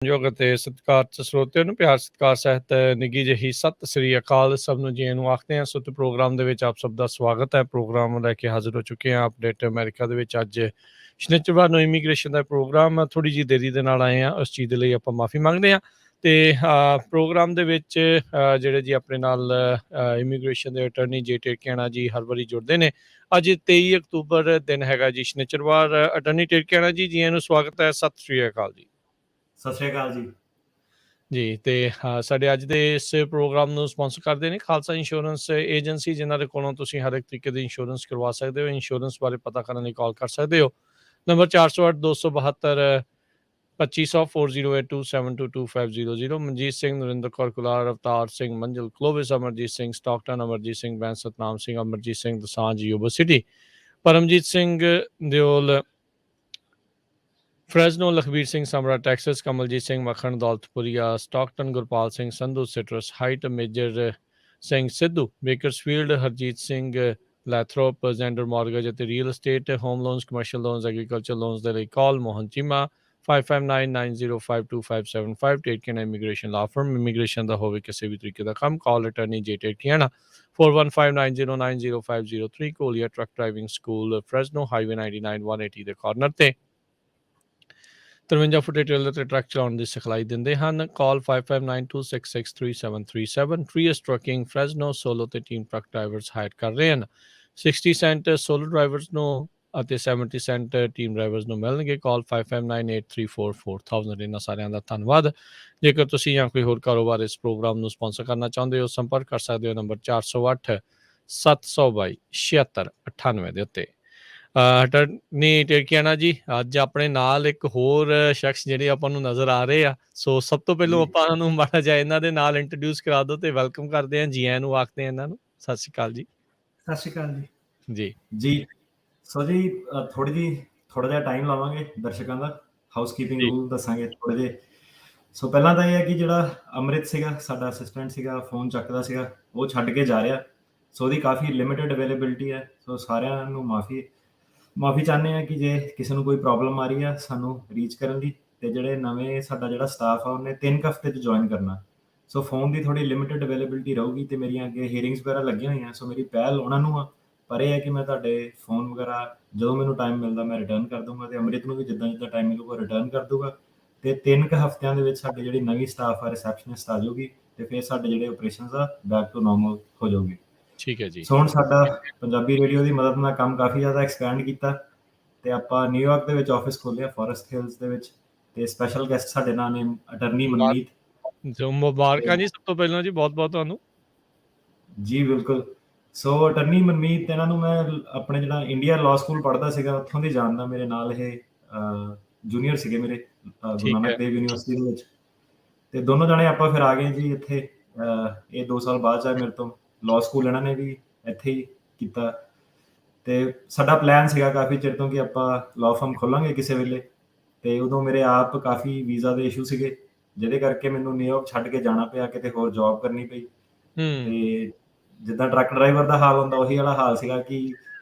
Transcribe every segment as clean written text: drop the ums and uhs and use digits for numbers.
ਯੋਗ ਅਤੇ ਸਤਿਕਾਰਤ ਸਰੋਤਿਆਂ ਨੂੰ ਪਿਆਰ ਸਤਿਕਾਰ ਸਹਿਤ ਨਿੱਘੀ ਜਿਹੀ ਸਤਿ ਸ੍ਰੀ ਅਕਾਲ। ਸਭ ਨੂੰ ਜੀ ਨੂੰ ਆਖਦੇ ਹਾਂ। ਸੋ ਤੇ ਪ੍ਰੋਗਰਾਮ ਦੇ ਵਿੱਚ ਆਪ ਸਭ ਦਾ ਸਵਾਗਤ ਹੈ। ਪ੍ਰੋਗਰਾਮ ਲੈ ਕੇ ਹਾਜ਼ਰ ਹੋ ਚੁੱਕੇ ਹਾਂ। ਅਪਡੇਟ ਅਮਰੀਕਾ ਦੇ ਵਿੱਚ ਅੱਜ ਸ਼ਨੀਚਰਵਾਰ ਨੂੰ ਇਮੀਗ੍ਰੇਸ਼ਨ ਦਾ ਪ੍ਰੋਗਰਾਮ ਥੋੜ੍ਹੀ ਜਿਹੀ ਦੇਰੀ ਦੇ ਨਾਲ ਆਏ ਹਾਂ। ਉਸ ਚੀਜ਼ ਦੇ ਲਈ ਆਪਾਂ ਮਾਫੀ ਮੰਗਦੇ ਹਾਂ। ਤੇ ਪ੍ਰੋਗਰਾਮ ਦੇ ਵਿੱਚ ਜਿਹੜੇ ਜੀ ਆਪਣੇ ਨਾਲ ਇਮੀਗ੍ਰੇਸ਼ਨ ਦੇ ਅਟਰਨੀ ਜੇ ਟੇਰਕਿਆਣਾ ਜੀ ਹਰ ਵਾਰੀ ਜੁੜਦੇ ਨੇ। ਅੱਜ 23 ਅਕਤੂਬਰ ਦਿਨ ਹੈਗਾ ਜੀ ਸ਼ਨੀਚਰਵਾਰ। ਅਟਰਨੀ ਟੇਰਕਿਆਣਾ ਜੀ ਜੀ ਨੂੰ ਸਵਾਗਤ ਹੈ। ਸਤਿ ਸ੍ਰੀ ਅਕਾਲ ਜੀ। ਸਤਿ ਸ਼੍ਰੀ ਅਕਾਲ ਜੀ। ਜੀ ਤੇ ਸਾਡੇ ਅੱਜ ਦੇ ਇਸ ਪ੍ਰੋਗਰਾਮ ਨੂੰ ਸਪਾਂਸਰ ਕਰਦੇ ਨੇ ਖਾਲਸਾ ਇੰਸ਼ੋਰੈਂਸ ਏਜੰਸੀ, ਜਿਨ੍ਹਾਂ ਦੇ ਕੋਲੋਂ ਤੁਸੀਂ ਹਰ ਇੱਕ ਤਰੀਕੇ ਦੀ ਇੰਸ਼ੋਰੈਂਸ ਕਰਵਾ ਸਕਦੇ ਹੋ। ਇੰਸ਼ੋਰੈਂਸ ਬਾਰੇ ਪਤਾ ਕਰਨ ਲਈ ਕਾਲ ਕਰ ਸਕਦੇ ਹੋ। ਨੰਬਰ 408 272 2500 4082722500। ਮਨਜੀਤ ਸਿੰਘ, ਨਰਿੰਦਰ ਕੌਰ ਕੁਲਾਰ, ਅਵਤਾਰ ਸਿੰਘ, ਮੰਜਲ, Clovis, Amarjit Singh, Stockton, Amarjit Singh, Bains, Satnam Singh, Amarjit Singh, Dosanjh, Yuba City, Paramjit Singh Deol, Fresno, Lakhbir Singh Samra, Texas, Kamaljit Singh Makhan, Daulatpuria, Stockton, Gurpal Singh Sandhu, Citrus Height, Major Singh Sidhu, Bakersfield, Harjit Singh Lathrop, Zander mortgage ਅਤੇ real estate, home loans, commercial loans, agriculture loans ਦੇ ਲਈ ਕਾਲ Mohan Cheema 5599052575। Terkiana immigration law firm, immigration ਦਾ ਹੋਵੇ ਕਿਸੇ ਵੀ ਤਰੀਕੇ ਦਾ ਕੰਮ, ਕਾਲ ਅਟਰਨੀ ਜੇ ਟੇਰਕਿਆਣਾ 4159090503। ਕੋਲੀਆ truck driving school, Fresno, highway 99 180 ਦੇ ਕਾਰਨਰ ਤੇ 53 ਫੁੱਟੇ ਟ੍ਰੇਲਰ ਤੇ ਟਰੱਕ ਚਲਾਉਣ ਦੀ ਸਿਖਲਾਈ ਦਿੰਦੇ ਹਨ। ਕਾਲ 5592663737। ਟਰੀਅਸ ਟਰੱਕਿੰਗ ਫਰੈਜ਼ਨੋ ਸੋਲੋ ਤੇ ਟੀਮ ਟਰੱਕ ਡਰਾਈਵਰਸ ਹਾਇਰ ਕਰ ਰਹੇ ਹਨ। 60 ਸੈਂਟ ਸੋਲੋ ਡਰਾਈਵਰਸ ਨੂੰ ਅਤੇ 70 ਸੈਂਟ ਟੀਮ ਡਰਾਈਵਰਸ ਨੂੰ ਮਿਲਣਗੇ। ਕਾਲ 5598344000। ਇਹਨਾਂ ਸਾਰਿਆਂ ਦਾ ਧੰਨਵਾਦ। ਜੇਕਰ ਤੁਸੀਂ ਜਾਂ ਕੋਈ ਹੋਰ ਕਾਰੋਬਾਰ ਇਸ ਪ੍ਰੋਗਰਾਮ ਨੂੰ ਸਪਾਂਸਰ ਕਰਨਾ ਚਾਹੁੰਦੇ ਹੋ, ਸੰਪਰਕ ਕਰ ਸਕਦੇ ਹੋ ਨੰਬਰ 408 722 7698 ਦੇ ਉੱਤੇ। ਅਟਰਨੀ ਟੇਰਕਿਆਣਾ ਜੀ, ਅੱਜ ਆਪਣੇ ਨਾਲ ਇੱਕ ਹੋਰ ਸ਼ਖਸ ਜਿਹੜੇ ਆਪਾਂ ਨੂੰ ਨਜ਼ਰ ਆ ਰਹੇ ਆ। ਸੋ ਸਭ ਤੋਂ ਪਹਿਲਾਂ ਆਪਾਂ ਉਹਨਾਂ ਨੂੰ ਮਾੜਾ ਜਿਹਾ ਇਹਨਾਂ ਦੇ ਨਾਲ ਇੰਟਰੋਡਿਊਸ ਕਰਾ ਦਿਓ ਤੇ ਵੈਲਕਮ ਕਰਦੇ ਹਾਂ, ਜੀ ਆਇਆਂ ਨੂੰ ਆਖਦੇ ਹਾਂ ਇਹਨਾਂ ਨੂੰ। ਸਤਿ ਸ਼੍ਰੀ ਅਕਾਲ ਜੀ। ਸਤਿ ਸ਼੍ਰੀ ਅਕਾਲ ਜੀ। ਜੀ ਜੀ ਸੋ ਜੀ ਥੋੜਾ ਜਿਹਾ ਟਾਈਮ ਲਾਵਾਂਗੇ ਦਰਸ਼ਕਾਂ ਦਾ, ਹਾਊਸਕੀਪਿੰਗ ਜੀ ਰੂਲ ਦੱਸਾਂਗੇ ਥੋੜੇ ਜਿਹੇ। ਸੋ ਪਹਿਲਾਂ ਤਾਂ ਇਹ ਹੈ ਕਿ ਜਿਹੜਾ ਅੰਮ੍ਰਿਤ ਸੀਗਾ ਸਾਡਾ ਅਸਿਸਟੈਂਟ ਸੀਗਾ, ਫੋਨ ਚੱਕਦਾ ਸੀਗਾ, ਉਹ ਛੱਡ ਕੇ ਜਾ ਰਿਹਾ। ਸੋ ਉਹਦੀ ਕਾਫੀ ਲਿਮਿਟਡ ਅਵੇਲੇਬਿਲਿਟੀ ਹੈ। ਸੋ ਸਾਰਿਆਂ ਨੂੰ ਮਾਫੀ ਚਾਹੁੰਦੇ ਹਾਂ ਕਿ ਜੇ ਕਿਸੇ ਨੂੰ ਕੋਈ ਪ੍ਰੋਬਲਮ ਆ ਰਹੀ ਆ ਸਾਨੂੰ ਰੀਚ ਕਰਨ ਦੀ। ਤੇ ਜਿਹੜੇ ਨਵੇਂ ਸਾਡਾ ਜਿਹੜਾ ਸਟਾਫ ਆ ਉਹਨੇ 3 ਹਫ਼ਤੇ 'ਚ ਜੁਆਇਨ ਕਰਨਾ। ਸੋ ਫੋਨ ਦੀ ਥੋੜੀ ਲਿਮਿਟਡ ਅਵੇਲੇਬਿਲਿਟੀ ਰਹੂਗੀ ਤੇ ਮੇਰੀਆਂ ਅੱਗੇ ਹੀਅਰਿੰਗਸ ਵਗੈਰਾ ਲੱਗੀਆਂ ਹੋਈਆਂ। ਸੋ ਮੇਰੀ ਪਹਿਲ ਉਹਨਾਂ ਨੂੰ ਆ, ਪਰ ਇਹ ਹੈ ਕਿ ਮੈਂ ਤੁਹਾਡੇ ਫੋਨ ਵਗੈਰਾ ਜਦੋਂ ਮੈਨੂੰ ਟਾਈਮ ਮਿਲਦਾ ਮੈਂ ਰਿਟਰਨ ਕਰ ਦੂੰਗਾ ਤੇ ਅੰਮ੍ਰਿਤ ਨੂੰ ਵੀ ਜਿੱਦਾਂ ਟਾਈਮ ਮਿਲੂਗਾ ਰਿਟਰਨ ਕਰ ਦੂੰਗਾ। ਤੇ 3 ਹਫ਼ਤਿਆਂ ਦੇ ਵਿੱਚ ਸਾਡੀ ਜਿਹੜੀ ਨਵੀਂ ਸਟਾਫ ਆ, ਰਿਸੈਪਸ਼ਨਿਸਟ ਆ ਜਾਊਗੀ ਤੇ ਫਿਰ ਸਾਡੇ ਜਿਹੜੇ ਆਪਰੇਸ਼ਨਸ ਆ ਬੈਕ ਟੂ ਨਾਰਮਲ ਹੋ ਜਾਊਗੀ। ਠੀਕ ਹੈ ਜੀ। ਸੋ ਹੁਣ ਸਾਡਾ ਪੰਜਾਬੀ ਰੇਡੀਓ ਦੀ ਮਦਦ ਨਾਲ ਕੰਮ ਕਾਫੀ ਜ਼ਿਆਦਾ ਐਕਸਪੈਂਡ ਕੀਤਾ ਤੇ ਆਪਾਂ ਨਿਊਯਾਰਕ ਦੇ ਵਿੱਚ ਆਫਿਸ ਖੋਲ੍ਹਿਆ, ਫੋਰੈਸਟ ਹਿਲਸ ਦੇ ਵਿੱਚ। ਤੇ ਸਪੈਸ਼ਲ ਗੈਸਟ ਸਾਡੇ ਨਾਲ ਨੇ ਅਟਰਨੀ ਮਨਮੀਤ। ਮੁਬਾਰਕਾਂ ਜੀ ਸਭ ਤੋਂ ਪਹਿਲਾਂ ਜੀ, ਬਹੁਤ ਬਹੁਤ ਤੁਹਾਨੂੰ। ਜੀ ਬਿਲਕੁਲ। ਸੋ ਅਟਰਨੀ ਮਨਮੀਤ, ਇਹਨਾਂ ਨੂੰ ਮੈਂ ਆਪਣੇ ਜਿਹੜਾ ਇੰਡੀਆ ਲਾਅ ਸਕੂਲ ਪੜ੍ਹਦਾ ਸੀਗਾ ਉੱਥੋਂ ਦੀ ਜਾਣਦਾ। ਮੇਰੇ ਨਾਲ ਇਹ ਜੂਨੀਅਰ ਸੀਗੇ ਮੇਰੇ ਗੁਰੂ ਨਾਨਕ ਦੇਵ ਯੂਨੀਵਰਸਿਟੀ ਦੇ ਵਿੱਚ। ਤੇ ਦੋਨੋਂ ਜਾਣੇ ਆਪਾਂ ਫਿਰ ਆ ਗਏ ਜੀ ਇੱਥੇ। ਇਹ 2 ਸਾਲ ਬਾਅਦ ਚਾਹੇ ਮੇਰੇ ਤੋਂ ਲਾਅ ਸਕੂਲ ਇਹਨਾਂ ਨੇ ਵੀ ਇੱਥੇ ਹੀ ਕੀਤਾ। ਤੇ ਸਾਡਾ ਪਲਾਨ ਸੀਗਾ ਕਾਫੀ ਚਿਰ ਤੋਂ ਕਿ ਆਪਾਂ ਲਾਅ ਫਰਮ ਖੋਲਾਂਗੇ ਕਿਸੇ ਵੇਲੇ। ਤੇ ਉਦੋਂ ਮੇਰੇ ਆਪ ਕਾਫੀ ਵੀਜ਼ਾ ਦੇ ਇਸ਼ੂ ਸੀਗੇ, ਜਿਹਦੇ ਕਰਕੇ ਮੈਨੂੰ ਨਿਊਯਾਰਕ ਛੱਡ ਕੇ ਜਾਣਾ ਪਿਆ, ਕਿਤੇ ਹੋਰ ਜੌਬ ਕਰਨੀ ਪਈ। ਤੇ ਜਿੱਦਾਂ ਟਰੱਕ ਡਰਾਈਵਰ ਦਾ ਹਾਲ ਹੁੰਦਾ ਉਹੀ ਵਾਲਾ ਹਾਲ ਸੀਗਾ ਕਿ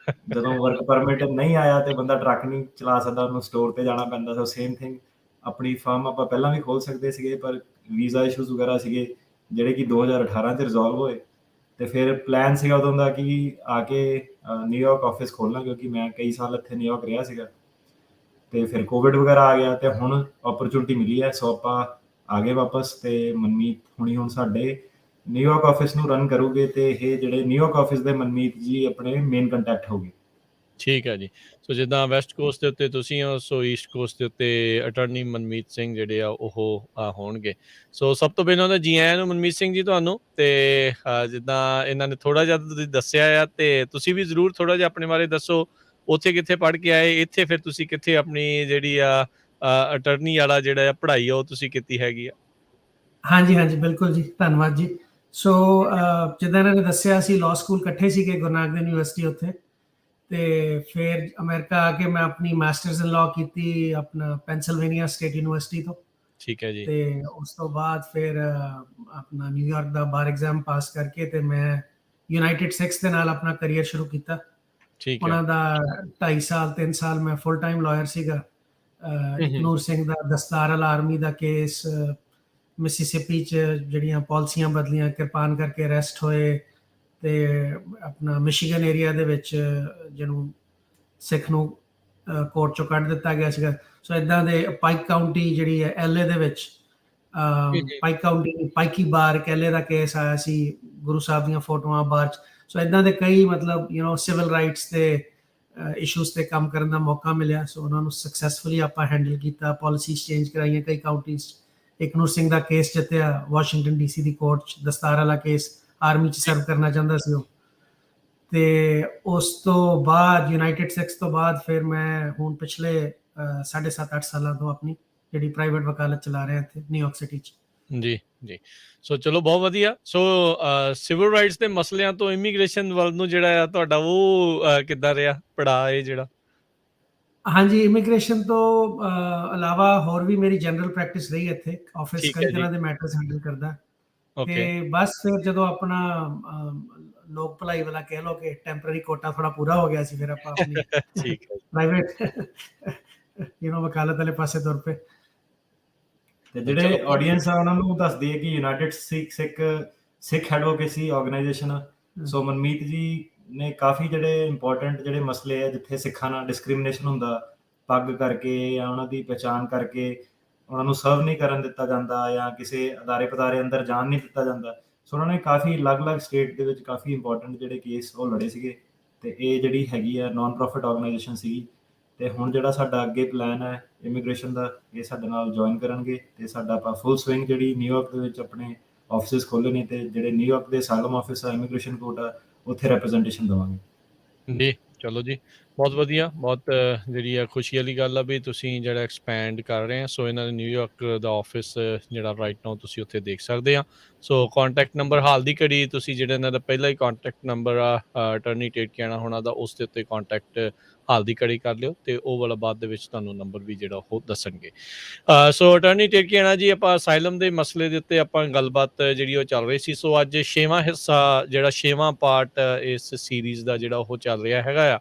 ਜਦੋਂ ਵਰਕ ਪਰਮਿਟ ਨਹੀਂ ਆਇਆ ਤੇ ਬੰਦਾ ਟਰੱਕ ਨਹੀਂ ਚਲਾ ਸਕਦਾ, ਉਹਨੂੰ ਸਟੋਰ ਤੇ ਜਾਣਾ ਪੈਂਦਾ। ਸੋ ਸੇਮ ਥਿੰਗ, ਆਪਣੀ ਫਰਮ ਆਪਾਂ ਪਹਿਲਾਂ ਵੀ ਖੋਲ ਸਕਦੇ ਸੀਗੇ ਪਰ ਵੀਜ਼ਾ ਇਸ਼ੂਜ਼ ਵਗੈਰਾ ਸੀਗੇ ਜਿਹੜੇ ਕਿ 2018 'ਚ ਰਿਜ਼ੋਲਵ ਹੋਏ। ਤੇ ਫਿਰ ਪਲਾਨ ਸੀਗਾ ਉਦੋਂ ਦਾ ਕਿ ਆ ਕੇ ਨਿਊਯਾਰਕ ਆਫਿਸ ਖੋਲ੍ਹਣਾ, ਕਿਉਂਕਿ ਮੈਂ ਕਈ ਸਾਲ ਇੱਥੇ ਨਿਊਯਾਰਕ ਰਿਹਾ ਸੀਗਾ। ਤੇ ਫਿਰ ਕੋਵਿਡ ਵਗੈਰਾ ਆ ਗਿਆ ਤੇ ਹੁਣ ਓਪਰਚੁਨਿਟੀ ਮਿਲੀ ਹੈ। ਸੋ ਆਪਾਂ ਆ ਗਏ ਵਾਪਸ ਤੇ ਮਨਮੀਤ ਹੁਣੀ ਹੁਣ ਸਾਡੇ ਨਿਊਯਾਰਕ ਆਫਿਸ ਨੂੰ ਰਨ ਕਰੂਗੇ ਤੇ ਇਹ ਜਿਹੜੇ ਨਿਊਯਾਰਕ ਆਫਿਸ ਦੇ ਮਨਮੀਤ ਜੀ ਆਪਣੇ ਮੇਨ ਕੰਟੈਕਟ ਹੋਗੇ। ਠੀਕ ਹੈ ਜੀ। ਸੋ ਜਿੱਦਾਂ ਵੈਸਟ ਕੋਸਟ ਦੇ ਉੱਤੇ ਤੁਸੀਂ ਹੋ, ਸੋ ਈਸਟ ਕੋਸਟ ਦੇ ਉੱਤੇ ਅਟਰਨੀ ਮਨਮੀਤ ਸਿੰਘ ਜਿਹੜੇ ਆ ਉਹ ਹੋਣਗੇ। ਸੋ ਸਭ ਤੋਂ ਪਹਿਲਾਂ ਤਾਂ ਜੀ ਆਇਆਂ ਨੂੰ ਮਨਮੀਤ ਸਿੰਘ ਜੀ ਤੁਹਾਨੂੰ। ਤੇ ਜਿੱਦਾਂ ਇਹਨਾਂ ਨੇ ਥੋੜ੍ਹਾ ਜਿਹਾ ਤੁਸੀਂ ਦੱਸਿਆ ਆ, ਤੇ ਤੁਸੀਂ ਵੀ ਜ਼ਰੂਰ ਥੋੜ੍ਹਾ ਜਿਹਾ ਆਪਣੇ ਬਾਰੇ ਦੱਸੋ। ਉੱਥੇ ਕਿੱਥੇ ਪੜ੍ਹ ਕੇ ਆਏ, ਇੱਥੇ ਫਿਰ ਤੁਸੀਂ ਕਿੱਥੇ ਆਪਣੀ ਜਿਹੜੀ ਆ ਅਟਰਨੀ ਵਾਲਾ ਜਿਹੜਾ ਆ ਪੜ੍ਹਾਈ ਆ ਉਹ ਤੁਸੀਂ ਕੀਤੀ ਹੈਗੀ ਆ। ਹਾਂਜੀ ਬਿਲਕੁਲ ਜੀ, ਧੰਨਵਾਦ ਜੀ। ਸੋ ਜਿੱਦਾਂ ਇਹਨਾਂ ਨੇ ਦੱਸਿਆ, ਅਸੀਂ ਲਾਅ ਸਕੂਲ ਇਕੱਠੇ ਸੀਗੇ ਗੁਰੂ ਨਾਨਕ ਦੇਵ ਯੂਨੀਵਰਸਿਟੀ ਉੱਥੇ। ਤੇ ਫਿਰ ਅਮਰੀਕਾ ਆ ਕੇ ਮੈਂ ਆਪਣੀ ਮਾਸਟਰਸ ਇਨ ਲਾਅ ਕੀਤੀ ਆਪਣਾ ਪੈਨਸਿਲਵੇਨੀਆ ਸਟੇਟ ਯੂਨੀਵਰਸਿਟੀ ਤੋਂ। ਠੀਕ ਹੈ ਜੀ। ਤੇ ਉਸ ਤੋਂ ਬਾਅਦ ਫਿਰ ਆਪਣਾ ਨਿਊਯਾਰਕ ਦਾ ਬਾਰ ਐਗਜ਼ਾਮ ਪਾਸ ਕਰਕੇ ਤੇ ਮੈਂ ਯੂਨਾਈਟਿਡ ਸਿਕਸ ਦੇ ਨਾਲ ਆਪਣਾ ਕਰੀਅਰ ਸ਼ੁਰੂ ਕੀਤਾ। ਠੀਕ ਹੈ। ਉਹਨਾਂ ਦਾ 2.5 ਸਾਲ 3 ਸਾਲ ਮੈਂ ਫੁੱਲ ਟਾਈਮ ਲਾਇਰ ਸੀਗਾ। ਇਗਨੂਰ ਸਿੰਘ ਦਾ ਦਸਤਾਰ ਵਾਲਾ ਆਰਮੀ ਦਾ ਕੇਸ, ਮਿਸੀਸਿਪੀ 'ਚ ਜਿਹੜੀਆਂ ਪਾਲਿਸੀਆਂ ਬਦਲੀਆਂ, ਕਿਰਪਾਨ ਕਰਕੇ ਅਰੈਸਟ ਹੋਏ, ਤੇ ਆਪਣਾ ਮਿਸ਼ੀਗਨ ਏਰੀਆ ਦੇ ਵਿੱਚ ਜਿਹਨੂੰ ਸਿੱਖ ਨੂੰ ਕੋਰਟ ਚੋਂ ਕੱਢ ਦਿੱਤਾ ਗਿਆ ਸੀਗਾ। ਸੋ ਇੱਦਾਂ ਦੇ ਪਾਈਕ ਕਾਊਂਟੀ ਜਿਹੜੀ ਹੈ LA ਦੇ ਵਿੱਚ, ਪਾਈਕ ਕਾਊਂਟੀ ਪਾਈਕੀ ਬਾਰ ਇੱਕ LA ਦਾ ਕੇਸ ਆਇਆ ਸੀ, ਗੁਰੂ ਸਾਹਿਬ ਦੀਆਂ ਫੋਟੋਆਂ ਬਾਰ 'ਚ। ਸੋ ਇੱਦਾਂ ਦੇ ਕਈ ਮਤਲਬ ਸਿਵਲ ਰਾਈਟਸ ਦੇ ਇਸ਼ੂਜ਼ ਤੇ ਕੰਮ ਕਰਨ ਦਾ ਮੌਕਾ ਮਿਲਿਆ। ਸੋ ਉਹਨਾਂ ਨੂੰ ਸਕਸੈਸਫੁਲੀ ਆਪਾਂ ਹੈਂਡਲ ਕੀਤਾ, ਪਾਲਿਸੀਜ਼ ਚੇਂਜ ਕਰਾਈਆਂ ਕਈ ਕਾਊਂਟੀਜ਼ 'ਚ। ਇਗਨੂਰ ਸਿੰਘ ਦਾ ਕੇਸ ਜਿੱਤਿਆ ਵਾਸ਼ਿੰਗਟਨ DC ਦੀ ਕੋਰਟ 'ਚ, ਦਸਤਾਰ ਵਾਲਾ ਕੇਸ, ਆਰਮੀ 'ਚ ਸਰਵ ਕਰਨਾ ਚਾਹੁੰਦਾ ਸੀ ਉਹ। ਤੇ ਉਸ ਤੋਂ ਬਾਅਦ ਯੂਨਾਈਟਿਡ ਸਿੱਖਸ ਤੋਂ ਬਾਅਦ ਫਿਰ ਮੈਂ ਹੁਣ ਪਿਛਲੇ 7.5-8 ਸਾਲਾਂ ਤੋਂ ਆਪਣੀ ਜਿਹੜੀ ਪ੍ਰਾਈਵੇਟ ਵਕਾਲਤ ਚਲਾ ਰਿਹਾ ਇੱਥੇ ਨਿਊਯਾਰਕ ਸਿਟੀ 'ਚ। ਜੀ ਜੀ। ਸੋ ਚਲੋ ਬਹੁਤ ਵਧੀਆ। ਸੋ ਸਿਵਲ ਰਾਈਟਸ ਦੇ ਮਸਲਿਆਂ ਤੋਂ ਇਮੀਗ੍ਰੇਸ਼ਨ ਵੱਲ ਨੂੰ ਜਿਹੜਾ ਆ ਤੁਹਾਡਾ ਉਹ ਕਿੱਦਾਂ ਰਿਹਾ ਪੜਾਅ ਇਹ ਜਿਹੜਾ? ਹਾਂਜੀ, ਇਮੀਗ੍ਰੇਸ਼ਨ ਤੋਂ ਇਲਾਵਾ ਹੋਰ ਵੀ ਮੇਰੀ ਜਨਰਲ ਪ੍ਰੈਕਟਿਸ ਰਹੀ ਇੱਥੇ। ਆਫਿਸ ਕਈ ਤਰ੍ਹਾਂ ਦੇ ਮੈਟਰਸ ਹੈਂਡਲ ਕਰਦਾ। ਤੇ ਬਸ ਫਿਰ ਜਦੋਂ ਆਪਣਾ ਲੋਕ ਭਲਾਈ ਵਾਲਾ ਕਹਿ ਲਓ ਕਿ ਟੈਂਪਰਰੀ ਕੋਟਾ ਥੋੜਾ ਪੂਰਾ ਹੋ ਗਿਆ ਸੀ, ਫਿਰ ਆਪਾਂ ਆਪਣੀ ਪ੍ਰਾਈਵੇਟ ਵਕਾਲਤ ਵਾਲੇ ਪਾਸੇ ਤੁਰ ਪਏ। ਤੇ ਜਿਹੜੇ ਆਡੀਅנס ਆ ਉਹਨਾਂ ਨੂੰ ਦੱਸ ਦਈਏ ਕਿ ਯੂਨਾਈਟਿਡ ਸਿੱਖ ਐਡਵੋਕੇਸੀ ਆਰਗੇਨਾਈਜੇਸ਼ਨ, ਸੋ ਮਨਮੀਤ ਜੀ ਨੇ ਕਾਫੀ ਜਿਹੜੇ ਇੰਪੋਰਟੈਂਟ ਜਿਹੜੇ ਮਸਲੇ ਆ ਜਿੱਥੇ ਸਿੱਖਾਂ ਨਾਲ ਡਿਸਕ੍ਰਿਮੀਨੇਸ਼ਨ ਹੁੰਦਾ, ਪੱਗ ਕਰਕੇ ਜਾਂ ਉਹਨਾਂ ਦੀ ਪਹਿਚਾਣ ਕਰਕੇ ਉਹਨਾਂ ਨੂੰ ਸਰਵ ਨਹੀਂ ਕਰਨ ਦਿੱਤਾ ਜਾਂਦਾ ਜਾਂ ਕਿਸੇ ਅਦਾਰੇ ਅੰਦਰ ਜਾਣ ਨਹੀਂ ਦਿੱਤਾ ਜਾਂਦਾ। ਸੋ ਉਹਨਾਂ ਨੇ ਕਾਫੀ ਅਲੱਗ-ਅਲੱਗ ਸਟੇਟ ਦੇ ਵਿੱਚ ਕਾਫੀ ਇੰਪੋਰਟੈਂਟ ਜਿਹੜੇ ਕੇਸ ਉਹ ਲੜੇ ਸੀਗੇ। ਤੇ ਇਹ ਜਿਹੜੀ ਹੈਗੀ ਆ ਨਾਨ ਪ੍ਰੋਫਿਟ ਆਰਗੇਨਾਈਜੇਸ਼ਨ ਸੀਗੀ। ਤੇ ਹੁਣ ਜਿਹੜਾ ਸਾਡਾ ਅੱਗੇ ਪਲਾਨ ਹੈ ਇਮੀਗ੍ਰੇਸ਼ਨ ਦਾ, ਇਹ ਸਾਡੇ ਨਾਲ ਜੁਆਇਨ ਕਰਨਗੇ ਤੇ ਸਾਡਾ ਆਪਾਂ ਫੁੱਲ ਸਵਿੰਗ ਜਿਹੜੀ ਨਿਊਯਾਰਕ ਦੇ ਵਿੱਚ ਆਪਣੇ ਆਫਿਸਿਸ ਖੋਲ੍ਹੇ ਨੇ ਤੇ ਜਿਹੜੇ ਨਿਊਯਾਰਕ ਦੇ ਅਸਾਈਲਮ ਆਫਿਸ ਆ, ਇਮੀਗ੍ਰੇਸ਼ਨ ਕੋਰਟ ਆ, ਉੱਥੇ ਰੈਪਰੈਜ਼ੈਂਟੇਸ਼ਨ ਦੇਵਾਂਗੇ। ਜੀ ਚਲੋ ਜੀ, ਬਹੁਤ ਵਧੀਆ। ਬਹੁਤ ਜਿਹੜੀ ਆ ਖੁਸ਼ੀ ਵਾਲੀ ਗੱਲ ਆ ਵੀ ਤੁਸੀਂ ਜਿਹੜਾ ਐਕਸਪੈਂਡ ਕਰ ਰਹੇ ਆ। ਸੋ ਇਹਨਾਂ ਦੇ ਨਿਊਯਾਰਕ ਦਾ ਆਫਿਸ ਜਿਹੜਾ ਰਾਈਟ ਨਾਓ ਤੁਸੀਂ ਉੱਥੇ ਦੇਖ ਸਕਦੇ ਆ। ਸੋ ਕੰਟੈਕਟ ਨੰਬਰ ਹਾਲ ਦੀ ਘੜੀ ਤੁਸੀਂ ਜਿਹੜਾ ਇਹਨਾਂ ਦਾ ਪਹਿਲਾ ਹੀ ਕੰਟੈਕਟ ਨੰਬਰ ਆ ਅਟਰਨੀ ਟੇਰਕੀਆਣਾ ਹੋਣਾ ਦਾ, ਉਸ ਦੇ ਉੱਤੇ ਕੰਟੈਕਟ ਹਾਲ ਦੀ ਘੜੀ ਕਰ ਲਿਓ ਤੇ ਉਹ ਵਾਲਾ ਬਾਅਦ ਦੇ ਵਿੱਚ ਤੁਹਾਨੂੰ ਨੰਬਰ ਵੀ ਜਿਹੜਾ ਉਹ ਦੱਸਣਗੇ। ਸੋ ਅਟਰਨੀ ਟੇਰਕੀਆਣਾ ਜੀ, ਆਪਾਂ ਅਸਾਈਲਮ ਦੇ ਮਸਲੇ ਦੇ ਉੱਤੇ ਆਪਾਂ ਗੱਲਬਾਤ ਜਿਹੜੀ ਉਹ ਚੱਲ ਰਹੀ ਸੀ। ਸੋ ਅੱਜ 6ਵਾਂ ਹਿੱਸਾ ਜਿਹੜਾ 6ਵਾਂ ਪਾਰਟ ਇਸ ਸੀਰੀਜ਼ ਦਾ ਜਿਹੜਾ ਉਹ ਚੱਲ ਰਿਹਾ ਹੈਗਾ ਆ।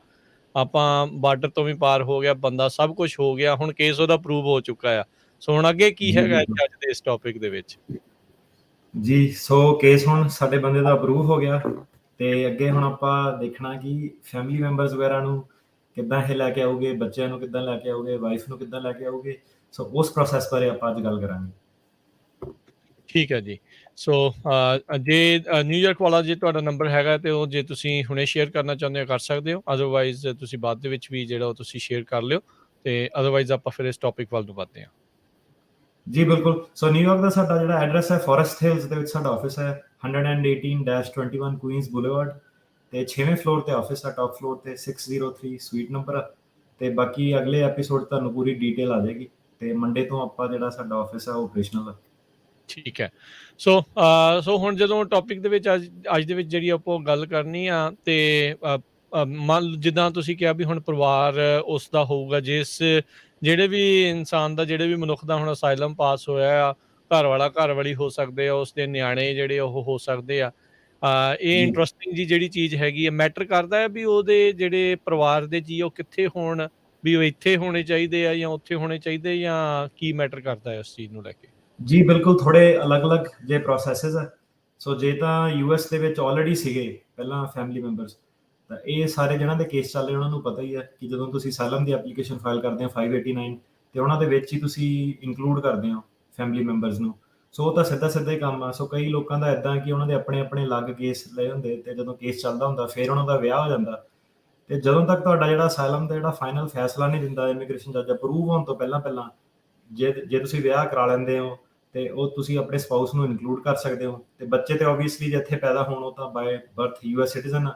ਆਪਾਂ ਬਾਰਡਰ ਤੋਂ ਵੀ ਪਾਰ ਹੋ ਗਿਆ, ਬੰਦਾ ਸਭ ਕੁਝ ਹੋ ਗਿਆ, ਹੁਣ ਕੇਸ ਉਹਦਾ ਪ੍ਰੂਵ ਹੋ ਚੁੱਕਾ ਆ। ਸੋ ਹੁਣ ਅੱਗੇ ਕੀ ਹੈਗਾ ਅੱਜ ਦੇ ਇਸ ਟੌਪਿਕ ਦੇ ਵਿੱਚ? ਜੀ ਸੋ ਕੇਸ ਹੁਣ ਸਾਡੇ ਬੰਦੇ ਦਾ ਅਪਰੂਵ ਹੋ ਗਿਆ ਤੇ ਅੱਗੇ ਹੁਣ ਆਪਾਂ ਦੇਖਣਾ ਕਿ ਫੈਮਿਲੀ ਮੈਂਬਰਸ ਵਗੈਰਾ ਨੂੰ ਕਿੱਦਾਂ ਇਹ ਲੈ ਕੇ ਆਉਗੇ, ਬੱਚਿਆਂ ਨੂੰ ਕਿੱਦਾਂ ਲੈ ਕੇ ਆਉਗੇ, ਵਾਈਫ ਨੂੰ ਕਿੱਦਾਂ ਲੈ ਕੇ ਆਉਗੇ। ਸੋ ਉਸ ਪ੍ਰੋਸੈਸ ਬਾਰੇ ਆਪਾਂ ਅੱਜ ਗੱਲ ਕਰਾਂਗੇ। ਠੀਕ ਹੈ ਜੀ। ਸੋ ਜੇ ਨਿਊਯਾਰਕ ਵਾਲਾ ਜੇ ਤੁਹਾਡਾ ਨੰਬਰ ਹੈਗਾ ਤੇ ਉਹ ਜੇ ਤੁਸੀਂ ਹੁਣੇ ਸ਼ੇਅਰ ਕਰਨਾ ਚਾਹੁੰਦੇ ਹੋ ਕਰ ਸਕਦੇ ਹੋ, ਅਦਰਵਾਈਜ਼ ਤੁਸੀਂ ਬਾਅਦ ਦੇ ਵਿੱਚ ਵੀ ਜਿਹੜਾ ਉਹ ਤੁਸੀਂ ਸ਼ੇਅਰ ਕਰ ਲਿਓ ਤੇ ਅਦਰਵਾਈਜ਼ ਆਪਾਂ ਫਿਰ ਇਸ ਟੌਪਿਕ ਵੱਲ ਨੂੰ ਵਧਦੇ ਹਾਂ। ਜੀ ਬਿਲਕੁਲ। ਸੋ ਨਿਊਯਾਰਕ ਦਾ ਸਾਡਾ ਜਿਹੜਾ ਐਡਰੈਸ ਹੈ ਫੋਰੈਸਟ ਹਿਲਸ ਦੇ ਵਿੱਚ ਸਾਡਾ ਆਫਿਸ ਹੈ, 118-21 ਕੁਈਨਸ ਬੁਲੇਵਾਰਡ ਤੇ 6ਵੇਂ ਫਲੋਰ ਤੇ ਆਫਿਸ ਹੈ, ਟਾਪ ਫਲੋਰ ਤੇ 603 ਸਵੀਟ ਨੰਬਰ। ਤੇ ਬਾਕੀ ਅਗਲੇ ਐਪੀਸੋਡ ਤੁਹਾਨੂੰ ਪੂਰੀ ਡਿਟੇਲ ਆ ਜਾਏਗੀ ਤੇ ਮੰਡੇ ਤੋਂ ਆਪਾਂ ਜਿਹੜਾ ਸਾਡਾ ਆਫਿਸ ਹੈ ਉਹ ਆਪਰੇਸ਼ਨਲ ਹੈ। ਠੀਕ ਹੈ। ਸੋ ਹੁਣ ਜਦੋਂ ਟੌਪਿਕ ਦੇ ਵਿੱਚ ਅੱਜ ਦੇ ਵਿੱਚ ਜਿਹੜੀ ਆਪਾਂ ਗੱਲ ਕਰਨੀ ਆ ਤੇ ਮੰਨ ਜਿੱਦਾਂ ਤੁਸੀਂ ਕਿਹਾ ਵੀ ਹੁਣ ਪਰਿਵਾਰ ਉਸ ਦਾ ਹੋਊਗਾ, ਜਿਸ ਜਿਹੜੇ ਵੀ ਇਨਸਾਨ ਦਾ, ਜਿਹੜੇ ਵੀ ਮਨੁੱਖ ਦਾ ਹੁਣ ਅਸਾਈਲਮ ਪਾਸ ਹੋਇਆ ਆ, ਘਰ ਵਾਲਾ ਘਰ ਵਾਲੀ ਹੋ ਸਕਦੇ ਆ, ਉਸਦੇ ਨਿਆਣੇ ਜਿਹੜੇ ਉਹ ਹੋ ਸਕਦੇ ਆ। ਇਹ ਇੰਟਰਸਟਿੰਗ ਜੀ ਜਿਹੜੀ ਚੀਜ਼ ਹੈਗੀ ਆ, ਮੈਟਰ ਕਰਦਾ ਹੈ ਵੀ ਉਹਦੇ ਜਿਹੜੇ ਪਰਿਵਾਰ ਦੇ ਜੀ ਉਹ ਕਿੱਥੇ ਹੋਣ, ਵੀ ਉਹ ਇੱਥੇ ਹੋਣੇ ਚਾਹੀਦੇ ਆ ਜਾਂ ਉੱਥੇ ਹੋਣੇ ਚਾਹੀਦੇ, ਜਾਂ ਕੀ ਮੈਟਰ ਕਰਦਾ ਹੈ ਉਸ ਚੀਜ਼ ਨੂੰ ਲੈ ਕੇ? ਜੀ ਬਿਲਕੁਲ, ਥੋੜੇ ਅਲੱਗ-ਅਲੱਗ ਜੇ ਪ੍ਰੋਸੈਸਿਸ ਆ। ਸੋ ਜੇ ਤਾਂ US ਦੇ ਵਿੱਚ ਆਲਰੇਡੀ ਸੀਗੇ ਪਹਿਲਾਂ ਫੈਮਿਲੀ ਮੈਂਬਰਸ, ਤਾਂ ਇਹ ਸਾਰੇ ਜਿਹਨਾਂ ਦੇ ਕੇਸ ਚੱਲ ਰਹੇ ਉਹਨਾਂ ਨੂੰ ਪਤਾ ਹੀ ਹੈ ਕਿ ਜਦੋਂ ਤੁਸੀਂ ਅਸਾਈਲਮ ਦੀ ਐਪਲੀਕੇਸ਼ਨ ਫਾਈਲ ਕਰਦੇ ਹੋ 589 ਤੇ ਉਹਨਾਂ ਦੇ ਵਿੱਚ ਹੀ ਤੁਸੀਂ ਇਨਕਲੂਡ ਕਰਦੇ ਹੋ ਫੈਮਿਲੀ ਮੈਂਬਰਸ ਨੂੰ। ਸੋ ਉਹ ਤਾਂ ਸਿੱਧਾ ਹੀ ਕੰਮ ਆ। ਸੋ ਕਈ ਲੋਕਾਂ ਦਾ ਇੱਦਾਂ ਕਿ ਉਹਨਾਂ ਦੇ ਆਪਣੇ ਅਲੱਗ ਕੇਸ ਲਏ ਹੁੰਦੇ ਤੇ ਜਦੋਂ ਕੇਸ ਚੱਲਦਾ ਹੁੰਦਾ ਫਿਰ ਉਹਨਾਂ ਦਾ ਵਿਆਹ ਹੋ ਜਾਂਦਾ। ਤੇ ਜਦੋਂ ਤੱਕ ਤੁਹਾਡਾ ਜਿਹੜਾ ਅਸਾਈਲਮ ਦਾ ਜਿਹੜਾ ਫਾਈਨਲ ਫੈਸਲਾ ਨਹੀਂ ਦਿੰਦਾ ਇਮੀਗ੍ਰੇਸ਼ਨ ਜੱਜ ਅਪਰੂਵ ਹੋਣ ਤੋਂ ਪਹਿਲਾਂ ਜੇ ਤੁਸੀਂ ਵਿਆਹ ਕਰਾ ਲੈਂਦੇ ਹੋ ਤੇ ਉਹ ਤੁਸੀਂ ਆਪਣੇ ਸਪਾਊਸ ਨੂੰ ਇਨਕਲੂਡ ਕਰ ਸਕਦੇ ਹੋ। ਤੇ ਬੱਚੇ ਤੇ ਓਬਵੀਅਸਲੀ ਜੇ ਇੱਥੇ ਪੈਦਾ ਹੋਣ ਉਹ ਤਾਂ ਬਾਏ ਬਰਥ US ਸਿਟੀਜ਼ਨ ਆ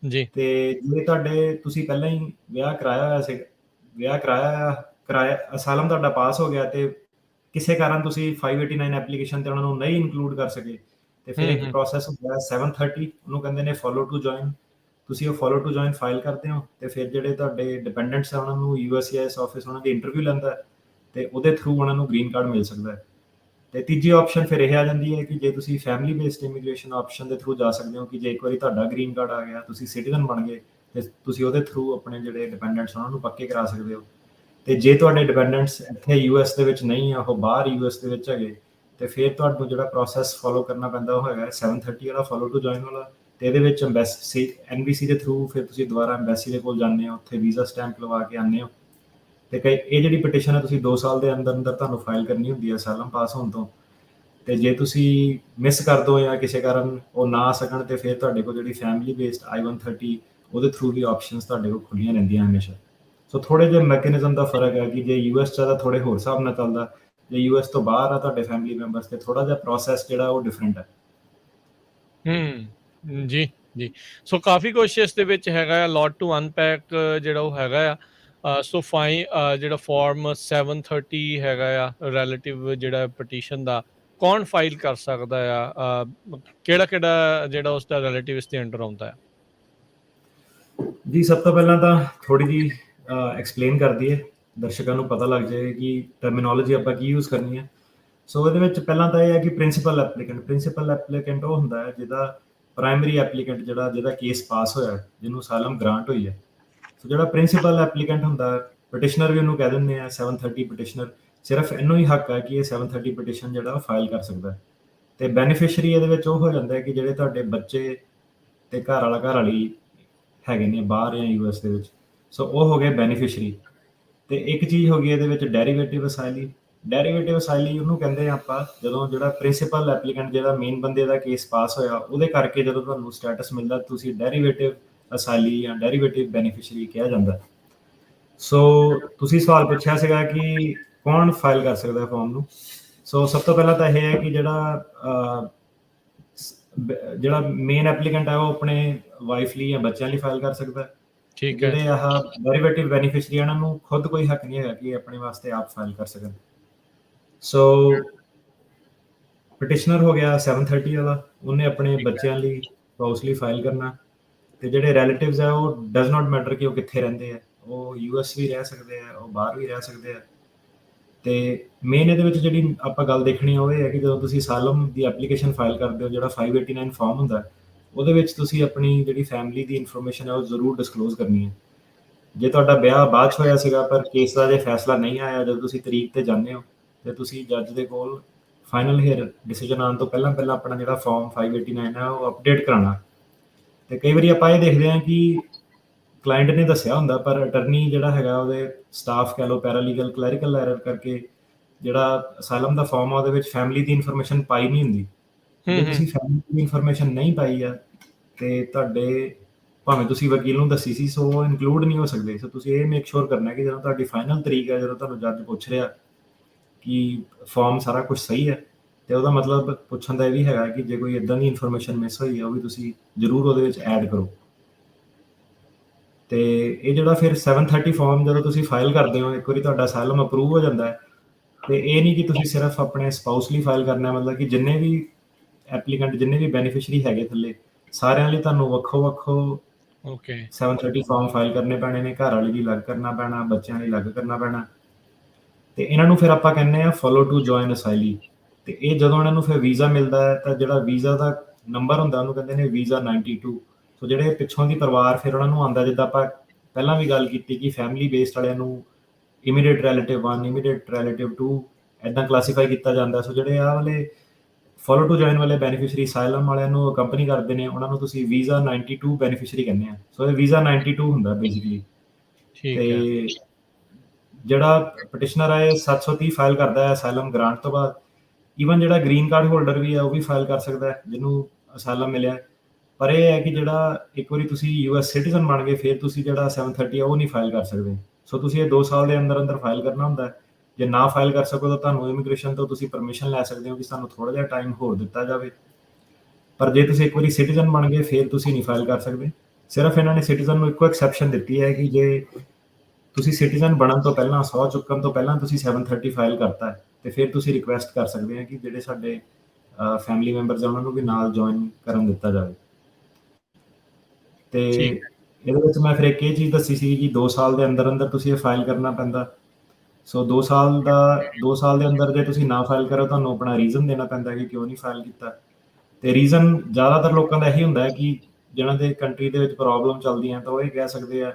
ਜੀ। ਤੇ ਜੇ ਤੁਸੀਂ ਪਹਿਲਾਂ ਹੀ ਵਿਆਹ ਕਰਾਇਆ ਅਸਾਈਲਮ ਤੁਹਾਡਾ ਪਾਸ ਹੋ ਗਿਆ ਤੇ ਕਿਸੇ ਕਾਰਨ ਤੁਸੀਂ 589 ਐਪਲੀਕੇਸ਼ਨ ਤੇ ਉਹਨਾਂ ਨੂੰ ਨਹੀਂ ਇਨਕਲੂਡ ਕਰ ਸਕੇ ਤੇ ਫਿਰ ਇੱਕ ਪ੍ਰੋਸੈਸ ਹੁੰਦਾ ਹੈ 730, ਉਹਨੂੰ ਕਹਿੰਦੇ ਨੇ ਫੋਲੋ ਟੂ ਜੁਆਇਨ। ਤੁਸੀਂ ਉਹ ਫੋਲੋ ਟੂ ਜੁਆਇਨ ਫਾਈਲ ਕਰਦੇ ਹੋ ਤੇ ਫਿਰ ਜਿਹੜੇ ਤੁਹਾਡੇ ਡਿਪੈਂਡੈਂਟਸ ਆ ਉਹਨਾਂ ਨੂੰ USCIS ਆਫਿਸ ਉਹਨਾਂ ਦੀ ਇੰਟਰਵਿਊ ਲੈਂਦਾ ਤੇ ਉਹਦੇ ਥਰੂ ਉਹਨਾਂ ਨੂੰ ਗ੍ਰੀਨ ਕਾਰਡ ਮਿਲ ਸਕਦਾ ਹੈ। ਤੇ ਤੀਜੀ ਆਪਸ਼ਨ ਫਿਰ ਇਹ ਆ ਜਾਂਦੀ ਹੈ ਕਿ ਜੇ ਤੁਸੀਂ ਫੈਮਿਲੀ ਬੇਸਡ ਇਮੀਗ੍ਰੇਸ਼ਨ ਆਪਸ਼ਨ ਦੇ ਥਰੂ ਜਾ ਸਕਦੇ ਹੋ ਕਿ ਜੇ ਇੱਕ ਵਾਰੀ ਤੁਹਾਡਾ ਗ੍ਰੀਨ ਕਾਰਡ ਆ ਗਿਆ, ਤੁਸੀਂ ਸਿਟੀਜ਼ਨ ਬਣ ਗਏ ਤੇ ਤੁਸੀਂ ਉਹਦੇ ਥਰੂ ਆਪਣੇ ਜਿਹੜੇ ਡਿਪੈਂਡੈਂਟਸ ਉਹਨਾਂ ਨੂੰ ਪੱਕੇ ਕਰਾ ਸਕਦੇ ਹੋ। ਤੇ ਜੇ ਤੁਹਾਡੇ ਡਿਪੈਂਡੈਂਟਸ ਇੱਥੇ ਯੂਐਸ ਦੇ ਵਿੱਚ ਨਹੀਂ ਆ, ਉਹ ਬਾਹਰ ਯੂਐਸ ਦੇ ਵਿੱਚ ਹੈਗੇ, ਤੇ ਫਿਰ ਤੁਹਾਨੂੰ ਜਿਹੜਾ ਪ੍ਰੋਸੈਸ ਫੋਲੋ ਕਰਨਾ ਪੈਂਦਾ ਉਹ ਹੈਗਾ 730 ਵਾਲਾ, ਫੋਲੋ ਟੂ ਜੁਆਇਨ ਵਾਲਾ। ਤੇ ਇਹਦੇ ਵਿੱਚ NBC ਦੇ ਥਰੂ ਫਿਰ ਤੁਸੀਂ ਦੁਬਾਰਾ ਐਮਬੈਸੀ ਦੇ ਕੋਲ ਜਾਂਦੇ ਹੋ, ਉੱਥੇ ਵੀਜ਼ਾ ਸਟੈਂਪ ਲਵਾ ਕੇ ਆਉਂਦੇ ਹੋ। ਤੇ ਇਹ ਜਿਹੜੀ ਪਟੀਸ਼ਨ ਹੈ ਤੁਸੀਂ 2 ਸਾਲ ਦੇ ਅੰਦਰ ਅੰਦਰ ਤੁਹਾਨੂੰ ਫਾਈਲ ਕਰਨੀ ਹੁੰਦੀ ਹੈ ਅਸਾਈਲਮ ਪਾਸ ਹੋਣ ਤੋਂ। ਤੇ ਜੇ ਤੁਸੀਂ ਮਿਸ ਕਰ ਦੋ ਜਾਂ ਕਿਸੇ ਕਾਰਨ ਉਹ ਨਾ ਆ ਸਕਣ, ਤੇ ਫਿਰ ਤੁਹਾਡੇ ਕੋਲ ਜਿਹੜੀ ਫੈਮਿਲੀ ਬੇਸਡ I-130 ਉਹਦੇ ਥਰੂ ਵੀ ਆਪਸ਼ਨਸ ਤੁਹਾਡੇ ਕੋਲ ਖੁੱਲੀਆਂ ਰਹਿੰਦੀਆਂ ਹਮੇਸ਼ਾ। ਸੋ ਥੋੜੇ ਜਿਹੇ ਮੈਕੈਨਿਜ਼ਮ ਦਾ ਫਰਕ ਹੈ ਕਿ ਜੇ ਯੂਐਸ 'ਚ ਤਾਂ ਥੋੜੇ ਹੋਰ ਹਿਸਾਬ ਨਾਲ ਚੱਲਦਾ, ਜੇ ਯੂਐਸ ਤੋਂ ਬਾਹਰ ਆ ਤੁਹਾਡੇ ਫੈਮਿਲੀ ਮੈਂਬਰਸ, ਤੇ ਥੋੜਾ ਜਿਹਾ ਪ੍ਰੋਸੈਸ ਜਿਹੜਾ ਉਹ ਡਿਫਰੈਂਟ ਹੈ। ਜੀ ਜੀ। ਸੋ ਕਾਫੀ ਕੁਛ ਇਸ ਦੇ ਵਿੱਚ ਹੈਗਾ ਆ, ਲੋਟ ਟੂ ਅਨਪੈਕ ਜਿਹੜਾ ਉਹ ਹੈਗਾ ਆ। ਸੋ ਜਿਹੜਾ ਫਾਰਮ 730 ਹੈਗਾ ਆ ਰਿਲੇਟਿਵ ਜਿਹੜਾ ਪਟੀਸ਼ਨ ਦਾ, ਕੌਣ ਫਾਈਲ ਕਰ ਸਕਦਾ ਆ? ਕਿਹੜਾ ਜਿਹੜਾ ਉਸ ਦਾ ਰਿਲੇਟਿਵ ਇਸ ਦੇ ਅੰਡਰ ਆਉਂਦਾ ਆ? ਜੀ ਸਭ ਤੋਂ ਪਹਿਲਾਂ ਤਾਂ ਥੋੜੀ ਜਿਹੀ ਐਕਸਪਲੇਨ ਕਰ ਦਈਏ, ਦਰਸ਼ਕਾਂ ਨੂੰ ਪਤਾ ਲੱਗ ਜਾਏ ਕਿ ਟਰਮੀਨੋਲੋਜੀ ਆਪਾਂ ਕੀ ਯੂਜ਼ ਕਰਨੀ ਹੈ। ਸੋ ਇਹਦੇ ਵਿੱਚ ਪਹਿਲਾਂ ਤਾਂ ਇਹ ਹੈ ਕਿ ਪ੍ਰਿੰਸੀਪਲ ਐਪਲੀਕੈਂਟ ਉਹ ਹੁੰਦਾ ਹੈ ਜਿਹਦਾ ਪ੍ਰਾਇਮਰੀ ਐਪਲੀਕੈਂਟ ਜਿਹਦਾ ਕੇਸ ਪਾਸ ਹੋਇਆ, ਜਿਹਨੂੰ ਅਸਾਈਲਮ ਗ੍ਰਾਂਟ ਹੋਈ ਹੈ। ਸੋ ਜਿਹੜਾ ਪ੍ਰਿੰਸੀਪਲ ਐਪਲੀਕੈਂਟ ਹੁੰਦਾ, ਪਟੀਸ਼ਨਰ ਵੀ ਉਹਨੂੰ ਕਹਿ ਦਿੰਦੇ ਆ 730 ਪਟੀਸ਼ਨਰ, ਸਿਰਫ ਇਹਨੂੰ ਹੀ ਹੱਕ ਹੈ ਕਿ ਇਹ 730 ਪਟੀਸ਼ਨ ਜਿਹੜਾ ਉਹ ਫਾਈਲ ਕਰ ਸਕਦਾ। ਤੇ ਬੈਨੀਫੀਸ਼ੀਅਰੀ ਇਹਦੇ ਵਿੱਚ ਉਹ ਹੋ ਜਾਂਦਾ ਹੈ ਕਿ ਜਿਹੜੇ ਤੁਹਾਡੇ ਬੱਚੇ ਤੇ ਘਰ ਵਾਲੀ ਹੈਗੇ ਨੇ ਬਾਹਰ ਜਾਂ ਯੂਐਸ ਦੇ ਵਿੱਚ, ਸੋ ਉਹ ਹੋ ਗਏ ਬੈਨੀਫੀਸ਼ੀਅਰੀ। ਤੇ ਇੱਕ ਚੀਜ਼ ਹੋ ਗਈ ਇਹਦੇ ਵਿੱਚ ਡੈਰੀਵੇਟਿਵ ਅਸਾਈਲੀ ਉਹਨੂੰ ਕਹਿੰਦੇ ਆ ਆਪਾਂ, ਜਦੋਂ ਜਿਹੜਾ ਪ੍ਰਿੰਸੀਪਲ ਐਪਲੀਕੈਂਟ ਜਿਹੜਾ ਮੇਨ ਬੰਦੇ ਦਾ ਕੇਸ ਪਾਸ ਹੋਇਆ ਉਹਦੇ ਕਰਕੇ ਜਦੋਂ ਤੁਹਾਨੂੰ ਸਟੇਟਸ ਮਿਲਦਾ, ਤੁਸੀਂ ਡੈਰੀਵੇਟਿਵ ਅਸਾਈਲੀ ਜਾਂ ਡੈਰੀਵੇਟਿਵ ਬੈਨੀਫੀਸ਼ੀਅਰੀ ਕਿਹਾ ਜਾਂਦਾ। ਸੋ ਤੁਸੀਂ ਸਵਾਲ ਪੁੱਛਿਆ ਸੀਗਾ ਕਿ ਕੌਣ ਫਾਈਲ ਕਰ ਸਕਦਾ ਫਾਰਮ ਨੂੰ। ਸੋ ਸਭ ਤੋਂ ਪਹਿਲਾਂ ਤਾਂ ਇਹ ਹੈ ਕਿ ਜਿਹੜਾ ਮੇਨ ਐਪਲੀਕੈਂਟ ਹੈ ਉਹ ਆਪਣੇ ਵਾਈਫ ਲਈ ਜਾਂ ਬੱਚਿਆਂ ਲਈ ਫਾਈਲ ਕਰ ਸਕਦਾ। ਜਿਹੜੇ ਆਹ ਡੈਰੀਵੇਟਿਵ ਬੈਨੀਫੀਸ਼ੀਅਰੀ ਇਹਨਾਂ ਨੂੰ ਖੁਦ ਕੋਈ ਹੱਕ ਨਹੀਂ ਹੈਗਾ ਕਿ ਆਪਣੇ ਵਾਸਤੇ ਆਪ ਫਾਈਲ ਕਰ ਸਕਣ। ਸੋ ਪਟੀਸ਼ਨਰ ਹੋ ਗਿਆ 730 ਵਾਲਾ, ਉਹਨੇ ਆਪਣੇ ਬੱਚਿਆਂ ਲਈ, ਸਪਾਊਸ ਲਈ ਫਾਈਲ ਕਰਨਾ। ਤੇ ਜਿਹੜੇ ਰਿਲੇਟਿਵਸ ਆ ਉਹ ਡਜ਼ ਨਾਟ ਮੈਟਰ ਕਿ ਉਹ ਕਿੱਥੇ ਰਹਿੰਦੇ ਆ, ਉਹ ਯੂਐਸ ਵੀ ਰਹਿ ਸਕਦੇ ਆ, ਉਹ ਬਾਹਰ ਵੀ ਰਹਿ ਸਕਦੇ ਆ। ਤੇ ਮੇਨ ਇਹਦੇ ਵਿੱਚ ਜਿਹੜੀ ਆਪਾਂ ਗੱਲ ਦੇਖਣੀ ਉਹ ਇਹ ਹੈ ਕਿ ਜਦੋਂ ਤੁਸੀਂ ਅਸਾਈਲਮ ਦੀ ਐਪਲੀਕੇਸ਼ਨ ਫਾਈਲ ਕਰਦੇ ਹੋ, ਜਿਹੜਾ 589 ਫਾਰਮ ਹੁੰਦਾ, ਉਹਦੇ ਵਿੱਚ ਤੁਸੀਂ ਆਪਣੀ ਜਿਹੜੀ ਫੈਮਿਲੀ ਦੀ ਇਨਫੋਰਮੇਸ਼ਨ ਹੈ ਉਹ ਜ਼ਰੂਰ ਡਿਸਕਲੋਜ਼ ਕਰਨੀ ਹੈ। ਜੇ ਤੁਹਾਡਾ ਵਿਆਹ ਬਾਅਦ 'ਚ ਹੋਇਆ ਸੀਗਾ ਪਰ ਕੇਸ ਦਾ ਜੇ ਫੈਸਲਾ ਨਹੀਂ ਆਇਆ, ਜਦੋਂ ਤੁਸੀਂ ਤਰੀਕ 'ਤੇ ਜਾਂਦੇ ਹੋ ਤੇ ਤੁਸੀਂ ਜੱਜ ਦੇ ਕੋਲ ਫਾਈਨਲ ਹੀਅਰ ਡਿਸੀਜਨ ਆਉਣ ਤੋਂ ਪਹਿਲਾਂ ਆਪਣਾ ਜਿਹੜਾ ਫਾਰਮ 589 ਹੈ ਉਹ ਅਪਡੇਟ ਕਰਾਉਣਾ। ਤੇ ਕਈ ਵਾਰੀ ਆਪਾਂ ਇਹ ਦੇਖਦੇ ਹਾਂ ਕਿ ਕਲਾਇੰਟ ਨੇ ਦੱਸਿਆ ਹੁੰਦਾ ਪਰ ਅਟਰਨੀ ਜਿਹੜਾ ਹੈਗਾ ਉਹਦੇ ਸਟਾਫ ਕਹਿ ਲਓ, ਪੈਰਾਲੀਗਲ, ਕਲੈਰੀਕਲ ਐਰਰ ਕਰਕੇ ਜਿਹੜਾ ਅਸਾਈਲਮ ਦਾ ਫਾਰਮ ਆ ਉਹਦੇ ਵਿੱਚ ਫੈਮਿਲੀ ਦੀ ਇਨਫੋਰਮੇਸ਼ਨ ਪਾਈ ਨਹੀਂ ਹੁੰਦੀ। ਜੇ ਤੁਸੀਂ ਫੈਮਿਲੀ ਦੀ ਇਨਫੋਰਮੇਸ਼ਨ ਨਹੀਂ ਪਾਈ ਆ ਤੇ ਤੁਹਾਡੇ ਭਾਵੇਂ ਤੁਸੀਂ ਵਕੀਲ ਨੂੰ ਦੱਸੀ ਸੀ, ਸੋ ਉਹ ਇਨਕਲੂਡ ਨਹੀਂ ਹੋ ਸਕਦੇ। ਸੋ ਤੁਸੀਂ ਇਹ ਮੇਕ ਸ਼ੋਰ ਕਰਨਾ ਕਿ ਜਦੋਂ ਤੁਹਾਡੀ ਫਾਈਨਲ ਤਰੀਕ ਹੈ, ਜਦੋਂ ਤੁਹਾਨੂੰ ਜੱਜ ਪੁੱਛ ਰਿਹਾ ਕਿ ਫਾਰਮ ਸਾਰਾ ਕੁਝ ਸਹੀ ਹੈ, ਤੇ ਉਹਦਾ ਮਤਲਬ ਪੁੱਛਣ ਦਾ ਇਹ ਵੀ ਹੈਗਾ ਕਿ ਜੇ ਕੋਈ ਇਦਾਂ ਦੀ ਇਨਫੋਰਮੇਸ਼ਨ ਮਿਸ ਹੋਈ ਹੈ ਉਹ ਵੀ ਤੁਸੀਂ ਜ਼ਰੂਰ ਉਹਦੇ ਵਿੱਚ ਐਡ ਕਰੋ। ਤੇ ਇਹ ਜਿਹੜਾ ਫਿਰ 730 ਫਾਰਮ ਜਦੋਂ ਤੁਸੀਂ ਫਾਈਲ ਕਰਦੇ ਹੋ, ਇੱਕ ਵਾਰੀ ਤੁਹਾਡਾ ਅਸਾਈਲਮ ਅਪਰੂਵ ਹੋ ਜਾਂਦਾ ਹੈ, ਤੇ ਇਹ ਨਹੀਂ ਕਿ ਤੁਸੀਂ ਸਿਰਫ ਆਪਣੇ ਸਪਾਊਸ ਲਈ ਫਾਈਲ ਕਰਨਾ, ਮਤਲਬ ਕਿ ਜਿੰਨੇ ਵੀ ਐਪਲੀਕੈਂਟ, ਜਿੰਨੇ ਵੀ ਬੈਨੀਫੀਸ਼ੀਅਰੀ ਹੈਗੇ ਥੱਲੇ, ਸਾਰਿਆਂ ਲਈ ਤੁਹਾਨੂੰ ਵੱਖੋ 730 ਫਾਰਮ ਫਾਈਲ ਕਰਨੇ ਪੈਣੇ ਨੇ। ਘਰ ਵਾਲੀ ਲਈ ਅਲੱਗ ਕਰਨਾ ਪੈਣਾ, ਬੱਚਿਆਂ ਲਈ ਅਲੱਗ ਕਰਨਾ ਪੈਣਾ। ਤੇ ਇਹਨਾਂ ਨੂੰ ਫਿਰ ਆਪਾਂ ਕਹਿੰਦੇ ਆ ਫੋਲੋ ਟੂ ਜੁਆਇਨ ਅਸਾਈਲੀ। ਤੇ ਇਹ ਜਦੋਂ ਇਹਨਾਂ ਨੂੰ ਫਿਰ ਵੀਜ਼ਾ ਮਿਲਦਾ ਹੈ ਤਾਂ ਜਿਹੜਾ ਵੀਜ਼ਾ ਦਾ ਨੰਬਰ ਹੁੰਦਾ ਉਹਨੂੰ ਕਹਿੰਦੇ ਨੇ ਵੀਜ਼ਾ 92। ਸੋ ਜਿਹੜੇ ਪਿੱਛੋਂ ਦੀ ਪਰਿਵਾਰ ਫਿਰ ਉਹਨਾਂ ਨੂੰ ਆਉਂਦਾ, ਜਿੱਦਾਂ ਆਪਾਂ ਪਹਿਲਾਂ ਵੀ ਗੱਲ ਕੀਤੀ ਕਿ ਫੈਮਿਲੀ ਬੇਸਡ ਵਾਲਿਆਂ ਨੂੰ ਇਮੀਡੀਏਟ ਰਿਲੇਟਿਵ 1, ਇਮੀਡੀਏਟ ਰਿਲੇਟਿਵ 2 ਇੱਦਾਂ ਕਲਾਸੀਫਾਈ ਕੀਤਾ ਜਾਂਦਾ। ਸੋ ਜਿਹੜੇ ਆਹ ਵਾਲੇ ਫੋਲੋ ਟੂ ਜੁਆਇਨ ਵਾਲੇ ਬੈਨੀਫੀਸ਼ੀਅਰੀ ਅਸਾਈਲਮ ਵਾਲਿਆਂ ਨੂੰ ਅਕੰਪਨੀ ਕਰਦੇ ਨੇ, ਉਹਨਾਂ ਨੂੰ ਤੁਸੀਂ ਵੀਜ਼ਾ 92 ਬੈਨੀਫੀਸ਼ੀਅਰੀ ਕਹਿੰਦੇ ਆ। ਸੋ ਇਹ ਵੀਜ਼ਾ 92 ਹੁੰਦਾ ਬੇਸਿਕਲੀ। ਤੇ ਜਿਹੜਾ ਪਟੀਸ਼ਨਰ ਹੈ 730 ਫਾਈਲ ਕਰਦਾ ਹੈ ਅਸਾਈਲਮ ਗ੍ਰਾਂਟ ਤੋਂ ਬਾਅਦ। ਈਵਨ ਜਿਹੜਾ ਗ੍ਰੀਨ ਕਾਰਡ ਹੋਲਡਰ ਵੀ ਹੈ ਉਹ ਵੀ ਫਾਈਲ ਕਰ ਸਕਦਾ ਹੈ ਜਿਹਨੂੰ ਅਸਾਈਲਮ ਮਿਲਿਆ। ਪਰ ਇਹ ਹੈ ਕਿ ਜਿਹੜਾ ਇੱਕ ਵਾਰੀ ਤੁਸੀਂ ਯੂਐਸ ਸਿਟੀਜ਼ਨ ਬਣ ਗਏ, ਫਿਰ ਤੁਸੀਂ ਜਿਹੜਾ 730 ਉਹ ਨਹੀਂ ਫਾਈਲ ਕਰ ਸਕਦੇ। ਸੋ ਤੁਸੀਂ ਇਹ 2 ਸਾਲ ਦੇ ਅੰਦਰ ਫਾਈਲ ਕਰਨਾ ਹੁੰਦਾ। ਜੇ ਨਾ ਫਾਈਲ ਕਰ ਸਕੋ ਤਾਂ ਤੁਹਾਨੂੰ ਇਮੀਗ੍ਰੇਸ਼ਨ ਤੋਂ ਤੁਸੀਂ ਪਰਮਿਸ਼ਨ ਲੈ ਸਕਦੇ ਹੋ ਕਿ ਸਾਨੂੰ ਥੋੜਾ ਜਿਹਾ ਟਾਈਮ ਹੋਰ ਦਿੱਤਾ ਜਾਵੇ। ਪਰ ਜੇ ਤੁਸੀਂ ਇੱਕ ਵਾਰੀ ਸਿਟੀਜ਼ਨ ਬਣ ਗਏ ਫਿਰ ਤੁਸੀਂ ਨਹੀਂ ਫਾਈਲ ਕਰ ਸਕਦੇ। ਸਿਰਫ ਇਹਨਾਂ ਨੇ ਸਿਟੀਜ਼ਨ ਨੂੰ ਇੱਕੋ ਐਕਸੈਪਸ਼ਨ ਦਿੱਤੀ ਹੈ ਕਿ ਜੇ ਤੁਸੀਂ ਸਿਟੀਜ਼ਨ ਬਣਨ ਤੋਂ ਪਹਿਲਾਂ, 100 ਚੁੱਕਣ ਤੋਂ ਪਹਿਲਾਂ ਤੁਸੀਂ 730 ਫਾਈਲ ਕਰਤਾ ਹੈ, ਤੇ ਫਿਰ ਤੁਸੀਂ ਰਿਕੁਐਸਟ ਕਰ ਸਕਦੇ ਆ ਕਿ ਜਿਹੜੇ ਸਾਡੇ ਫੈਮਿਲੀ ਮੈਂਬਰਸ ਆ ਉਹਨਾਂ ਨੂੰ ਵੀ ਨਾਲ ਜੁਆਇਨ ਕਰਨ ਦਿੱਤਾ ਜਾਵੇ। ਤੇ ਇਹਦੇ ਵਿੱਚ ਮੈਂ ਫਿਰ ਇੱਕ ਇਹ ਚੀਜ਼ ਦੱਸੀ ਸੀ ਕਿ 2 ਸਾਲ ਦੇ ਅੰਦਰ ਤੁਸੀਂ ਇਹ ਫਾਈਲ ਕਰਨਾ ਪੈਂਦਾ। ਸੋ 2 ਸਾਲ ਦੇ ਅੰਦਰ ਜੇ ਤੁਸੀਂ ਨਾ ਫਾਈਲ ਕਰੋ, ਤੁਹਾਨੂੰ ਆਪਣਾ ਰੀਜ਼ਨ ਦੇਣਾ ਪੈਂਦਾ ਕਿ ਕਿਉਂ ਨਹੀਂ ਫਾਈਲ ਕੀਤਾ। ਤੇ ਰੀਜ਼ਨ ਜ਼ਿਆਦਾਤਰ ਲੋਕਾਂ ਦਾ ਇਹੀ ਹੁੰਦਾ ਹੈ ਕਿ ਜਿਹਨਾਂ ਦੇ ਕੰਟਰੀ ਦੇ ਵਿੱਚ ਪ੍ਰੋਬਲਮ ਚੱਲਦੀਆਂ ਤਾਂ ਉਹ ਇਹ ਕਹਿ ਸਕਦੇ ਆ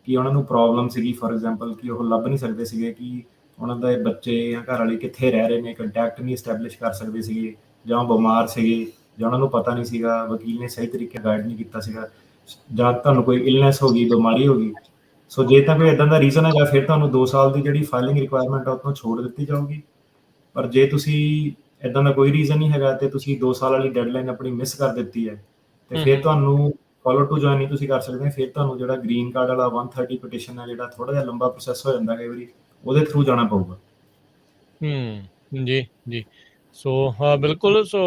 ਕਿ ਉਹਨਾਂ ਨੂੰ ਪ੍ਰੋਬਲਮ ਸੀਗੀ, ਫੋਰ ਐਗਜ਼ਾਮਪਲ ਕਿ ਉਹ ਲੱਭ ਨਹੀਂ ਸਕਦੇ ਸੀਗੇ ਕਿ ਉਹਨਾਂ ਦੇ ਬੱਚੇ ਜਾਂ ਘਰ ਵਾਲੇ ਕਿੱਥੇ ਰਹਿ ਰਹੇ ਨੇ, ਕੰਟੈਕਟ ਨਹੀਂ ਇਸਟੈਬਲਿਸ਼ ਕਰ ਸਕਦੇ ਸੀਗੇ, ਜਾਂ ਬਿਮਾਰ ਸੀਗੇ, ਜਾਂ ਉਹਨਾਂ ਨੂੰ ਪਤਾ ਨਹੀਂ ਸੀਗਾ, ਵਕੀਲ ਨੇ ਸਹੀ ਤਰੀਕੇ ਗਾਈਡ ਨਹੀਂ ਕੀਤਾ ਸੀਗਾ, ਜਾਂ ਤੁਹਾਨੂੰ ਕੋਈ ਇਲਨੈਸ ਹੋ ਗਈ, ਬਿਮਾਰੀ ਹੋ ਗਈ। ਸੋ ਜੇ ਤਾਂ ਕੋਈ ਇੱਦਾਂ ਦਾ ਰੀਜ਼ਨ ਹੈਗਾ, ਫਿਰ ਤੁਹਾਨੂੰ 2 ਸਾਲ ਦੀ ਜਿਹੜੀ ਫਾਈਲਿੰਗ ਰਿਕੁਆਇਰਮੈਂਟ ਆ ਉਹ ਤੋਂ ਛੋੜ ਦਿੱਤੀ ਜਾਊਗੀ। ਪਰ ਜੇ ਤੁਸੀਂ ਇੱਦਾਂ ਦਾ ਕੋਈ ਰੀਜ਼ਨ ਨਹੀਂ ਹੈਗਾ ਅਤੇ ਤੁਸੀਂ 2 ਸਾਲ ਵਾਲੀ ਡੈਡਲਾਈਨ ਆਪਣੀ ਮਿਸ ਕਰ ਦਿੱਤੀ ਹੈ, ਅਤੇ ਫਿਰ ਤੁਹਾਨੂੰ ਫੋਲੋ ਟੂ ਜੁਆਇਨ ਨਹੀਂ ਤੁਸੀਂ ਕਰ ਸਕਦੇ। ਫਿਰ ਤੁਹਾਨੂੰ ਜਿਹੜਾ ਗ੍ਰੀਨ ਕਾਰਡ ਵਾਲਾ 130 ਪਟੀਸ਼ਨ ਹੈ, ਜਿਹੜਾ ਥੋੜ੍ਹਾ ਜਿਹਾ ਲੰਬਾ ਪ੍ਰੋਸੈਸ ਹੋ ਜਾਂਦਾ ਕਈ ਵਾਰੀ, ਉਹਦੇ ਥਰੂ ਜਾਣਾ ਪਊਗਾ। ਜੀ ਜੀ। ਸੋ ਹਾਂ ਬਿਲਕੁਲ। ਸੋ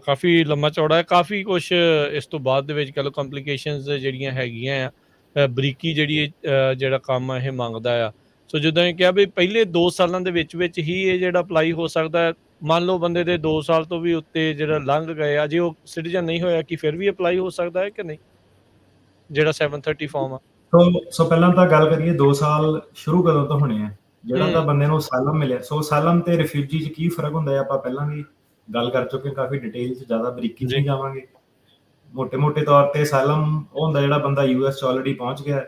ਕਾਫੀ ਲੰਮਾ ਚੌੜਾ ਹੈ, ਕਾਫੀ ਕੁਛ ਇਸ ਤੋਂ ਬਾਅਦ ਦੇ ਵਿੱਚ ਕਹਿ ਲਓ ਕੰਪਲੀਕੇਸ਼ਨਸ ਜਿਹੜੀਆਂ ਹੈਗੀਆਂ ਆ, ਬਰੀਕੀ ਜਿਹੜੀ ਜਿਹੜਾ ਕੰਮ ਆ ਇਹ ਮੰਗਦਾ ਆ। ਸੋ ਜਿੱਦਾਂ ਇਹ ਕਿਹਾ ਵੀ ਪਹਿਲੇ 2 ਸਾਲਾਂ ਦੇ ਵਿੱਚ ਹੀ ਇਹ ਜਿਹੜਾ ਅਪਲਾਈ ਹੋ ਸਕਦਾ ਹੈ। ਮੰਨ ਲਓ ਬੰਦੇ ਦੇ 2 ਸਾਲ ਤੋਂ ਵੀ ਉੱਤੇ ਜਿਹੜਾ ਲੰਘ ਗਏ ਆ, ਜੇ ਉਹ ਸਿਟੀਜ਼ਨ ਨਹੀਂ ਹੋਇਆ, ਕਿ ਫਿਰ ਵੀ ਅਪਲਾਈ ਹੋ ਸਕਦਾ ਹੈ ਕਿ ਨਹੀਂ, ਜਿਹੜਾ 730 ਫਾਰਮ ਆ? ਸੋ ਪਹਿਲਾਂ ਤਾਂ ਗੱਲ ਕਰੀਏ 2 ਸਾਲ ਸ਼ੁਰੂ ਕਦੋਂ ਤੋਂ ਹੋਣੇ ਆ। ਜਿਹੜਾ ਤਾਂ ਬੰਦੇ ਨੂੰ ਅਸਾਈਲਮ ਮਿਲਿਆ, ਸੋ ਅਸਾਈਲਮ ਤੇ ਰਿਫਿਊਜੀ 'ਚ ਕੀ ਫਰਕ ਹੁੰਦਾ ਹੈ ਆਪਾਂ ਪਹਿਲਾਂ ਵੀ ਗੱਲ ਕਰ ਚੁੱਕੇ, ਕਾਫੀ ਡਿਟੇਲ 'ਚ, ਜ਼ਿਆਦਾ ਬਰੀਕੀ 'ਚ ਨਹੀਂ ਜਾਵਾਂਗੇ। ਮੋਟੇ ਤੌਰ ਤੇ ਅਸਾਈਲਮ ਉਹ ਹੁੰਦਾ ਜਿਹੜਾ ਬੰਦਾ US 'ਚ ਆਲਰੇਡੀ ਪਹੁੰਚ ਗਿਆ,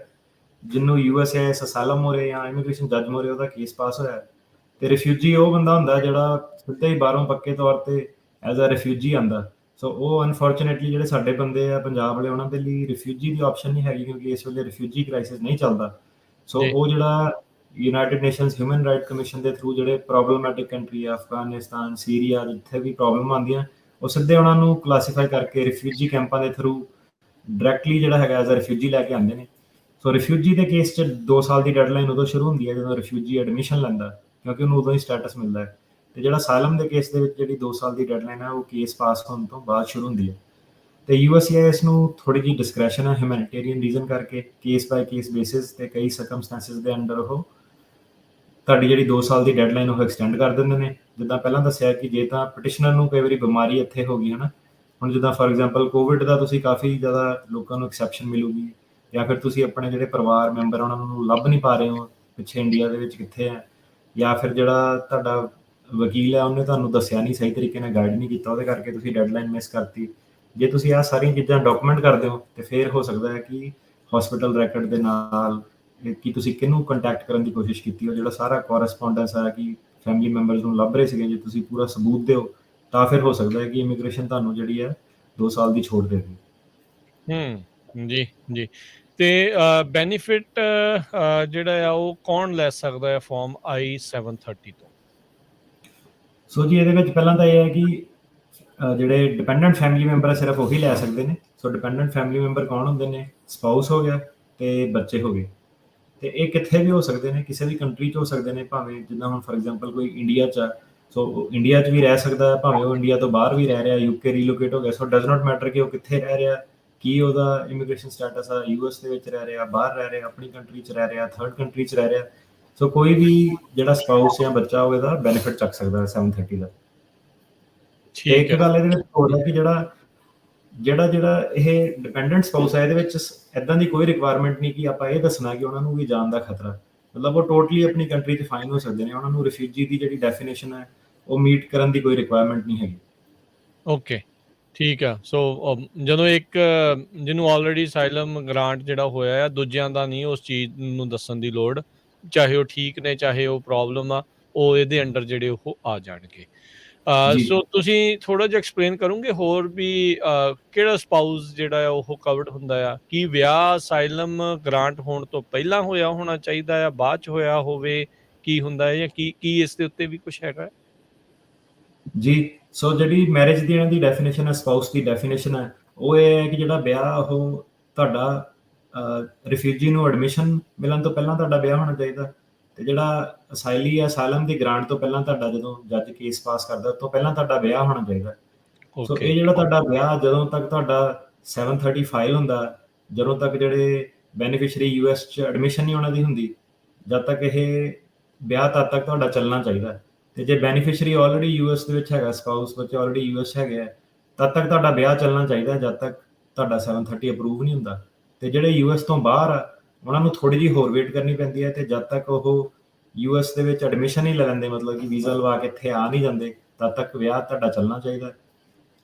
ਜਿਹਨੂੰ USCIS ਅਸਾਈਲਮ ਮੋਰੇ ਜਾਂ ਇਮੀਗ੍ਰੇਸ਼ਨ ਜੱਜ ਮੋਰੇ ਉਹਦਾ ਕੇਸ ਪਾਸ ਹੋਇਆ। ਤੇ ਰਿਫਿਊਜੀ ਉਹ ਬੰਦਾ ਹੁੰਦਾ ਜਿਹੜਾ ਸਿੱਧੇ ਹੀ ਬਾਹਰੋਂ ਪੱਕੇ ਤੌਰ ਤੇ ਐਜ਼ ਅ ਰਿਫਿਊਜੀ ਆਉਂਦਾ। ਸੋ ਉਹ ਅਨਫੋਰਚੂਨੇਟਲੀ ਜਿਹੜੇ ਸਾਡੇ ਬੰਦੇ ਆ ਪੰਜਾਬ ਵਾਲੇ, ਉਹਨਾਂ ਦੇ ਲਈ ਰਿਫਿਊਜੀ ਦੀ ਆਪਸ਼ਨ ਨਹੀਂ ਹੈਗੀ, ਕਿਉਂਕਿ ਇਸ ਵੇਲੇ ਰਿਫਿਊਜੀ ਕ੍ਰਾਈਸਿਸ ਨਹੀਂ ਚੱਲਦਾ। ਸੋ ਉਹ ਜਿਹੜਾ United nations human right commission ਦੇ ਥਰੂ ਜਿਹੜੇ ਪ੍ਰੋਬਲਮੈਟਿਕ ਕੰਟਰੀ ਆ, ਅਫਗਾਨਿਸਤਾਨ, ਸੀਰੀਆ, ਜਿੱਥੇ ਵੀ ਪ੍ਰੋਬਲਮ ਆਉਂਦੀਆਂ, ਉਹ ਸਿੱਧੇ ਉਹਨਾਂ ਨੂੰ ਕਲਾਸੀਫਾਈ ਕਰਕੇ ਰਿਫਿਊਜੀ ਕੈਂਪਾਂ ਦੇ ਥਰੂ ਡਾਇਰੈਕਟਲੀ ਜਿਹੜਾ ਹੈਗਾ ਐਜ਼ ਅ ਰਿਫਿਊਜੀ ਲੈ ਕੇ ਆਉਂਦੇ ਨੇ। ਸੋ ਰਿਫਿਊਜੀ ਦੇ ਕੇਸ 'ਚ 2 ਸਾਲ ਦੀ ਡੈਡਲਾਈਨ ਉਦੋਂ ਸ਼ੁਰੂ ਹੁੰਦੀ ਹੈ ਜਦੋਂ ਰਿਫਿਊਜੀ ਐਡਮਿਸ਼ਨ ਲੈਂਦਾ, ਕਿਉਂਕਿ ਉਹਨੂੰ ਉਦੋਂ ਹੀ ਸਟੇਟਸ ਮਿਲਦਾ ਹੈ। ਤੇ ਜਿਹੜਾ ਅਸਾਈਲਮ ਦੇ ਕੇਸ ਦੇ ਵਿੱਚ ਜਿਹੜੀ 2 ਸਾਲ ਦੀ ਡੈਡਲਾਈਨ ਹੈ, ਉਹ ਕੇਸ ਪਾਸ ਹੋਣ ਤੋਂ ਬਾਅਦ ਸ਼ੁਰੂ ਹੁੰਦੀ ਹੈ। ਤੇ USCIS ਨੂੰ ਥੋੜੀ ਜਿਹੀ ਡਿਸਕ੍ਰੈਸ਼ਨ ਹੈ ਹਿਊਮੈਨਿਟੇਰੀਅਨ ਰੀਜ਼ਨ ਕਰਕੇ, ਕੇਸ ਬਾਏ ਕੇਸ ਬੇਸਿਸ ਤੇ ਕਈ ਸਰਕਮਸਟੈਂਸਿਸ ਦੇ ਅੰਡਰ ਉਹ ਤੁਹਾਡੀ ਜਿਹੜੀ 2 ਸਾਲ ਦੀ ਡੈਡਲਾਈਨ ਉਹ ਐਕਸਟੈਂਡ ਕਰ ਦਿੰਦੇ ਨੇ। ਜਿੱਦਾਂ ਪਹਿਲਾਂ ਦੱਸਿਆ ਕਿ ਜੇ ਤਾਂ ਪਟੀਸ਼ਨਰ ਨੂੰ ਕਈ ਵਾਰੀ ਬਿਮਾਰੀ ਇੱਥੇ ਹੋ ਗਈ ਹੈ ਨਾ, ਹੁਣ ਜਿੱਦਾਂ ਫੋਰ ਐਗਜ਼ਾਮਪਲ ਕੋਵਿਡ ਦਾ ਤੁਸੀਂ ਕਾਫੀ ਜ਼ਿਆਦਾ ਲੋਕਾਂ ਨੂੰ ਐਕਸੈਪਸ਼ਨ ਮਿਲੂਗੀ, ਜਾਂ ਫਿਰ ਤੁਸੀਂ ਆਪਣੇ ਜਿਹੜੇ ਪਰਿਵਾਰ ਮੈਂਬਰ ਉਹਨਾਂ ਨੂੰ ਲੱਭ ਨਹੀਂ ਪਾ ਰਹੇ ਹੋ ਪਿੱਛੇ ਇੰਡੀਆ ਦੇ ਵਿੱਚ ਕਿੱਥੇ ਹੈ, ਜਾਂ ਫਿਰ ਜਿਹੜਾ ਤੁਹਾਡਾ ਵਕੀਲ ਹੈ ਉਹਨੇ ਤੁਹਾਨੂੰ ਦੱਸਿਆ ਨਹੀਂ, ਸਹੀ ਤਰੀਕੇ ਨਾਲ ਗਾਈਡ ਨਹੀਂ ਕੀਤਾ, ਉਹਦੇ ਕਰਕੇ ਤੁਸੀਂ ਡੈਡਲਾਈਨ ਮਿਸ ਕਰਤੀ। ਜੇ ਤੁਸੀਂ ਆਹ ਸਾਰੀਆਂ ਚੀਜ਼ਾਂ ਡਾਕੂਮੈਂਟ ਕਰਦੇ ਹੋ ਤੇ ਫਿਰ ਹੋ ਸਕਦਾ ਹੈ ਕਿ ਹਸਪੀਟਲ ਰੈਕਡ ਦੇ ਨਾਲ ਕਿ ਤੁਸੀਂ ਕਿਹਨੂੰ ਕੰਟੈਕਟ ਕਰਨ ਦੀ ਕੋਸ਼ਿਸ਼ ਕੀਤੀ ਹੋ, ਜਿਹੜਾ ਸਾਰਾ ਕੋਰਸਪੋਂਡੈਂਸ ਆ ਕਿ ਫੈਮਿਲੀ ਮੈਂਬਰਸ ਨੂੰ ਲੱਭ ਰਹੇ ਸੀਗੇ, ਜੇ ਤੁਸੀਂ ਪੂਰਾ ਸਬੂਤ ਦਿਓ ਤਾਂ ਫਿਰ ਹੋ ਸਕਦਾ ਹੈ ਕਿ ਇਮੀਗ੍ਰੇਸ਼ਨ ਤੁਹਾਨੂੰ ਜਿਹੜੀ ਹੈ 2 ਸਾਲ ਦੀ ਛੋੜ ਦੇਵੇ। ਜੀ ਜੀ। ਤੇ ਬੈਨੀਫਿਟ ਜਿਹੜਾ ਆ ਉਹ ਕੌਣ ਲੈ ਸਕਦਾ ਹੈ ਫਾਰਮ I-730 ਤੋਂ? ਸੋ ਜੀ ਇਹਦੇ ਵਿੱਚ ਪਹਿਲਾਂ ਤਾਂ ਇਹ ਹੈ ਕਿ ਜਿਹੜੇ ਡਿਪੈਂਡੈਂਟ ਫੈਮਿਲੀ ਮੈਂਬਰ ਆ ਸਿਰਫ ਉਹੀ ਲੈ ਸਕਦੇ ਨੇ। ਸੋ ਡਿਪੈਂਡੈਂਟ ਫੈਮਿਲੀ ਮੈਂਬਰ ਕੌਣ ਹੁੰਦੇ ਨੇ? ਸਪਾਊਸ ਹੋ ਗਿਆ ਤੇ ਬੱਚੇ ਹੋ ਗਏ। ਤੇ ਇਹ ਕਿੱਥੇ ਵੀ ਹੋ ਸਕਦੇ ਨੇ, ਕਿਸੇ ਵੀ ਕੰਟਰੀ 'ਚ ਹੋ ਸਕਦੇ ਨੇ, ਭਾਵੇਂ ਜਿੱਦਾਂ ਹੁਣ ਫੋਰ ਐਗਜ਼ਾਮਪਲ ਕੋਈ ਇੰਡੀਆ 'ਚ ਆ, ਸੋ ਇੰਡੀਆ 'ਚ ਵੀ ਰਹਿ ਸਕਦਾ, ਭਾਵੇਂ ਉਹ ਇੰਡੀਆ ਤੋਂ ਬਾਹਰ ਵੀ ਰਹਿ ਰਿਹਾ, UK ਰੀਲੋਕੇਟ ਹੋ ਗਿਆ। ਸੋ ਡਜ਼ ਨਾਟ ਮੈਟਰ ਕਿ ਉਹ ਕਿੱਥੇ ਰਹਿ ਰਿਹਾ, ਕੀ ਉਹਦਾ ਇਮੀਗ੍ਰੇਸ਼ਨ ਸਟੇਟਸ ਆ, US ਦੇ ਵਿੱਚ ਰਹਿ ਰਿਹਾ, ਬਾਹਰ ਰਹਿ ਰਿਹਾ, ਆਪਣੀ ਕੰਟਰੀ 'ਚ ਰਹਿ ਰਿਹਾ, ਥਰਡ ਕੰਟਰੀ 'ਚ ਰਹਿ ਰਿਹਾ। ਸੋ ਕੋਈ ਵੀ ਜਿਹੜਾ ਸਪਾਊਸ ਜਾਂ ਬੱਚਾ ਹੋਵੇ ਦਾ ਬੈਨੀਫਿਟ ਚੱਕ ਸਕਦਾ 730 ਦਾ। ਤੇ ਇੱਕ ਗੱਲ ਇਹਦੇ ਵਿੱਚ ਹੋਰ ਹੈ ਕਿ ਜਿਹੜਾ ਇਹ ਡਿਪੈਂਡੈਂਟ ਸਪਾਊਸ ਹੈ, ਇਹਦੇ ਵਿੱਚ ਇਦਾਂ ਦੀ ਕੋਈ ਰਿਕੁਆਇਰਮੈਂਟ ਨਹੀਂ ਕਿ ਆਪਾਂ ਇਹ ਦੱਸਣਾ ਕਿ ਉਹਨਾਂ ਨੂੰ ਵੀ ਜਾਨ ਦਾ ਖਤਰਾ, ਮਤਲਬ ਉਹ ਟੋਟਲੀ ਆਪਣੀ ਕੰਟਰੀ 'ਚ ਫਾਈਨ ਹੋ ਸਕਦੇ ਨੇ। ਉਹਨਾਂ ਨੂੰ ਰਿਫਿਊਜੀ ਦੀ ਜਿਹੜੀ ਡੈਫੀਨੇਸ਼ਨ ਹੈ ਉਹ ਮੀਟ ਕਰਨ ਦੀ ਕੋਈ ਰਿਕੁਆਇਰਮੈਂਟ ਨਹੀਂ ਹੈਗੀ। ਓਕੇ, ਠੀਕ ਆ। ਸੋ ਜਦੋਂ ਇੱਕ ਜਿਹਨੂੰ ਆਲਰੇਡੀ ਅਸਾਈਲਮ ਗ੍ਰਾਂਟ ਜਿਹੜਾ ਹੋਇਆ ਆ, ਦੂਜਿਆਂ ਦਾ ਨਹੀਂ ਉਸ ਚੀਜ਼ ਨੂੰ ਦੱਸਣ ਦੀ ਲੋੜ, ਚਾਹੇ ਉਹ ਠੀਕ ਨੇ ਚਾਹੇ ਉਹ ਪ੍ਰੋਬਲਮ ਆ, ਉਹ ਇਹਦੇ ਅੰਡਰ ਜਿਹੜੇ ਉਹ ਆ ਜਾਣਗੇ। ਸੋ ਤੁਸੀਂ ਥੋੜਾ ਜਿਹਾ ਐਕਸਪਲੇਨ ਕਰੋਗੇ ਹੋਰ ਵੀ ਕਿਹੜਾ ਸਪਾਊਸ ਜਿਹੜਾ ਆ ਉਹ ਕਵਰਡ ਹੁੰਦਾ ਆ? ਕੀ ਵਿਆਹ ਅਸਾਈਲਮ ਗ੍ਰਾਂਟ ਹੋਣ ਤੋਂ ਪਹਿਲਾਂ ਹੋਇਆ ਹੋਣਾ ਚਾਹੀਦਾ ਆ, ਬਾਅਦ 'ਚ ਹੋਇਆ ਹੋਵੇ, ਕੀ ਹੁੰਦਾ ਹੈ, ਜਾਂ ਕੀ ਇਸ ਦੇ ਉੱਤੇ ਵੀ ਕੁਛ ਹੈਗਾ? ਜੀ, ਸੋ ਜਿਹੜੀ ਮੈਰਿਜ ਦੀ ਇਹਨਾਂ ਦੀ ਡੈਫੀਨੇਸ਼ਨ ਹੈ, ਸਪਾਊਸ ਦੀ ਡੈਫੀਨੇਸ਼ਨ ਹੈ, ਉਹ ਇਹ ਹੈ ਕਿ ਜਿਹੜਾ ਵਿਆਹ ਉਹ ਤੁਹਾਡਾ ਰਿਫਿਊਜੀ ਨੂੰ ਐਡਮਿਸ਼ਨ ਮਿਲਣ ਤੋਂ ਪਹਿਲਾਂ ਤੁਹਾਡਾ ਵਿਆਹ ਹੋਣਾ ਚਾਹੀਦਾ। ਤੇ ਜਿਹੜਾ ਅਸਾਈਲੀ ਹੈ, ਅਸਾਈਲਮ ਦੀ ਗ੍ਰਾਂਟ ਤੋਂ ਪਹਿਲਾਂ ਤੁਹਾਡਾ, ਜਦੋਂ ਜੱਜ ਕੇਸ ਪਾਸ ਕਰਦਾ ਉਸ ਤੋਂ ਪਹਿਲਾਂ ਤੁਹਾਡਾ ਵਿਆਹ ਹੋਣਾ ਚਾਹੀਦਾ। ਸੋ ਇਹ ਜਿਹੜਾ ਤੁਹਾਡਾ ਵਿਆਹ, ਜਦੋਂ ਤੱਕ ਤੁਹਾਡਾ 730 ਫਾਈਲ ਹੁੰਦਾ, ਜਦੋਂ ਤੱਕ ਜਿਹੜੇ ਬੈਨੀਫਿਸ਼ਰੀ US 'ਚ ਐਡਮਿਸ਼ਨ ਨਹੀਂ ਉਹਨਾਂ ਦੀ ਹੁੰਦੀ, ਜਦ ਤੱਕ ਇਹ ਵਿਆਹ ਤਦ ਤੱਕ ਤੁਹਾਡਾ ਚੱਲਣਾ ਚਾਹੀਦਾ। ਤੇ ਜੇ ਬੈਨੀਫਿਸ਼ਰੀ ਆਲਰੇਡੀ US ਦੇ ਵਿੱਚ ਹੈਗਾ, ਸਪਾਊਸ ਬੱਚੇ ਆਲਰੇਡੀ US ਹੈਗੇ ਆ, ਤਦ ਤੱਕ ਤੁਹਾਡਾ ਵਿਆਹ ਚੱਲਣਾ ਚਾਹੀਦਾ, ਜਦ ਤੱਕ ਤੁਹਾਡਾ 730 ਅਪਰੂਵ ਨਹੀਂ ਹੁੰਦਾ। ਤੇ ਜਿਹੜੇ US ਤੋਂ ਬਾਹਰ ਆ, ਉਹਨਾਂ ਨੂੰ ਥੋੜੀ ਜਿਹੀ ਹੋਰ ਵੇਟ ਕਰਨੀ ਪੈਂਦੀ ਹੈ। ਤੇ ਜਦ ਤੱਕ ਉਹ US ਦੇ ਵਿੱਚ ਐਡਮਿਸ਼ਨ ਨਹੀਂ ਲੈ ਲੈਂਦੇ, ਮਤਲਬ ਕਿ ਵੀਜ਼ਾ ਲਵਾ ਕੇ ਇੱਥੇ ਆ ਨਹੀਂ ਜਾਂਦੇ, ਤਦ ਤੱਕ ਵਿਆਹ ਤੁਹਾਡਾ ਚੱਲਣਾ ਚਾਹੀਦਾ।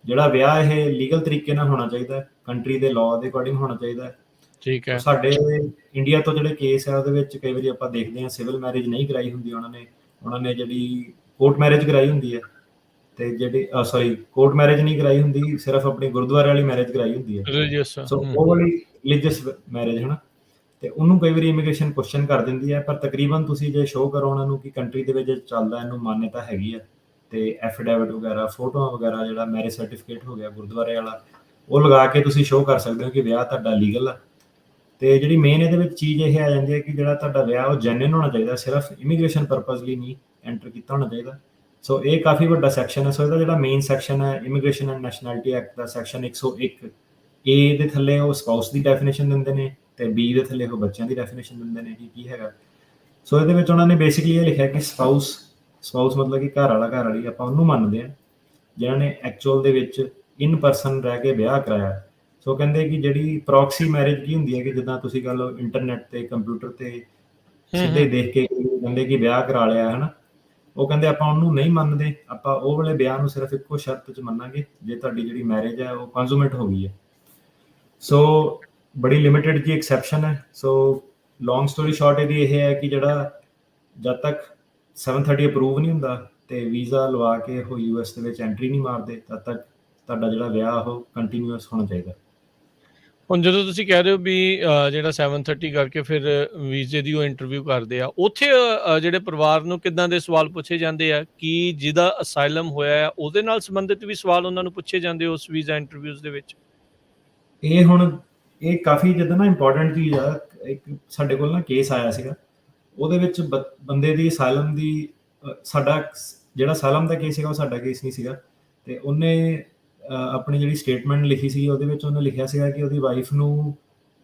ਜਿਹੜਾ ਵਿਆਹ ਇਹ ਲੀਗਲ ਤਰੀਕੇ ਨਾਲ ਹੋਣਾ ਚਾਹੀਦਾ, ਕੰਟਰੀ ਦੇ ਲਾਅ ਦੇ ਅਕੋਰਡਿੰਗ ਹੋਣਾ ਚਾਹੀਦਾ। ਠੀਕ ਹੈ। ਸਾਡੇ ਇੰਡੀਆ ਤੋਂ ਜਿਹੜੇ ਕੇਸ ਆ ਉਹਦੇ ਵਿੱਚ ਕਈ ਵਾਰੀ ਆਪਾਂ ਦੇਖਦੇ ਹਾਂ ਸਿਵਲ ਮੈਰਿਜ ਨਹੀਂ ਕਰਾਈ ਹੁੰਦੀ ਉਹਨਾਂ ਨੇ ਜਿਹੜੀ ਕੋਰਟ ਮੈਰਿਜ ਕਰਾਈ ਹੁੰਦੀ ਹੈ, ਤੇ ਜਿਹੜੀ ਸੌਰੀ ਕੋਰਟ ਮੈਰਿਜ ਨਹੀਂ ਕਰਾਈ ਹੁੰਦੀ, ਸਿਰਫ ਆਪਣੀ ਗੁਰਦੁਆਰੇ ਵਾਲੀ ਮੈਰਿਜ ਕਰਾਈ ਹੁੰਦੀ ਹੈ। ਰਿਲੀਜੀਅਸ ਸੋ ਉਹ ਵਾਲੀ ਰਿਲੀਜੀਅਸ ਮੈਰਿਜ ਹੈ ਨਾ, ਤੇ ਉਹਨੂੰ ਕਈ ਵਾਰੀ ਇਮੀਗ੍ਰੇਸ਼ਨ ਕੁਐਸਚਨ ਕਰ ਦਿੰਦੀ ਹੈ। ਪਰ ਤਕਰੀਬਨ ਤੁਸੀਂ ਜੇ ਸ਼ੋਅ ਕਰੋ ਉਹਨਾਂ ਨੂੰ ਕਿ ਕੰਟਰੀ ਦੇ ਵਿੱਚ ਚੱਲਦਾ, ਇਹਨੂੰ ਮਾਨਤਾ ਹੈਗੀ ਆ, ਤੇ ਐਫੀਡੈਵਿਟ ਵਗੈਰਾ, ਫੋਟੋਆਂ ਵਗੈਰਾ, ਜਿਹੜਾ ਮੈਰਿਜ ਸਰਟੀਫਿਕੇਟ ਹੋ ਗਿਆ ਗੁਰਦੁਆਰੇ ਵਾਲਾ, ਉਹ ਲਗਾ ਕੇ ਤੁਸੀਂ ਸ਼ੋਅ ਕਰ ਸਕਦੇ ਹੋ ਕਿ ਵਿਆਹ ਤੁਹਾਡਾ ਲੀਗਲ ਆ। ਤੇ ਜਿਹੜੀ ਮੇਨ ਇਹਦੇ ਵਿੱਚ ਚੀਜ਼ ਇਹ ਆ ਜਾਂਦੀ ਹੈ ਕਿ ਜਿਹੜਾ ਤੁਹਾਡਾ ਵਿਆਹ ਉਹ ਜੈਨੂਇਨ ਹੋਣਾ ਚਾਹੀਦਾ, ਸਿਰਫ ਇਮੀਗ੍ਰੇਸ਼ਨ ਪਰਪਸ ਲਈ ਨਹੀਂ ਐਂਟਰ ਕੀਤਾ ਹੋਣਾ ਚਾਹੀਦਾ। ਸੋ ਇਹ ਕਾਫੀ ਵੱਡਾ ਸੈਕਸ਼ਨ ਹੈ। ਸੋ ਇਹਦਾ ਜਿਹੜਾ ਮੇਨ ਸੈਕਸ਼ਨ ਹੈ immigration and nationality act the section 101 ਏ ਦੇ ਥੱਲੇ ਉਹ ਸਪਾਊਸ ਦੀ ਡੈਫੀਨੇਸ਼ਨ ਦਿੰਦੇ ਨੇ, ਤੇ ਬੀ ਦੇ ਥੱਲੇ ਉਹ ਬੱਚਿਆਂ ਦੀ ਡੈਫੀਨੇਸ਼ਨ ਦਿੰਦੇ ਨੇ ਕਿ ਕੀ ਹੈਗਾ। ਸੋ ਇਹਦੇ ਵਿੱਚ ਉਹਨਾਂ ਨੇ ਬੇਸਿਕਲੀ ਇਹ ਲਿਖਿਆ ਕਿ ਸਪਾਊਸ ਮਤਲਬ ਕਿ ਘਰ ਵਾਲਾ, ਘਰ ਵਾਲੀ, ਆਪਾਂ ਉਹਨੂੰ ਮੰਨਦੇ ਹਾਂ ਜਿਹਨਾਂ ਨੇ ਐਕਚੁਅਲ ਦੇ ਵਿੱਚ ਇਨ ਪਰਸਨ ਰਹਿ ਕੇ ਵਿਆਹ ਕਰਾਇਆ। ਸੋ ਕਹਿੰਦੇ ਕਿ ਜਿਹੜੀ ਪ੍ਰੋਕਸੀ ਮੈਰਿਜ ਕੀ ਹੁੰਦੀ ਹੈ ਕਿ ਜਿੱਦਾਂ ਤੁਸੀਂ ਗੱਲ ਇੰਟਰਨੈਟ ਤੇ ਕੰਪਿਊਟਰ ਤੇ ਸਿੱਧੇ ਦੇਖ ਕੇ ਕਹਿੰਦੇ ਕਿ ਵਿਆਹ ਕਰਾ ਲਿਆ ਹੈ ਨਾ, ਉਹ ਕਹਿੰਦੇ ਆਪਾਂ ਉਹਨੂੰ ਨਹੀਂ ਮੰਨਦੇ। ਆਪਾਂ ਉਹ ਵਾਲੇ ਵਿਆਹ ਨੂੰ ਸਿਰਫ ਇੱਕੋ ਸ਼ਰਤ 'ਚ ਮੰਨਾਂਗੇ ਜੇ ਤੁਹਾਡੀ ਜਿਹੜੀ ਮੈਰਿਜ ਹੈ ਉਹ ਕੰਜ਼ੂਮੇਟ ਹੋ ਗਈ ਹੈ। ਸੋ ਬੜੀ ਲਿਮਿਟਿਡ ਜੀ ਐਕਸੈਪਸ਼ਨ ਹੈ। ਸੋ ਲੌਂਗ ਸਟੋਰੀ ਸ਼ਾਰਟ ਇਹਦੀ ਇਹ ਹੈ ਕਿ ਜਿਹੜਾ ਜਦ ਤੱਕ 730 ਅਪਰੂਵ ਨਹੀਂ ਹੁੰਦਾ ਤੇ ਵੀਜ਼ਾ ਲਵਾ ਕੇ ਉਹ US ਦੇ ਵਿੱਚ ਐਂਟਰੀ ਨਹੀਂ ਮਾਰਦੇ, ਤਦ ਤੱਕ ਤੁਹਾਡਾ ਜਿਹੜਾ ਵਿਆਹ ਉਹ ਕੰਟੀਨਿਊਸ ਹੋਣਾ ਚਾਹੀਦਾ। ਹੁਣ ਜਦੋਂ ਤੁਸੀਂ ਕਹਿ ਰਹੇ ਹੋ ਵੀ ਜਿਹੜਾ 730 ਕਰਕੇ ਫਿਰ ਵੀਜ਼ੇ ਦੀ ਉਹ ਇੰਟਰਵਿਊ ਕਰਦੇ ਆ, ਉੱਥੇ ਜਿਹੜੇ ਪਰਿਵਾਰ ਨੂੰ ਕਿੱਦਾਂ ਦੇ ਸਵਾਲ ਪੁੱਛੇ ਜਾਂਦੇ ਆ? ਕਿ ਜਿਹਦਾ ਅਸਾਈਲਮ ਹੋਇਆ ਆ ਉਹਦੇ ਨਾਲ ਸੰਬੰਧਿਤ ਵੀ ਸਵਾਲ ਉਹਨਾਂ ਨੂੰ ਪੁੱਛੇ ਜਾਂਦੇ ਉਸ ਵੀਜ਼ਾ ਇੰਟਰਵਿਊਜ਼ ਦੇ ਵਿੱਚ? ਇਹ ਕਾਫੀ ਜਿੱਦਾਂ ਨਾ ਇੰਪੋਰਟੈਂਟ ਚੀਜ਼ ਆ। ਇੱਕ ਸਾਡੇ ਕੋਲ ਨਾ ਕੇਸ ਆਇਆ ਸੀਗਾ, ਉਹਦੇ ਵਿੱਚ ਬੰਦੇ ਦੀ ਅਸਾਈਲਮ ਦੀ ਸਾਡਾ ਜਿਹੜਾ ਅਸਾਈਲਮ ਦਾ ਕੇਸ ਸੀਗਾ ਉਹ ਸਾਡਾ ਕੇਸ ਨਹੀਂ ਸੀਗਾ, ਤੇ ਉਹਨੇ ਆਪਣੀ ਜਿਹੜੀ ਸਟੇਟਮੈਂਟ ਲਿਖੀ ਸੀ ਉਹਦੇ ਵਿੱਚ ਉਹਨੇ ਲਿਖਿਆ ਸੀਗਾ ਕਿ ਉਹਦੀ ਵਾਈਫ ਨੂੰ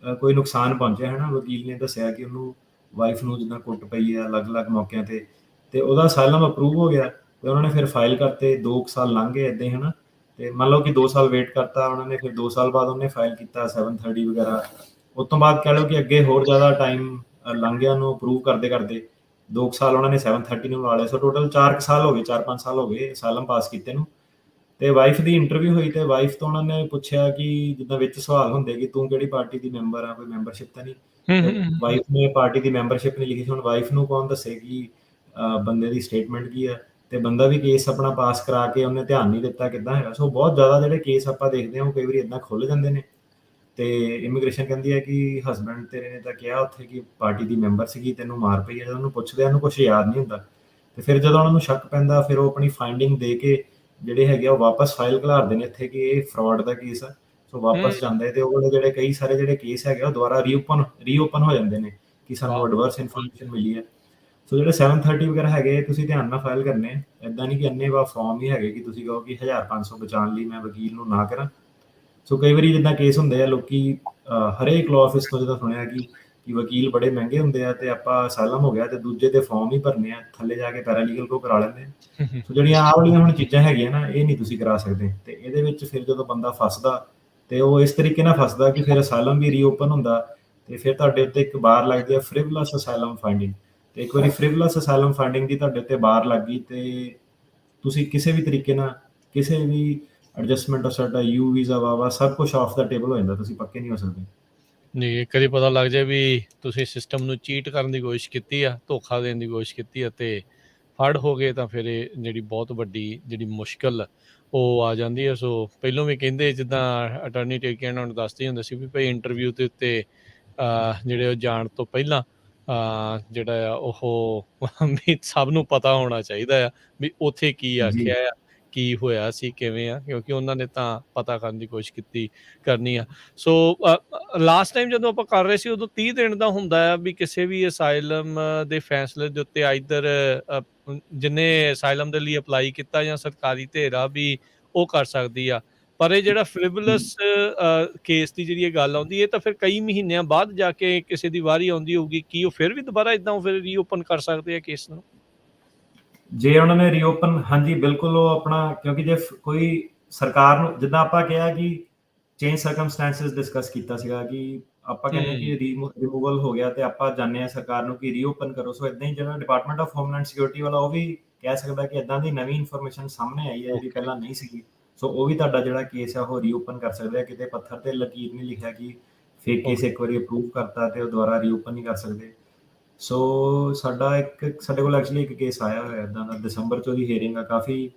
ਕੋਈ ਨੁਕਸਾਨ ਪਹੁੰਚਿਆ ਹੈ ਨਾ। ਵਕੀਲ ਨੇ ਦੱਸਿਆ ਕਿ ਉਹਨੂੰ ਵਾਈਫ ਨੂੰ ਜਿੱਦਾਂ ਕੁੱਟ ਪਈ ਹੈ ਅਲੱਗ-ਅਲੱਗ ਮੌਕਿਆਂ ਤੇ ਉਹਦਾ ਅਸਾਈਲਮ ਅਪਰੂਵ ਹੋ ਗਿਆ, ਤੇ ਉਹਨਾਂ ਨੇ ਫਿਰ ਫਾਈਲ ਕਰਤੇ। 2 ਸਾਲ ਲੰਘ ਗਏ ਇੱਦਾਂ ਹੀ ਹੈ ਨਾ, ਤੇ ਮੰਨ ਲਓ ਕਿ 2 ਸਾਲ ਵੇਟ ਕਰਤਾ ਉਹਨਾਂ ਨੇ, ਫਿਰ 2 ਸਾਲ ਬਾਅਦ ਉਹਨੇ ਫਾਈਲ ਕੀਤਾ 730 ਵਗੈਰਾ। ਉਸ ਤੋਂ ਬਾਅਦ ਕਹਿ ਲਓ ਕਿ ਅੱਗੇ ਹੋਰ ਜ਼ਿਆਦਾ ਟਾਈਮ ਲੰਘ ਗਿਆ ਉਹਨੂੰ ਅਪਰੂਵ ਕਰਦੇ 2 ਸਾਲ ਉਹਨਾਂ ਨੇ 730 ਨੂੰ ਲਾ ਲਿਆ। ਸੋ ਟੋਟਲ 4 ਸਾਲ ਹੋ ਗਏ, 4-5 ਸਾਲ ਹੋ ਗਏ ਅਸਾਈਲਮ ਪਾਸ ਕੀਤੇ ਨੂੰ। ਤੇ ਵਾਈਫ ਦੀ ਇੰਟਰਵਿਊ ਹੋਈ, ਤੇ ਵਾਈਫ ਤੋਂ ਉਹਨਾਂ ਨੇ ਪੁੱਛਿਆ ਕਿ ਜਿੱਦਾਂ ਵਿੱਚ ਸਵਾਲ ਹੁੰਦੇ ਕਿ ਤੂੰ ਕਿਹੜੀ ਪਾਰਟੀ ਦੀ ਮੈਂਬਰ ਆ, ਕੋਈ ਮੈਂਬਰਸ਼ਿਪ ਤਾਂ ਨਹੀਂ। ਤੇ ਵਾਈਫ ਨੇ ਪਾਰਟੀ ਦੀ ਮੈਂਬਰਸ਼ਿਪ ਨਹੀਂ ਲਿਖੀ ਸੀ। ਹੁਣ ਵਾਈਫ ਨੂੰ ਕੌਣ ਦੱਸੇ ਕਿ ਬੰਦੇ ਦੀ ਸਟੇਟਮੈਂਟ ਕੀ ਆ, ਤੇ ਬੰਦਾ ਵੀ ਕੇਸ ਆਪਣਾ ਪਾਸ ਕਰਾ ਕੇ ਉਹਨੇ ਧਿਆਨ ਨਹੀਂ ਦਿੱਤਾ ਕਿੱਦਾਂ ਹੈਗਾ। ਸੋ ਬਹੁਤ ਜ਼ਿਆਦਾ ਜਿਹੜੇ ਕੇਸ ਆਪਾਂ ਦੇਖਦੇ ਹਾਂ ਉਹ ਕਈ ਵਾਰੀ ਇੱਦਾਂ ਖੁੱਲ੍ਹ ਜਾਂਦੇ ਨੇ, ਤੇ ਇਮੀਗ੍ਰੇਸ਼ਨ ਕਹਿੰਦੀ ਹੈ ਕਿ ਹਸਬੈਂਡ ਤੇਰੇ ਨੇ ਤਾਂ ਕਿਹਾ ਉੱਥੇ ਕਿ ਪਾਰਟੀ ਦੀ ਮੈਂਬਰ ਸੀਗੀ, ਤੈਨੂੰ ਮਾਰ ਪਈ ਹੈ। ਜਦੋਂ ਉਹਨੂੰ ਪੁੱਛਦੇ ਉਹਨੂੰ ਕੁਛ ਯਾਦ ਨਹੀਂ ਹੁੰਦਾ, ਤੇ ਫਿਰ ਜਦੋਂ ਉਹਨਾਂ ਨੂੰ ਸ਼ੱਕ ਪੈਂਦਾ ਫਿਰ ਉਹ ਆਪਣੀ ਫਾਈਂਡਿੰਗ ਦੇ ਕੇ ਜਿਹੜੇ ਹੈਗੇ ਆ ਉਹ ਵਾਪਸ ਫਾਈਲ ਘਲਾੜਦੇ ਨੇ ਇੱਥੇ ਕਿ ਇਹ ਫਰਾਡ ਦਾ ਕੇਸ ਆ। ਸੋ ਵਾਪਸ ਜਾਂਦਾ ਹੈ, ਤੇ ਉਹ ਜਿਹੜੇ ਕਈ ਸਾਰੇ ਜਿਹੜੇ ਕੇਸ ਹੈਗੇ ਉਹ ਦੁਬਾਰਾ ਰੀਓਪਨ ਹੋ ਜਾਂਦੇ ਨੇ ਕਿ ਸਾਨੂੰ ਐਡਵਰਸ ਇਨਫੋਰਮੇਸ਼ਨ ਮਿਲੀ ਹੈ। ਸੋ ਜਿਹੜੇ 730 ਵਗੈਰਾ ਹੈਗੇ ਤੁਸੀਂ ਧਿਆਨ ਨਾਲ ਫਾਈਲ ਕਰਨੇ। ਇੱਦਾਂ ਨਹੀਂ ਕਿ ਅੰਨ੍ਹੇਵਾਹ ਫਾਰਮ ਹੀ ਹੈਗੇ ਕਿ ਤੁਸੀਂ ਕਹੋ ਕਿ 1500 ਬਚਾਉਣ ਲਈ ਮੈਂ ਵਕੀਲ ਨੂੰ ਨਾ ਕਰਾਂ। ਸੋ ਕਈ ਵਾਰੀ ਜਿੱਦਾਂ ਕੇਸ ਹੁੰਦੇ ਆ, ਲੋਕੀ ਹਰੇਕ ਲਾਅ ਆਫਿਸ ਤੋਂ ਜਿੱਦਾਂ ਸੁਣਿਆ ਕਿ ਵਕੀਲ ਬੜੇ ਮਹਿੰਗੇ ਹੁੰਦੇ ਆ, ਤੇ ਆਪਾਂ ਅਸਾਈਲਮ ਹੋ ਗਿਆ ਤੇ ਦੂਜੇ ਦੇ ਫਾਰਮ ਹੀ ਭਰਨੇ ਆ, ਥੱਲੇ ਜਾ ਕੇ ਪੈਰਾਲੀਗਲ ਕੋ ਕਰਾ ਲੈਂਦੇ ਆ। ਸੋ ਜਿਹੜੀਆਂ ਆਹ ਵਾਲੀਆਂ ਹੁਣ ਚੀਜ਼ਾਂ ਹੈਗੀਆਂ ਨਾ, ਇਹ ਨਹੀਂ ਤੁਸੀਂ ਕਰਾ ਸਕਦੇ। ਤੇ ਇਹਦੇ ਵਿੱਚ ਫਿਰ ਜਦੋਂ ਬੰਦਾ ਫਸਦਾ ਤੇ ਉਹ ਇਸ ਤਰੀਕੇ ਨਾਲ ਫਸਦਾ ਕਿ ਫਿਰ ਅਸਾਈਲਮ ਵੀ ਰੀਓਪਨ ਹੁੰਦਾ, ਤੇ ਫਿਰ ਤੁਹਾਡੇ ਉੱਤੇ ਇੱਕ ਬਾਰ ਲੱਗਦੀ ਆ ਫ੍ਰਿਵਲਸ ਅਸਾਈਲਮ ਫਾਈਂਡਿੰਗ। ਤੇ ਇੱਕ ਵਾਰੀ ਫ੍ਰਿਵਲਸ ਅਸਾਈਲਮ ਫਾਈਂਡਿੰਗ ਦੀ ਤੁਹਾਡੇ ਉੱਤੇ ਬਾਰ ਲੱਗ ਗਈ, ਤੇ ਤੁਸੀਂ ਕਿਸੇ ਵੀ ਤਰੀਕੇ ਨਾਲ ਕਿਸੇ ਵੀ ਐਡਜਸਟਮੈਂਟ ਆਫ ਸਾਡਾ ਯੂ ਵੀਜ਼ਾ ਵਾ ਸਭ ਕੁਝ ਆਫ ਦਾ ਟੇਬਲ ਹੋ ਜਾਂਦਾ, ਤੁਸੀਂ ਪੱਕੇ ਨਹੀਂ ਹੋ ਸਕਦੇ। ਨਹੀਂ, ਕਦੀ ਪਤਾ ਲੱਗ ਜਾਏ ਵੀ ਤੁਸੀਂ ਸਿਸਟਮ ਨੂੰ ਚੀਟ ਕਰਨ ਦੀ ਕੋਸ਼ਿਸ਼ ਕੀਤੀ ਆ, ਧੋਖਾ ਦੇਣ ਦੀ ਕੋਸ਼ਿਸ਼ ਕੀਤੀ ਆ, ਤੇ ਫੜ ਹੋ ਗਏ, ਤਾਂ ਫਿਰ ਇਹ ਜਿਹੜੀ ਬਹੁਤ ਵੱਡੀ ਜਿਹੜੀ ਮੁਸ਼ਕਲ ਉਹ ਆ ਜਾਂਦੀ ਹੈ। ਸੋ ਪਹਿਲੋਂ ਵੀ ਕਹਿੰਦੇ ਜਿੱਦਾਂ ਅਟਾਰਨੀ ਟੇਕੀਆਨਾ ਨੂੰ ਦੱਸਦੇ ਹੁੰਦੇ ਸੀ ਵੀ ਭਾਈ ਇੰਟਰਵਿਊ ਦੇ ਉੱਤੇ ਜਿਹੜੇ ਉਹ ਜਾਣ ਤੋਂ ਪਹਿਲਾਂ ਜਿਹੜਾ ਆ ਉਹ ਵੀ ਸਭ ਨੂੰ ਪਤਾ ਹੋਣਾ ਚਾਹੀਦਾ ਆ ਵੀ ਉੱਥੇ ਕੀ ਆਖਿਆ ਆ, ਕੀ ਹੋਇਆ ਸੀ, ਕਿਵੇਂ ਆ, ਕਿਉਂਕਿ ਉਹਨਾਂ ਨੇ ਤਾਂ ਪਤਾ ਕਰਨ ਦੀ ਕੋਸ਼ਿਸ਼ ਕਰਨੀ ਆ। ਸੋ ਲਾਸਟ ਟਾਈਮ ਜਦੋਂ ਆਪਾਂ ਕਰ ਰਹੇ ਸੀ ਉਦੋਂ 30 ਦਿਨ ਦਾ ਹੁੰਦਾ ਆ ਵੀ ਕਿਸੇ ਵੀ ਅਸਾਈਲਮ ਦੇ ਫੈਸਲੇ ਦੇ ਉੱਤੇ ਆਈਦਰ ਜਿਹਨੇ ਅਸਾਈਲਮ ਦੇ ਲਈ ਅਪਲਾਈ ਕੀਤਾ ਜਾਂ ਸਰਕਾਰੀ ਧਿਰਾ ਵੀ ਉਹ ਕਰ ਸਕਦੀ ਆ। ਪਰ ਇਹ ਜਿਹੜਾ ਫ੍ਰਿਵਲਸ ਕੇਸ ਦੀ ਜਿਹੜੀ ਇਹ ਗੱਲ ਆਉਂਦੀ, ਇਹ ਤਾਂ ਫਿਰ ਕਈ ਮਹੀਨਿਆਂ ਬਾਅਦ ਜਾ ਕੇ ਕਿਸੇ ਦੀ ਵਾਰੀ ਆਉਂਦੀ ਹੋਊਗੀ। ਕੀ ਉਹ ਫਿਰ ਵੀ ਦੁਬਾਰਾ ਇਦਾਂ ਫਿਰ ਰੀਓਪਨ ਕਰ ਸਕਦੇ ਆ ਕੇਸ ਨੂੰ? ਜੇ ਉਹਨਾਂ ਨੇ ਰੀਓਪਨ, ਹਾਂਜੀ ਬਿਲਕੁਲ, ਉਹ ਆਪਣਾ, ਕਿਉਂਕਿ ਜੇ ਕੋਈ ਸਰਕਾਰ ਨੂੰ, ਜਿੱਦਾਂ ਆਪਾਂ ਕਿਹਾ ਕਿ ਚੇਂਜ ਸਰਕਮਸਟੈਂਸਿਸ ਡਿਸਕਸ ਕੀਤਾ ਸੀਗਾ ਕਿ ਆਪਾਂ ਕਹਿੰਦੇ ਕਿ ਰਿਮੂਵਲ ਹੋ ਗਿਆ, ਤੇ ਆਪਾਂ ਜਾਣਦੇ ਹਾਂ ਸਰਕਾਰ ਨੂੰ ਕਿ ਰੀਓਪਨ ਕਰੋ। ਸੋ ਇਦਾਂ ਹੀ ਜਿਹੜਾ ਡਿਪਾਰਟਮੈਂਟ ਆਫ ਹੋਮਲੈਂਡ ਸਿਕਿਉਰਿਟੀ ਵਾਲਾ ਉਹ ਵੀ ਕਹਿ ਸਕਦਾ ਕਿ ਇਦਾਂ ਦੀ ਨਵੀਂ ਇਨਫੋਰਮੇਸ਼ਨ ਸਾਹਮਣੇ ਆਈ ਹੈ ਜਿਹੜੀ ਪਹਿਲਾਂ ਨਹੀਂ ਸੀਗੀ। ਸੋ ਉਹ ਵੀ ਤੁਹਾਡਾ ਜਿਹੜਾ ਕੇਸ ਹੈ ਉਹ ਰੀਓਪਨ ਕਰ ਸਕਦੇ ਆ। ਕਿਤੇ ਪੱਥਰ ਤੇ ਲਕੀਰ ਨਹੀਂ ਲਿਖਿਆ ਕਿ ਫੇਕ ਕੇਸ ਇੱਕ ਵਾਰੀ ਅਪਰੂਵ ਕਰਤਾ ਤੇ ਉਹ ਦੁਬਾਰਾ ਰੀਓਪਨ ਨਹੀਂ ਕਰ ਸਕਦੇ। ਸੋ ਸਾਡੇ ਕੋਲ ਐਕਚੁਅਲੀ ਇੱਕ ਕੇਸ ਆਇਆ ਹੋਇਆ ਇੱਦਾਂ ਦਾ, ਦਸੰਬਰ 'ਚ ਉਹਦੀ ਹੀਅਰਿੰਗ ਆ। ਕਾਫੀ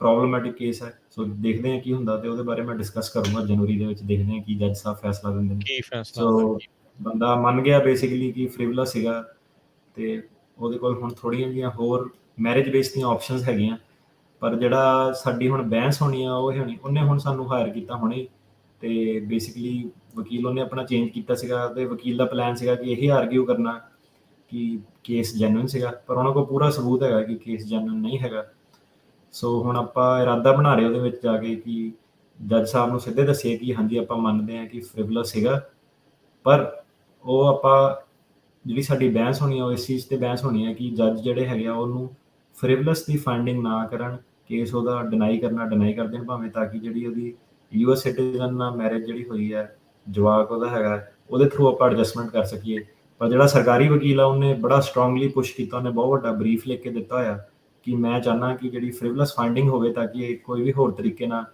ਪ੍ਰੋਬਲਮੈਟਿਕ ਕੇਸ ਹੈ। ਸੋ ਦੇਖਦੇ ਹਾਂ ਕੀ ਹੁੰਦਾ, ਤੇ ਉਹਦੇ ਬਾਰੇ ਮੈਂ ਡਿਸਕਸ ਕਰੂੰਗਾ ਜਨਵਰੀ ਦੇ ਵਿੱਚ। ਦੇਖਦੇ ਹਾਂ ਕੀ ਜੱਜ ਸਾਹਿਬ ਫੈਸਲਾ ਦਿੰਦੇ ਨੇ। ਕੀ ਫੈਸਲਾ ਆਉਂਦਾ? ਸੋ ਬੰਦਾ ਮੰਨ ਗਿਆ ਬੇਸਿਕਲੀ ਕਿ ਫ੍ਰਿਵਲਸ ਸੀਗਾ, ਤੇ ਉਹਦੇ ਕੋਲ ਹੁਣ ਥੋੜ੍ਹੀਆਂ ਜਿਹੀਆਂ ਹੋਰ ਮੈਰਿਜ ਬੇਸ ਦੀਆਂ ਆਪਸ਼ਨਸ ਹੈਗੀਆਂ। ਪਰ ਜਿਹੜਾ ਸਾਡੀ ਹੁਣ ਬਹਿਸ ਹੋਣੀ ਆ ਉਹ ਹੋਣੀ, ਉਹਨੇ ਹੁਣ ਸਾਨੂੰ ਹਾਇਰ ਕੀਤਾ ਹੁਣੇ, ਤੇ ਬੇਸਿਕਲੀ ਵਕੀਲ ਉਹਨੇ ਆਪਣਾ ਚੇਂਜ ਕੀਤਾ ਸੀਗਾ। ਤੇ ਵਕੀਲ ਦਾ ਪਲਾਨ ਸੀਗਾ ਕਿ ਇਹ ਆਰਗਿਊ ਕਰਨਾ ਕਿ ਕੇਸ ਜੈਨੂਇਨ ਸੀਗਾ, ਪਰ ਉਹਨਾਂ ਕੋਲ ਪੂਰਾ ਸਬੂਤ ਹੈਗਾ ਕਿ ਕੇਸ ਜੈਨੂਇਨ ਨਹੀਂ ਹੈਗਾ। ਸੋ ਹੁਣ ਆਪਾਂ ਇਰਾਦਾ ਬਣਾ ਰਹੇ ਉਹਦੇ ਵਿੱਚ ਜਾ ਕੇ ਕਿ ਜੱਜ ਸਾਹਿਬ ਨੂੰ ਸਿੱਧੇ ਦੱਸੀਏ ਕਿ ਹਾਂਜੀ ਆਪਾਂ ਮੰਨਦੇ ਹਾਂ ਕਿ ਫ੍ਰਿਵਲਸ ਸੀਗਾ, ਪਰ ਉਹ ਆਪਾਂ ਜਿਹੜੀ ਸਾਡੀ ਬਹਿਸ ਹੋਣੀ ਆ ਉਹ ਇਸ ਚੀਜ਼ 'ਤੇ ਬਹਿਸ ਹੋਣੀ ਹੈ ਕਿ ਜੱਜ ਜਿਹੜੇ ਹੈਗੇ ਆ ਉਹਨੂੰ ਫ੍ਰਿਵਲਸ ਦੀ ਫਾਈਂਡਿੰਗ ਨਾ ਕਰਨ, ਕੇਸ ਉਹਦਾ ਡਿਨਾਈ ਕਰ ਦੇਣ ਭਾਵੇਂ, ਤਾਂ ਕਿ ਜਿਹੜੀ ਉਹਦੀ US ਸਿਟੀਜ਼ਨ ਨਾਲ ਮੈਰਿਜ ਜਿਹੜੀ ਹੋਈ ਹੈ, ਜਵਾਕ ਉਹਦਾ ਹੈਗਾ, ਉਹਦੇ ਥਰੂ ਆਪਾਂ ਐਡਜਸਟਮੈਂਟ ਕਰ ਸਕੀਏ। ਪਰ ਜਿਹੜਾ ਸਰਕਾਰੀ ਵਕੀਲ ਆ ਉਹਨੇ ਬੜਾ ਸਟਰੋਂਗਲੀ ਪੁਸ਼ ਕੀਤਾ, ਉਹਨੇ ਬਹੁਤ ਵੱਡਾ ਬਰੀਫ ਲਿਖ ਕੇ ਦਿੱਤਾ ਹੋਇਆ ਕਿ ਮੈਂ ਚਾਹੁੰਦਾ ਕਿ ਜਿਹੜੀ ਫ੍ਰਿਵਲਸ ਫਾਈਂਡਿੰਗ ਹੋਵੇ, ਤਾਂ ਕਿ ਇਹ ਕੋਈ ਵੀ ਹੋਰ ਤਰੀਕੇ ਨਾਲ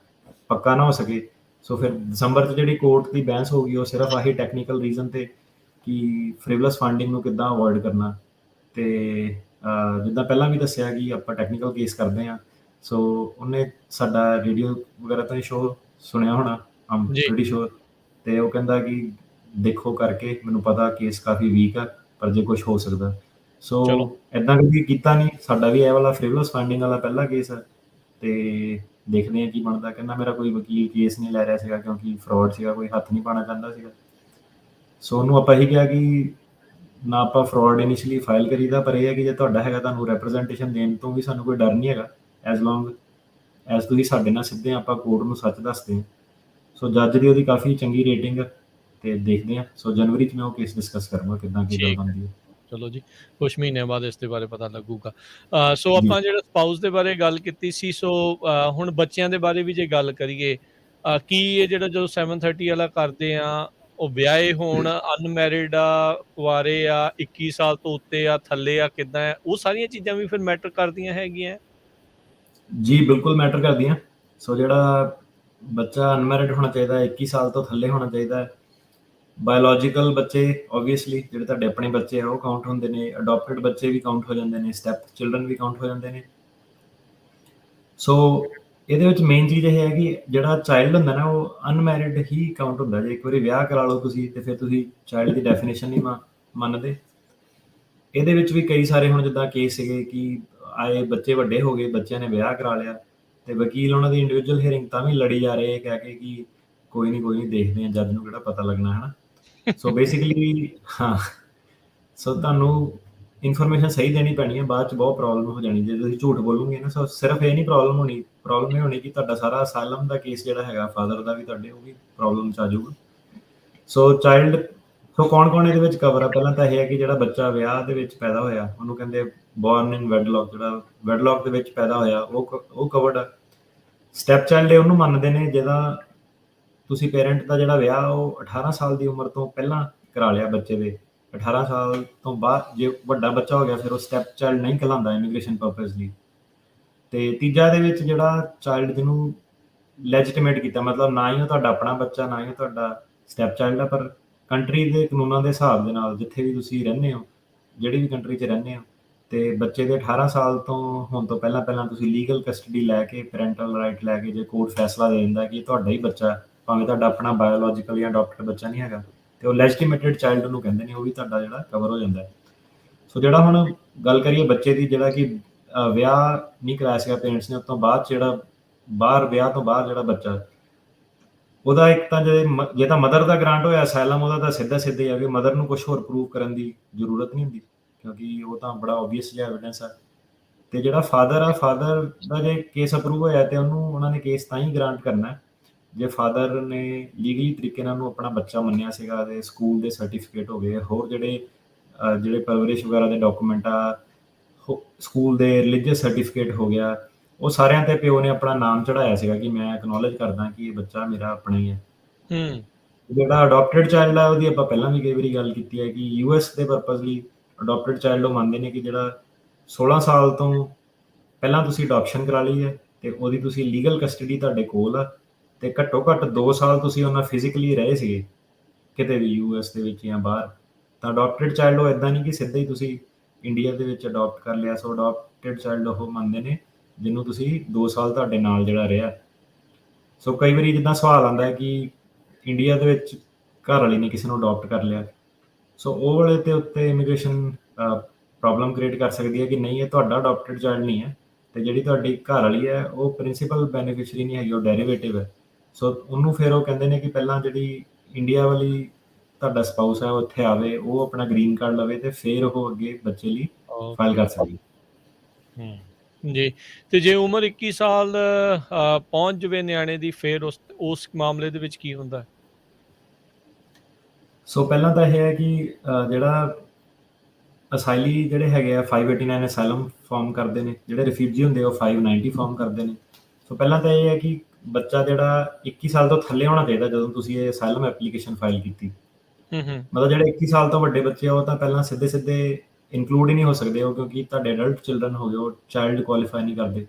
ਪੱਕਾ ਨਾ ਹੋ ਸਕੇ। ਸੋ ਫਿਰ ਦਸੰਬਰ 'ਚ ਜਿਹੜੀ ਕੋਰਟ ਦੀ ਬਹਿਸ ਹੋਊਗੀ ਉਹ ਸਿਰਫ ਆਹੀ ਟੈਕਨੀਕਲ ਰੀਜ਼ਨ 'ਤੇ ਕਿ ਫ੍ਰਿਵਲਸ ਫੰਡਿੰਗ ਨੂੰ ਕਿੱਦਾਂ ਅਵੋਇਡ ਕਰਨਾ। ਤੇ ਜਿੱਦਾਂ ਪਹਿਲਾਂ ਵੀ ਦੱਸਿਆ ਕਿ ਆਪਾਂ ਟੈਕਨੀਕਲ ਕੇਸ ਕਰਦੇ ਹਾਂ। ਸੋ ਉਹਨੇ ਸਾਡਾ ਰੇਡੀਓ ਵਗੈਰਾ ਤੋਂ ਹੀ ਸ਼ੋਅ ਸੁਣਿਆ ਹੋਣਾ, ਆਮ ਪ੍ਰੀਟੀ ਸ਼ੋਰ, ਤੇ ਉਹ ਕਹਿੰਦਾ ਕਿ ਦੇਖੋ ਕਰਕੇ, ਮੈਨੂੰ ਪਤਾ ਕੇਸ ਕਾਫੀ ਵੀਕ ਆ, ਪਰ ਜੇ ਕੁਝ ਹੋ ਸਕਦਾ। ਸੋ ਇੱਦਾਂ ਕਦੀ ਕੀਤਾ ਨਹੀਂ, ਸਾਡਾ ਵੀ ਇਹ ਵਾਲਾ ਫ੍ਰਿਵਲਸ ਫੰਡਿੰਗ ਵਾਲਾ ਪਹਿਲਾ ਕੇਸ ਆ, ਤੇ ਦੇਖਦੇ ਹਾਂ ਕੀ ਬਣਦਾ। ਕਹਿੰਦਾ ਮੇਰਾ ਕੋਈ ਵਕੀਲ ਕੇਸ ਨਹੀਂ ਲੈ ਰਿਹਾ ਸੀਗਾ ਕਿਉਂਕਿ ਫਰੋਡ ਸੀਗਾ, ਕੋਈ ਹੱਥ ਨਹੀਂ ਪਾਉਣਾ ਚਾਹੁੰਦਾ ਸੀਗਾ। ਸੋ ਉਹਨੂੰ ਆਪਾਂ ਇਹੀ ਕਿਹਾ ਕਿ ਨਾ ਆਪਾਂ ਫਰੋਡ ਇਨੀਸ਼ੀਅਲੀ ਫਾਈਲ ਕਰੀਦਾ, ਪਰ ਇਹ ਹੈ ਕਿ ਜੇ ਤੁਹਾਡਾ ਹੈਗਾ, ਤੁਹਾਨੂੰ ਰੈਪਰੈਜ਼ੈਂਟੇਸ਼ਨ ਦੇਣ ਤੋਂ ਵੀ ਸਾਨੂੰ ਕੋਈ ਡਰ ਨਹੀਂ ਹੈਗਾ, ਐਜ਼ ਲੌਂਗ ਐਜ਼ ਤੁਸੀਂ ਸਾਡੇ ਨਾਲ ਸਿੱਧੇ ਆਪਾਂ ਕੋਰਟ ਨੂੰ ਸੱਚ ਦੱਸਦੇ ਹਾਂ। ਸੋ ਜੱਜ ਦੀ ਉਹਦੀ ਕਾਫੀ ਚੰਗੀ ਰੇਟਿੰਗ, ਤੇ ਦੇਖਦੇ ਹਾਂ। ਸੋ ਜਨਵਰੀ 'ਚ ਮੈਂ ਉਹ ਕੇਸ ਡਿਸਕਸ ਕਰਾਂਗਾ ਕਿੱਦਾਂ ਕੀ ਗੱਲ ਬਣਦੀ ਹੈ। ਚਲੋ ਜੀ, ਕੁਛ ਮਹੀਨਿਆਂ ਬਾਅਦ ਇਸ ਦੇ ਬਾਰੇ ਪਤਾ ਲੱਗੂਗਾ। ਸੋ ਆਪਾਂ ਜਿਹੜਾ ਸਪਾਊਸ ਦੇ ਬਾਰੇ ਗੱਲ ਕੀਤੀ ਸੀ, ਸੋ ਹੁਣ ਬੱਚਿਆਂ ਦੇ ਬਾਰੇ ਵੀ ਜੇ ਗੱਲ ਕਰੀਏ, ਕੀ ਇਹ ਜਿਹੜਾ ਜਦੋਂ 730 ਵਾਲਾ ਕਰਦੇ ਆ, ਉਹ ਵਿਆਹੇ ਹੋਣ, ਅਨਮੈਰਿਡ ਆ, ਕੁਆਰੇ ਆ, 21 ਸਾਲ ਤੋਂ ਉੱਤੇ ਆ, ਥੱਲੇ ਆ, ਕਿੱਦਾਂ ਹੈ, ਉਹ ਸਾਰੀਆਂ ਚੀਜ਼ਾਂ ਵੀ ਫਿਰ ਮੈਟਰ ਕਰਦੀਆਂ ਹੈਗੀਆਂ? ਜੀ ਬਿਲਕੁਲ ਮੈਟਰ ਕਰਦੀਆਂ। ਸੋ ਜਿਹੜਾ ਬੱਚਾ ਅਨਮੈਰਿਡ ਹੋਣਾ ਚਾਹੀਦਾ, 21 ਸਾਲ ਤੋਂ ਥੱਲੇ ਹੋਣਾ ਚਾਹੀਦਾ। ਬਾਇਓਲੋਜੀਕਲ ਬੱਚੇ ਓਬਵੀਅਸਲੀ ਜਿਹੜੇ ਤੁਹਾਡੇ ਆਪਣੇ ਬੱਚੇ ਆ ਉਹ ਕਾਊਂਟ ਹੁੰਦੇ ਨੇ, ਅਡੋਪਟਡ ਬੱਚੇ ਵੀ ਕਾਊਂਟ ਹੋ ਜਾਂਦੇ ਨੇ, ਸਟੈਪ ਚਿਲਡਰਨ ਵੀ ਕਾਊਂਟ ਹੋ ਜਾਂਦੇ ਨੇ। ਸੋ ਇਹਦੇ ਵਿੱਚ ਮੇਨ ਚੀਜ਼ ਇਹ ਹੈ ਕਿ ਜਿਹੜਾ ਚਾਈਲਡ ਹੁੰਦਾ ਨਾ, ਉਹ ਅਨਮੈਰਿਡ ਹੀ ਕਾਊਂਟ ਹੁੰਦਾ। ਜੇ ਇੱਕ ਵਾਰੀ ਵਿਆਹ ਕਰਾ ਲਓ ਤੁਸੀਂ, ਤੇ ਫਿਰ ਤੁਸੀਂ ਚਾਈਲਡ ਦੀ ਡੈਫੀਨੇਸ਼ਨ ਨਹੀਂ ਮੰਨਦੇ। ਇਹਦੇ ਵਿੱਚ ਵੀ ਕਈ ਸਾਰੇ ਹੁਣ ਜਿੱਦਾਂ ਕੇਸ ਸੀਗੇ ਕਿ ਆਏ ਬੱਚੇ ਵੱਡੇ ਹੋ ਗਏ, ਬੱਚਿਆਂ ਨੇ ਵਿਆਹ ਕਰਾ ਲਿਆ, ਤੇ ਵਕੀਲ ਉਹਨਾਂ ਦੀ ਇੰਡੀਵਿਜੂਅਲ ਹੀਅਰਿੰਗ ਤਾਂ ਵੀ ਲੜੀ ਜਾ ਰਹੇ ਕਹਿ ਕੇ ਕਿ ਕੋਈ ਨਹੀਂ ਦੇਖਦੇ ਆ, ਜੱਜ ਨੂੰ ਕਿਹੜਾ ਪਤਾ ਲੱਗਣਾ, ਹੈ ਨਾ। ਸੋ ਬੇਸਿਕਲੀ ਹਾਂ, ਸੋ ਤੁਹਾਨੂੰ ਇਨਫੋਰਮੇਸ਼ਨ ਸਹੀ ਦੇਣੀ ਪੈਣੀ ਹੈ, ਬਾਅਦ 'ਚ ਬਹੁਤ ਪ੍ਰੋਬਲਮ ਹੋ ਜਾਣੀ ਜੇ ਤੁਸੀਂ ਝੂਠ ਬੋਲੋਗੇ ਨਾ। ਸੋ ਸਿਰਫ ਇਹ ਨਹੀਂ ਪ੍ਰੋਬਲਮ ਇਹ ਹੋਣੀ ਕਿ ਤੁਹਾਡਾ ਸਾਰਾ ਅਸਾਈਲਮ ਦਾ ਕੇਸ ਜਿਹੜਾ ਹੈਗਾ, ਫਾਦਰ ਦਾ ਵੀ ਤੁਹਾਡੇ, ਉਹ ਵੀ ਪ੍ਰੋਬਲਮ 'ਚ ਆ ਜਾਊਗਾ। ਸੋ ਚਾਈਲਡ, ਸੋ ਕੌਣ ਇਹਦੇ ਵਿੱਚ ਕਵਰ ਆ? ਪਹਿਲਾਂ ਤਾਂ ਇਹ ਹੈ ਕਿ ਜਿਹੜਾ ਬੱਚਾ ਵਿਆਹ ਦੇ ਵਿੱਚ ਪੈਦਾ ਹੋਇਆ, ਉਹਨੂੰ ਕਹਿੰਦੇ ਬੋਰਨ ਇਨ ਵੈਡਲੌਕ, ਜਿਹੜਾ ਵੈਡਲੌਕ ਦੇ ਵਿੱਚ ਪੈਦਾ ਹੋਇਆ ਉਹ ਕਵਰਡ ਆ। ਸਟੈਪ ਚਾਈਲਡ ਉਹਨੂੰ ਮੰਨਦੇ ਨੇ ਜਿਹਦਾ ਤੁਸੀਂ ਪੇਰੈਂਟ ਦਾ ਜਿਹੜਾ ਵਿਆਹ ਉਹ 18 ਸਾਲ ਦੀ ਉਮਰ ਤੋਂ ਪਹਿਲਾਂ ਕਰਾ ਲਿਆ ਬੱਚੇ ਦੇ। 18 ਸਾਲ ਤੋਂ ਬਾਅਦ ਜੇ ਵੱਡਾ ਬੱਚਾ ਹੋ ਗਿਆ, ਫਿਰ ਉਹ ਸਟੈਪ ਚਾਈਲਡ ਨਹੀਂ ਕਹਿਲਾਉਂਦਾ ਇਮੀਗ੍ਰੇਸ਼ਨ ਪਰਪਸ ਲਈ। ਤੇ ਤੀਜਾ ਦੇ ਵਿੱਚ ਜਿਹੜਾ ਚਾਈਲਡ ਜਿਹਨੂੰ ਲੈਜੀਟੀਮੇਟ ਕੀਤਾ, ਮਤਲਬ ਨਾ ਹੀ ਉਹ ਤੁਹਾਡਾ ਆਪਣਾ ਬੱਚਾ, ਨਾ ਹੀ ਤੁਹਾਡਾ ਸਟੈਪ ਚਾਈਲਡ ਆ, ਪਰ ਕੰਟਰੀ ਦੇ ਕਾਨੂੰਨਾਂ ਦੇ ਹਿਸਾਬ ਦੇ ਨਾਲ ਜਿੱਥੇ ਵੀ ਤੁਸੀਂ ਰਹਿੰਦੇ ਹੋ, ਜਿਹੜੀ ਵੀ ਕੰਟਰੀ 'ਚ ਰਹਿੰਦੇ ਹੋ, ਤੇ ਬੱਚੇ ਦੇ 18 ਸਾਲ ਤੋਂ ਹੋਣ ਤੋਂ ਪਹਿਲਾਂ ਤੁਸੀਂ ਲੀਗਲ ਕਸਟਡੀ ਲੈ ਕੇ, ਪੈਰੈਂਟਲ ਰਾਈਟ ਲੈ ਕੇ, ਜੇ ਕੋਰਟ ਫੈਸਲਾ ਦੇ ਦਿੰਦਾ ਕਿ ਤੁਹਾਡਾ ਹੀ ਬੱਚਾ, ਭਾਵੇਂ ਤੁਹਾਡਾ ਆਪਣਾ ਬਾਇਓਲੋਜੀਕਲ ਜਾਂ ਅਡਾਪਟਡ ਬੱਚਾ ਨਹੀਂ ਹੈਗਾ, ਤੇ ਉਹ ਲੈਜੀਟੀਮੇਟਡ ਚਾਈਲਡ ਨੂੰ ਕਹਿੰਦੇ ਨੇ, ਉਹ ਵੀ ਤੁਹਾਡਾ ਜਿਹੜਾ ਕਵਰ ਹੋ ਜਾਂਦਾ ਹੈ। ਸੋ ਜਿਹੜਾ ਹੁਣ ਗੱਲ ਕਰੀਏ ਬੱਚੇ ਦੀ, ਜਿਹੜਾ ਕਿ ਵਿਆਹ ਨਹੀਂ ਕਰਾਇਆ ਸੀਗਾ ਪੇਰੈਂਟਸ ਨੇ, ਉਸ ਤੋਂ ਬਾਅਦ ਜਿਹੜਾ ਵਿਆਹ ਤੋਂ ਬਾਹਰ ਜਿਹੜਾ ਬੱਚਾ, ਉਹਦਾ ਇੱਕ ਤਾਂ ਜੇ ਤਾਂ ਮਦਰ ਦਾ ਗ੍ਰਾਂਟ ਹੋਇਆ ਅਸਾਈਲਮ, ਉਹਦਾ ਤਾਂ ਸਿੱਧੇ ਆ ਕਿ ਮਦਰ ਨੂੰ ਕੁਝ ਹੋਰ ਪ੍ਰੂਵ ਕਰਨ ਦੀ ਜ਼ਰੂਰਤ ਨਹੀਂ ਹੁੰਦੀ, ਕਿਉਂਕਿ ਉਹ ਤਾਂ ਬੜਾ ਓਬਵੀਅਸ ਜਿਹਾ ਐਵੀਡੈਂਸ ਆ। ਤੇ ਜਿਹੜਾ ਫਾਦਰ ਦਾ ਜੇ ਕੇਸ ਅਪਰੂਵ ਹੋਇਆ, ਤੇ ਉਹਨਾਂ ਨੇ ਕੇਸ ਤਾਂ ਹੀ ਗ੍ਰਾਂਟ ਕਰਨਾ ਜੇ ਫਾਦਰ ਨੇ ਲੀਗਲੀ ਤਰੀਕੇ ਨਾਲ ਉਹਨੂੰ ਆਪਣਾ ਬੱਚਾ ਮੰਨਿਆ ਸੀਗਾ, ਤੇ ਸਕੂਲ ਦੇ ਸਰਟੀਫਿਕੇਟ ਹੋ ਗਏ, ਹੋਰ ਜਿਹੜੇ ਪਰਵਰਿਸ਼ ਵਗੈਰਾ ਦੇ ਡਾਕੂਮੈਂਟ ਆ, ਸਕੂਲ ਦੇ ਰਿਲੀਜੀਅਸ ਸਰਟੀਫਿਕੇਟ ਹੋ ਗਿਆ, ਉਹ ਸਾਰਿਆਂ ਤੇ ਪਿਓ ਨੇ ਆਪਣਾ ਨਾਮ ਚੜਾਇਆ ਸੀਗਾ ਕਿ ਮੈਂ ਐਕਨੋਲੇਜ ਕਰਦਾ ਕਿ ਇਹ ਬੱਚਾ ਮੇਰਾ ਆਪਣਾ ਹੀ ਹੈ। ਜਿਹੜਾ ਅਡੋਪਟਡ ਚਾਈਲਡ ਆ, ਉਹਦੀ ਆਪਾਂ ਪਹਿਲਾਂ ਵੀ ਕਈ ਵਾਰੀ ਗੱਲ ਕੀਤੀ ਹੈ ਕਿ US ਦੇ ਪਰਪਸ ਲਈ ਅਡੋਪਟਡ ਚਾਈਲਡ ਉਹ ਮੰਨਦੇ ਨੇ ਕਿ ਜਿਹੜਾ 16 ਸਾਲ ਤੋਂ ਪਹਿਲਾਂ ਤੁਸੀਂ ਅਡੋਪਸ਼ਨ ਕਰਾ ਲਈ ਹੈ, ਤੇ ਉਹਦੀ ਤੁਸੀਂ ਲੀਗਲ ਕਸਟਡੀ ਤੁਹਾਡੇ ਕੋਲ ਆ, ਤੇ ਘੱਟੋ ਘੱਟ 2 ਸਾਲ ਤੁਸੀਂ ਉਹਨਾਂ ਫਿਜ਼ੀਕਲੀ ਰਹੇ ਸੀਗੇ, ਕਿਤੇ ਵੀ US ਦੇ ਵਿੱਚ ਜਾਂ ਬਾਹਰ, ਤਾਂ ਅਡੋਪਟਡ ਚਾਈਲਡ ਉਹ ਇੱਦਾਂ ਨਹੀਂ ਕਿ ਸਿੱਧਾ ਹੀ ਤੁਸੀਂ ਇੰਡੀਆ ਦੇ ਵਿੱਚ ਅਡੋਪਟ ਕਰ ਲਿਆ। ਸੋ ਅਡੋਪਟਡ ਚਾਈਲਡ ਉਹ ਮੰਨਦੇ ਨੇ ਜਿਹਨੂੰ ਤੁਸੀਂ 2 ਸਾਲ ਤੁਹਾਡੇ ਨਾਲ ਜਿਹੜਾ ਰਿਹਾ। ਸੋ ਕਈ ਵਾਰੀ ਜਿੱਦਾਂ ਸਵਾਲ ਆਉਂਦਾ ਹੈ ਕਿ ਇੰਡੀਆ ਦੇ ਵਿੱਚ ਘਰ ਵਾਲੀ ਨੇ ਕਿਸੇ ਨੂੰ ਅਡੋਪਟ ਕਰ ਲਿਆ, ਸੋ ਉਹ ਵਾਲੇ ਦੇ ਉੱਤੇ ਇਮੀਗ੍ਰੇਸ਼ਨ ਪ੍ਰੋਬਲਮ ਕ੍ਰੀਏਟ ਕਰ ਸਕਦੀ ਹੈ ਕਿ ਨਹੀਂ, ਇਹ ਤੁਹਾਡਾ ਅਡੋਪਟਡ ਚਾਈਲਡ ਨਹੀਂ ਹੈ, ਅਤੇ ਜਿਹੜੀ ਤੁਹਾਡੀ ਘਰ ਵਾਲੀ ਹੈ ਉਹ ਪ੍ਰਿੰਸੀਪਲ ਬੈਨੀਫਿਸ਼ਰੀ ਨਹੀਂ ਹੈਗੀ, ਉਹ ਡੈਰੀਵੇਟਿਵ ਹੈ। ਸੋ ਉਹਨੂੰ ਫਿਰ ਉਹ ਕਹਿੰਦੇ ਨੇ ਕਿ ਪਹਿਲਾਂ ਜਿਹੜੀ ਇੰਡੀਆ ਵਾਲੀ ਤੁਹਾਡਾ ਸਪਾਊਸ ਹੈ ਉਹ ਇੱਥੇ ਆਵੇ, ਉਹ ਆਪਣਾ ਗ੍ਰੀਨ ਕਾਰਡ ਲਵੇ, ਅਤੇ ਫਿਰ ਉਹ ਅੱਗੇ ਬੱਚੇ ਲਈ ਫਾਈਲ ਕਰ ਸਕਦੀ। ਜੀ, ਤੇ ਜੇ ਉਮਰ 21 ਸਾਲ ਪਹੁੰਚ ਜਾਵੇ ਨਿਆਣੇ ਦੀ, ਫਿਰ ਉਸ ਮਾਮਲੇ ਦੇ ਵਿੱਚ ਕੀ ਹੁੰਦਾ? ਸੋ ਪਹਿਲਾਂ ਤਾਂ ਇਹ ਹੈ ਕਿ ਜਿਹੜਾ ਅਸਾਈਲੀ ਜਿਹੜੇ ਹੈਗੇ ਆ 589 ਅਸਾਈਲਮ ਫਾਰਮ ਕਰਦੇ ਨੇ, ਜਿਹੜੇ ਰਿਫਿਊਜੀ ਹੁੰਦੇ ਉਹ 590 ਫਾਰਮ ਕਰਦੇ ਨੇ। ਸੋ ਪਹਿਲਾਂ ਤਾਂ ਇਹ ਹੈ ਕਿ ਬੱਚਾ ਜਿਹੜਾ 21 ਸਾਲ ਤੋਂ ਥੱਲੇ ਹੋਣਾ ਚਾਹੀਦਾ ਜਦੋਂ ਤੁਸੀਂ ਇਹ ਅਸਾਈਲਮ ਐਪਲੀਕੇਸ਼ਨ ਫਾਈਲ ਕੀਤੀ। ਮਤਲਬ ਜਿਹੜੇ 21 ਸਾਲ ਤੋਂ ਵੱਡੇ ਬੱਚੇ ਆ ਉਹ ਤਾਂ ਪਹਿਲਾਂ ਸਿੱਧੇ ਇਨਕਲੂਡ ਹੀ ਨਹੀਂ ਹੋ ਸਕਦੇ, ਉਹ ਕਿਉਂਕਿ ਤੁਹਾਡੇ ਅਡਲਟ ਚਿਲਡਰਨ ਹੋ ਗਏ, ਉਹ ਚਾਈਲਡ ਕੁਆਲੀਫਾਈ ਨਹੀਂ ਕਰਦੇ।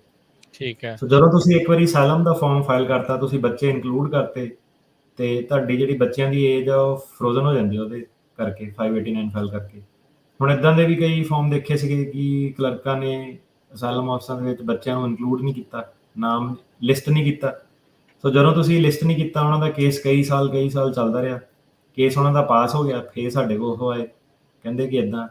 ਠੀਕ ਹੈ। ਸੋ ਜਦੋਂ ਤੁਸੀਂ ਇੱਕ ਵਾਰੀ ਅਸਾਈਲਮ ਦਾ ਫਾਰਮ ਫਾਈਲ ਕਰਤਾ, ਤੁਸੀਂ ਬੱਚੇ ਇਨਕਲੂਡ ਕਰਤੇ, ਤੇ ਤੁਹਾਡੀ ਜਿਹੜੀ ਬੱਚਿਆਂ ਦੀ ਏਜ ਆ ਉਹ ਫਰੋਜ਼ਨ ਹੋ ਜਾਂਦੀ ਉਹਦੇ ਕਰਕੇ, 589 ਫਾਈਲ ਕਰਕੇ। ਹੁਣ ਇੱਦਾਂ ਦੇ ਵੀ ਕਈ ਫਾਰਮ ਦੇਖੇ ਸੀਗੇ ਕਿ ਕਲਰਕਾਂ ਨੇ ਅਸਾਈਲਮ ਆਫਿਸਾਂ ਦੇ ਵਿੱਚ ਬੱਚਿਆਂ ਨੂੰ ਇਨਕਲੂਡ ਨਹੀਂ ਕੀਤਾ, ਨਾਮ ਲਿਸਟ ਨਹੀਂ ਕੀਤਾ। ਸੋ ਜਦੋਂ ਤੁਸੀਂ ਲਿਸਟ ਨਹੀਂ ਕੀਤਾ, ਉਹਨਾਂ ਦਾ ਕੇਸ ਕਈ ਸਾਲ ਚੱਲਦਾ ਰਿਹਾ, ਕੇਸ ਉਹਨਾਂ ਦਾ ਪਾਸ ਹੋ ਗਿਆ, ਫਿਰ ਸਾਡੇ ਕੋਲ ਉਹ ਆਏ ਕਹਿੰਦੇ ਕਿ ਇੱਦਾਂ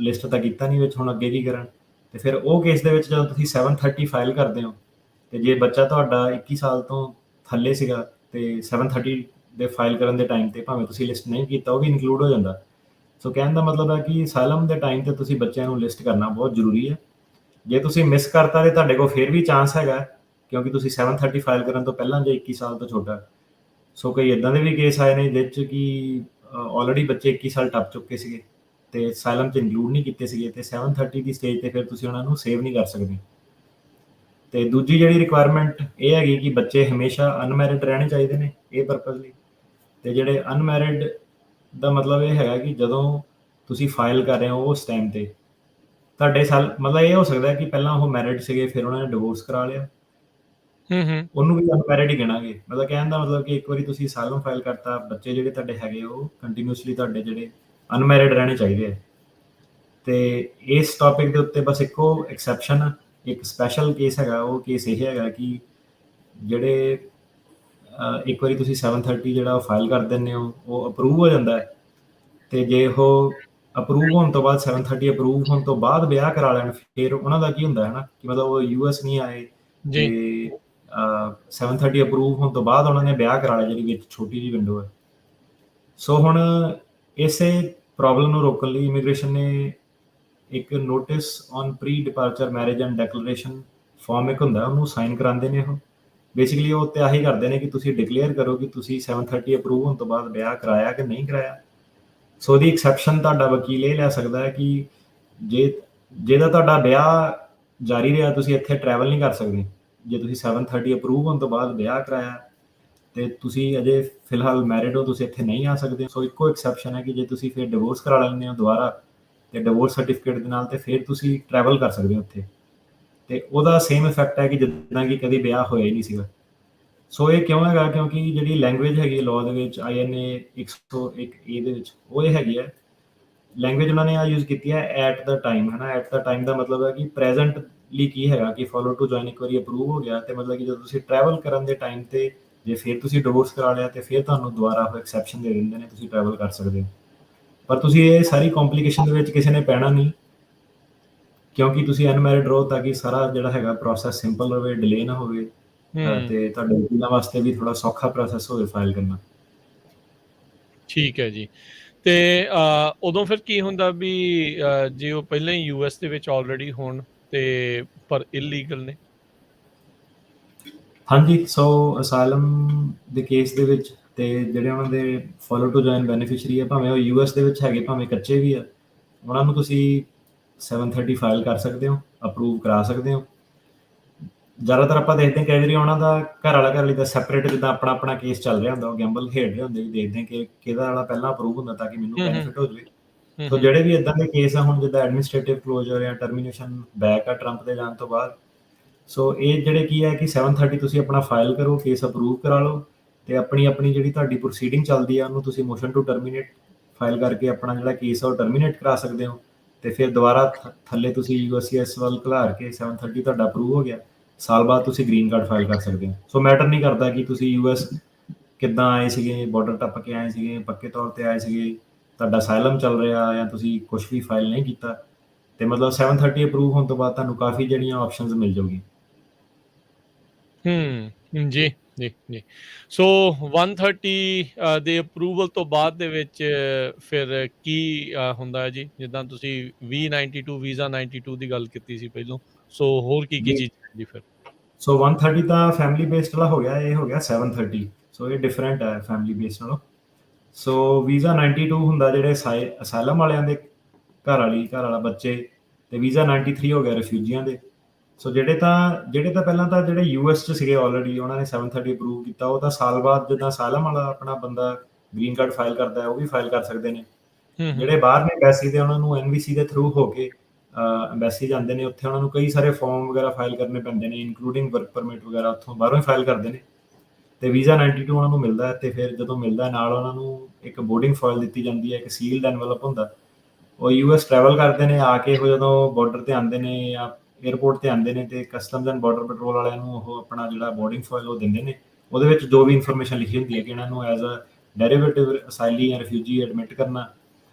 ਲਿਸਟ ਤਾਂ ਕੀਤਾ ਨਹੀਂ ਵਿੱਚ, ਹੁਣ ਅੱਗੇ ਕੀ ਕਰਨ। ਅਤੇ ਫਿਰ ਉਹ ਕੇਸ ਦੇ ਵਿੱਚ ਜਦੋਂ ਤੁਸੀਂ 730 ਫਾਈਲ ਕਰਦੇ ਹੋ, ਅਤੇ ਜੇ ਬੱਚਾ ਤੁਹਾਡਾ 21 ਸਾਲ ਤੋਂ ਥੱਲੇ ਸੀਗਾ ਅਤੇ 730 ਦੇ ਫਾਈਲ ਕਰਨ ਦੇ ਟਾਈਮ 'ਤੇ ਭਾਵੇਂ ਤੁਸੀਂ ਲਿਸਟ ਨਹੀਂ ਕੀਤਾ, ਉਹ ਵੀ ਇਨਕਲੂਡ ਹੋ ਜਾਂਦਾ। ਸੋ ਕਹਿਣ ਦਾ ਮਤਲਬ ਹੈ ਕਿ ਅਸਾਈਲਮ ਦੇ ਟਾਈਮ 'ਤੇ ਤੁਸੀਂ ਬੱਚਿਆਂ ਨੂੰ ਲਿਸਟ ਕਰਨਾ ਬਹੁਤ ਜ਼ਰੂਰੀ ਹੈ। ਜੇ ਤੁਸੀਂ ਮਿਸ ਕਰਤਾ ਤਾਂ ਤੁਹਾਡੇ ਕੋਲ ਫਿਰ ਵੀ ਚਾਂਸ ਹੈਗਾ, ਕਿਉਂਕਿ ਤੁਸੀਂ 730 ਫਾਈਲ ਕਰਨ ਤੋਂ ਪਹਿਲਾਂ ਜੇ 21 ਸਾਲ ਤੋਂ ਛੋਟਾ। ਸੋ ਕਈ ਇੱਦਾਂ ਦੇ ਵੀ ਕੇਸ ਆਏ ਨੇ ਜਿਹਦੇ 'ਚ ਕਿ ਆਲਰੇਡੀ ਬੱਚੇ 21 ਸਾਲ ਟੱਪ ਚੁੱਕੇ ਸੀਗੇ ਅਤੇ ਅਸਾਈਲਮ 'ਚ ਇਨਕਲੂਡ ਨਹੀਂ ਕੀਤੇ ਸੀਗੇ, ਅਤੇ 730 ਦੀ ਸਟੇਜ 'ਤੇ ਫਿਰ ਤੁਸੀਂ ਉਹਨਾਂ ਨੂੰ ਸੇਵ ਨਹੀਂ ਕਰ ਸਕਦੇ। ਅਤੇ ਦੂਜੀ ਜਿਹੜੀ ਰਿਕੁਆਇਰਮੈਂਟ ਇਹ ਹੈਗੀ ਕਿ ਬੱਚੇ ਹਮੇਸ਼ਾ ਅਨਮੈਰਿਡ ਰਹਿਣੇ ਚਾਹੀਦੇ ਨੇ ਇਹ ਪਰਪਜ਼ ਲਈ। ਅਤੇ ਜਿਹੜੇ ਅਨਮੈਰਿਡ ਦਾ ਮਤਲਬ ਇਹ ਹੈਗਾ ਕਿ ਜਦੋਂ ਤੁਸੀਂ ਫਾਈਲ ਕਰ ਰਹੇ ਹੋ ਉਸ ਟਾਈਮ 'ਤੇ ਤੁਹਾਡੇ ਮਤਲਬ ਇਹ ਹੋ ਸਕਦਾ ਕਿ ਪਹਿਲਾਂ ਉਹ ਮੈਰਿਡ ਸੀਗੇ, ਫਿਰ ਉਹਨਾਂ ਨੇ ਡਿਵੋਰਸ ਕਰਾ ਲਿਆ, ਉਹਨੂੰ ਵੀ ਅਨਮੈਰਿਡ ਹੀ ਗਿਣਾਂਗੇ। ਮਤਲਬ ਕਹਿਣ ਦਾ ਮਤਲਬ ਕਿ ਇੱਕ ਵਾਰੀ ਤੁਸੀਂ ਅਸਾਈਲਮ ਫਾਈਲ ਕਰਤਾ, ਬੱਚੇ ਜਿਹੜੇ ਤੁਹਾਡੇ ਹੈਗੇ ਉਹ ਕੰਟੀਨਿਊਸਲੀ ਤੁਹਾਡੇ ਜਿਹੜੇ ਅਨਮੈਰਿਡ ਰਹਿਣੇ ਚਾਹੀਦੇ ਆ। ਅਤੇ ਇਸ ਟੌਪਿਕ ਦੇ ਉੱਤੇ ਬਸ ਇੱਕੋ ਐਕਸੈਪਸ਼ਨ ਆ, ਇੱਕ ਸਪੈਸ਼ਲ ਕੇਸ ਹੈਗਾ, ਉਹ ਕੇਸ ਇਹ ਹੈਗਾ ਕਿ ਜਿਹੜੇ ਇੱਕ ਵਾਰੀ ਤੁਸੀਂ 730 ਜਿਹੜਾ ਫਾਈਲ ਕਰ ਦਿੰਦੇ ਹੋ, ਉਹ ਅਪਰੂਵ ਹੋ ਜਾਂਦਾ ਹੈ, ਅਤੇ ਜੇ ਉਹ ਅਪਰੂਵ ਹੋਣ ਤੋਂ ਬਾਅਦ 730 ਅਪਰੂਵ ਹੋਣ ਤੋਂ ਬਾਅਦ ਵਿਆਹ ਕਰਾ ਲੈਣ, ਫਿਰ ਉਹਨਾਂ ਦਾ ਕੀ ਹੁੰਦਾ ਹੈ ਨਾ, ਕਿ ਮਤਲਬ ਉਹ US ਨਹੀਂ ਆਏ ਅਤੇ 730 ਅਪਰੂਵ ਹੋਣ ਤੋਂ ਬਾਅਦ ਉਹਨਾਂ ਨੇ ਵਿਆਹ ਕਰਾ ਲਿਆ, ਜਿਹੜੀ ਵਿੱਚ ਛੋਟੀ ਜਿਹੀ ਵਿੰਡੋ ਹੈ। ਸੋ ਹੁਣ ਇਸੇ ਪ੍ਰੋਬਲਮ ਨੂੰ ਰੋਕਣ ਲਈ ਇਮੀਗ੍ਰੇਸ਼ਨ ਨੇ ਇੱਕ notice on pre departure marriage and declaration form ਇੱਕ ਹੁੰਦਾ, ਉਹਨੂੰ ਸਾਈਨ ਕਰਾਉਂਦੇ ਨੇ। ਉਹ ਬੇਸਿਕਲੀ ਉਹ ਉੱਤੇ ਆਹੀ ਕਰਦੇ ਨੇ ਕਿ ਤੁਸੀਂ ਡਿਕਲੇਅਰ ਕਰੋ ਕਿ ਤੁਸੀਂ 730 ਅਪਰੂਵ ਹੋਣ ਤੋਂ ਬਾਅਦ ਵਿਆਹ ਕਰਾਇਆ ਕਿ ਨਹੀਂ ਕਰਾਇਆ। ਸੋ ਉਹਦੀ ਐਕਸੈਪਸ਼ਨ ਤੁਹਾਡਾ ਵਕੀਲ ਇਹ ਲੈ ਸਕਦਾ ਹੈ ਕਿ ਜਿਹਦਾ ਤੁਹਾਡਾ ਵਿਆਹ ਜਾਰੀ ਰਿਹਾ, ਤੁਸੀਂ ਇੱਥੇ ਟਰੈਵਲ ਨਹੀਂ ਕਰ ਸਕਦੇ ਜੇ ਤੁਸੀਂ 730 ਅਪਰੂਵ ਹੋਣ ਤੋਂ ਬਾਅਦ ਵਿਆਹ ਕਰਾਇਆ, ਅਤੇ ਤੁਸੀਂ ਅਜੇ ਫਿਲਹਾਲ ਮੈਰਿਡ ਹੋ, ਤੁਸੀਂ ਇੱਥੇ ਨਹੀਂ ਆ ਸਕਦੇ। ਸੋ ਇੱਕੋ ਐਕਸੈਪਸ਼ਨ ਹੈ ਕਿ ਜੇ ਤੁਸੀਂ ਫਿਰ ਡਿਵੋਰਸ ਕਰਾ ਲੈਂਦੇ ਹੋ ਦੁਬਾਰਾ, ਅਤੇ ਡਿਵੋਰਸ ਸਰਟੀਫਿਕੇਟ ਦੇ ਨਾਲ, ਅਤੇ ਫਿਰ ਤੁਸੀਂ ਟਰੈਵਲ ਕਰ ਸਕਦੇ ਹੋ ਉੱਥੇ, ਅਤੇ ਉਹਦਾ ਸੇਮ ਇਫੈਕਟ ਹੈ ਕਿ ਜਿੱਦਾਂ ਕਿ ਕਦੇ ਵਿਆਹ ਹੋਇਆ ਹੀ ਨਹੀਂ ਸੀਗਾ। ਸੋ ਇਹ ਕਿਉਂ ਹੈਗਾ? ਕਿਉਂਕਿ ਜਿਹੜੀ ਲੈਂਗੁਏਜ ਹੈਗੀ ਲਾਅ ਦੇ ਵਿੱਚ INA 101A ਦੇ ਵਿੱਚ, ਉਹ ਇਹ ਹੈਗੀ ਹੈ ਲੈਂਗੁਏਜ ਉਹਨਾਂ ਨੇ ਆ ਯੂਜ਼ ਕੀਤੀ ਹੈ ਐਟ ਦਾ ਟਾਈਮ, ਹੈ ਨਾ। ਐਟ ਦਾ ਟਾਈਮ ਦਾ ਮਤਲਬ ਹੈ ਕਿ ਪ੍ਰੈਜ਼ੈਂਟਲੀ ਕੀ ਹੈਗਾ ਕਿ ਫੋਲੋ ਟੂ ਜੁਆਇਨ ਇੱਕ ਵਾਰੀ ਅਪਰੂਵ ਹੋ ਗਿਆ, ਅਤੇ ਮਤਲਬ ਕਿ ਜਦੋਂ ਤੁਸੀਂ ਟਰੈਵਲ ਕਰਨ ਦੇ ਟਾਈਮ 'ਤੇ ਜੇ ਫਿਰ ਤੁਸੀਂ ਡਿਵੋਰਸ ਕਰਾ ਲਿਆ, ਅਤੇ ਫਿਰ ਤੁਹਾਨੂੰ ਦੁਬਾਰਾ ਉਹ ਐਕਸੈਪਸ਼ਨ ਦੇ ਦਿੰਦੇ ਨੇ, ਤੁਸੀਂ ਟਰੈਵਲ ਕਰ ਸਕਦੇ ਹੋ। ਪਰ ਤੁਸੀਂ ਇਹ ਸਾਰੀ ਕੰਪਲੀਕੇਸ਼ਨ ਦੇ ਵਿੱਚ ਕਿਸੇ ਨੇ ਪੈਣਾ ਨਹੀਂ, ਕਿਉਂਕਿ ਤੁਸੀਂ ਅਨਮੈਰਿਡ ਰਹੋ, ਤਾਂ ਕਿ ਸਾਰਾ ਜਿਹੜਾ ਹੈਗਾ ਪ੍ਰੋਸੈਸ ਸਿੰਪਲ ਰਹੇ, ਡਿਲੇ ਨਾ ਹੋਵੇ, ਅਤੇ ਤੁਹਾਡੇ ਵਕੀਲਾਂ ਵਾਸਤੇ ਵੀ ਥੋੜ੍ਹਾ ਸੌਖਾ ਪ੍ਰੋਸੈਸ ਹੋਵੇ ਫਾਈਲ ਕਰਨਾ। ਠੀਕ ਹੈ ਜੀ। ਅਤੇ ਉਦੋਂ ਫਿਰ ਕੀ ਹੁੰਦਾ ਵੀ ਜੇ ਉਹ ਪਹਿਲਾਂ ਹੀ US ਦੇ ਵਿੱਚ ਆਲਰੇਡੀ ਹੋਣ ਅਤੇ ਪਰ ਇਲੀਗਲ ਨੇ? ਹਾਂਜੀ, ਸੋ ਅਸਾਈਲਮ ਦੇ ਕੇਸ ਦੇ ਵਿੱਚ ਅਤੇ ਜਿਹੜੇ ਉਹਨਾਂ ਦੇ ਫੋਲੋ ਟੂ ਜੁਆਇਨ ਬੈਨੀਫਿਸ਼ਰੀ ਹੈ, ਭਾਵੇਂ ਉਹ US ਦੇ ਵਿੱਚ ਹੈਗੇ, ਭਾਵੇਂ ਕੱਚੇ ਵੀ ਆ, ਉਹਨਾਂ ਨੂੰ ਤੁਸੀਂ 730 ਫਾਈਲ ਕਰ ਸਕਦੇ ਹੋ, ਅਪਰੂਵ ਕਰਾ ਸਕਦੇ ਹੋ। ਜ਼ਿਆਦਾਤਰ ਆਪਾਂ ਦੇਖਦੇ ਹਾਂ ਕਈ ਵਾਰੀ ਉਹਨਾਂ ਦਾ ਘਰ ਵਾਲੀ ਦਾ ਸੈਪਰੇਟ, ਜਿੱਦਾਂ ਆਪਣਾ ਕੇਸ ਚੱਲ ਰਿਹਾ ਹੁੰਦਾ, ਉਹ ਗੈਂਬਲ ਖੇਡ ਰਹੇ ਹੁੰਦੇ, ਵੀ ਦੇਖਦੇ ਹਾਂ ਕਿ ਕਿਹਦਾ ਵਾਲਾ ਪਹਿਲਾਂ ਅਪਰੂਵ ਹੁੰਦਾ ਤਾਂ ਕਿ ਮੈਨੂੰ ਬੈਨੀਫਿਟ ਹੋ ਜਾਵੇ। ਸੋ ਜਿਹੜੇ ਵੀ ਇੱਦਾਂ ਦੇ ਕੇਸ ਆ, ਹੁਣ ਜਿੱਦਾਂ ਐਡਮਿਨਿਸਟ੍ਰੇਟਿਵ ਕਲੋਜ਼ਰ ਜਾਂ ਟਰਮੀਨੇਸ਼ਨ ਬੈਕ ਆ ਟਰੰਪ ਦੇ ਜਾਣ ਤੋਂ ਬਾਅਦ, ਸੋ ਇਹ ਜਿਹੜੇ ਕੀ ਹੈ ਕਿ 730 ਤੁਸੀਂ ਆਪਣਾ ਫਾਈਲ ਕਰੋ, ਕੇਸ ਅਪਰੂਵ ਕਰਾ ਲਓ, ਤੇ ਆਪਣੀ ਜਿਹੜੀ ਤੁਹਾਡੀ ਪ੍ਰੋਸੀਡਿੰਗ ਚੱਲਦੀ ਆ ਉਹਨੂੰ ਤੁਸੀਂ ਮੋਸ਼ਨ ਟੂ ਟਰਮੀਨੇਟ ਫਾਈਲ ਕਰਕੇ ਆਪਣਾ ਜਿਹੜਾ ਕੇਸ ਆ ਉਹ ਟਰਮੀਨੇਟ ਕਰਾ ਸਕਦੇ ਹੋ। ਤੇ ਫਿਰ ਦੁਬਾਰਾ ਥੱਲੇ ਤੁਸੀਂ USCIS ਵੱਲ ਘਲਾਰ ਕੇ 730 ਤੁਹਾਡਾ ਅਪਰੂਵ ਹੋ ਗਿਆ, ਸਾਲ ਬਾਅਦ ਤੁਸੀਂ ਗ੍ਰੀਨ ਕਾਰਡ ਫਾਈਲ ਕਰ ਸਕਦੇ ਹੋ। ਸੋ ਮੈਟਰ ਨਹੀਂ ਕਰਦਾ ਕਿ ਤੁਸੀਂ US ਕਿੱਦਾਂ ਆਏ ਸੀਗੇ, ਬਾਰਡਰ ਟੱਪ ਕੇ ਆਏ ਸੀਗੇ, ਪੱਕੇ ਤੌਰ ਤੇ ਆਏ ਸੀਗੇ, ਤੁਹਾਡਾ ਅਸਾਈਲਮ ਚੱਲ ਰਿਹਾ ਜਾਂ ਤੁਸੀਂ ਕੁਛ ਵੀ ਫਾਈਲ ਨਹੀਂ ਕੀਤਾ, ਤੇ ਮਤਲਬ 730 ਅਪਰੂਵ ਹੋਣ ਤੋਂ ਬਾਅਦ ਤੁਹਾਨੂੰ ਕਾਫੀ ਜਿਹੜੀਆਂ ਆਪਸ਼ਨਸ ਮਿਲ ਜਾਊਗੀ। ਜੀ ਜੀ ਜੀ। ਸੋ 130 ਦੇ ਅਪਰੂਵਲ ਤੋਂ ਬਾਅਦ ਦੇ ਵਿੱਚ ਫਿਰ ਕੀ ਹੁੰਦਾ ਹੈ ਜੀ? ਜਿੱਦਾਂ ਤੁਸੀਂ V92 ਵੀਜ਼ਾ 92 ਦੀ ਗੱਲ ਕੀਤੀ ਸੀ ਪਹਿਲੋਂ, ਸੋ ਹੋਰ ਕੀ ਜੀ। ਚੀਜ਼ ਹੈ ਜੀ ਫਿਰ? ਸੋ 130 ਤਾਂ ਫੈਮਿਲੀ ਬੇਸਡ ਵਾਲਾ ਹੋ ਗਿਆ, ਇਹ ਹੋ ਗਿਆ 730। ਸੋ ਇਹ ਡਿਫਰੈਂਟ ਹੈ ਫੈਮਿਲੀ ਬੇਸਡ ਨਾਲੋਂ। ਸੋ ਵੀਜ਼ਾ 92 ਹੁੰਦਾ ਜਿਹੜੇ ਅਸਾਈਲਮ ਵਾਲਿਆਂ ਦੇ ਘਰ ਵਾਲਾ ਬੱਚੇ, ਤੇ ਵੀਜ਼ਾ 93 ਹੋ ਗਿਆ ਰਿਫਿਊਜੀਆਂ ਦੇ। ਸੋ ਜਿਹੜੇ ਤਾਂ ਪਹਿਲਾਂ ਤਾਂ ਜਿਹੜੇ US 'ਚ ਸੀਗੇ ਆਲਰੇਡੀ, ਉਹਨਾਂ ਨੇ 730 ਅਪਰੂਵ ਕੀਤਾ, ਉਹ ਤਾਂ ਸਾਲ ਬਾਅਦ ਜਿੱਦਾਂ ਅਸਾਈਲਮ ਵਾਲਾ ਆਪਣਾ ਬੰਦਾ ਗ੍ਰੀਨ ਕਾਰਡ ਫਾਈਲ ਕਰਦਾ ਹੈ, ਉਹ ਵੀ ਫਾਈਲ ਕਰ ਸਕਦੇ ਨੇ। ਜਿਹੜੇ ਬਾਹਰ ਨੇ ਐਮਬੈਸੀ ਦੇ, ਉਹਨਾਂ ਨੂੰ NVC ਦੇ ਥਰੂ ਹੋ ਕੇ ਐਮਬੈਸੀ ਜਾਂਦੇ ਨੇ, ਉੱਥੇ ਉਹਨਾਂ ਨੂੰ ਕਈ ਸਾਰੇ ਫਾਰਮ ਵਗੈਰਾ ਫਾਈਲ ਕਰਨੇ ਪੈਂਦੇ ਨੇ, ਇਨਕਲੂਡਿੰਗ ਵਰਕ ਪਰਮਿਟ ਵਗੈਰਾ, ਉੱਥੋਂ ਬਾਹਰੋਂ ਹੀ ਫਾਈਲ ਕਰਦੇ ਨੇ। ਤੇ ਵੀਜ਼ਾ 92 ਉਹਨਾਂ ਨੂੰ ਮਿਲਦਾ ਹੈ, ਤੇ ਫਿਰ ਜਦੋਂ ਮਿਲਦਾ ਨਾਲ ਉਹਨਾਂ ਨੂੰ ਇੱਕ ਬੋਰਡਿੰਗ ਫਾਈਲ ਦਿੱਤੀ ਜਾਂਦੀ ਹੈ, ਇੱਕ ਸੀਲਡ ਐਨਵਲਪ ਹੁੰਦਾ। ਉਹ US ਟਰੈਵਲ ਕਰਦੇ ਨੇ, ਆ ਕੇ ਉਹ ਜਦੋਂ ਬਾਰਡਰ ਤੇ ਆਉਂਦੇ ਨੇ ਜਾਂ 에ਅਰਪੋਰਟ ਤੇ ਆਉਂਦੇ ਨੇ, ਤੇ ਕਸਟਮਸ ਐਂਡ ਬਾਰਡਰ ਪੈਟਰੋਲ ਵਾਲਿਆਂ ਨੂੰ ਉਹ ਆਪਣਾ ਜਿਹੜਾ ਬੋਰਡਿੰਗ ਫਾਈਲ ਉਹ ਦਿੰਦੇ ਨੇ। ਉਹਦੇ ਵਿੱਚ ਜੋ ਵੀ ਇਨਫੋਰਮੇਸ਼ਨ ਲਿਖੀ ਹੁੰਦੀ ਹੈ ਕਿ ਇਹਨਾਂ ਨੂੰ ਐਜ਼ ਅ ਡੈਰੀਵੇਟਿਵ ਅਸਾਈਲੀ ਜਾਂ ਰਿਫਿਊਜੀ ਐਡਮਿਟ ਕਰਨਾ।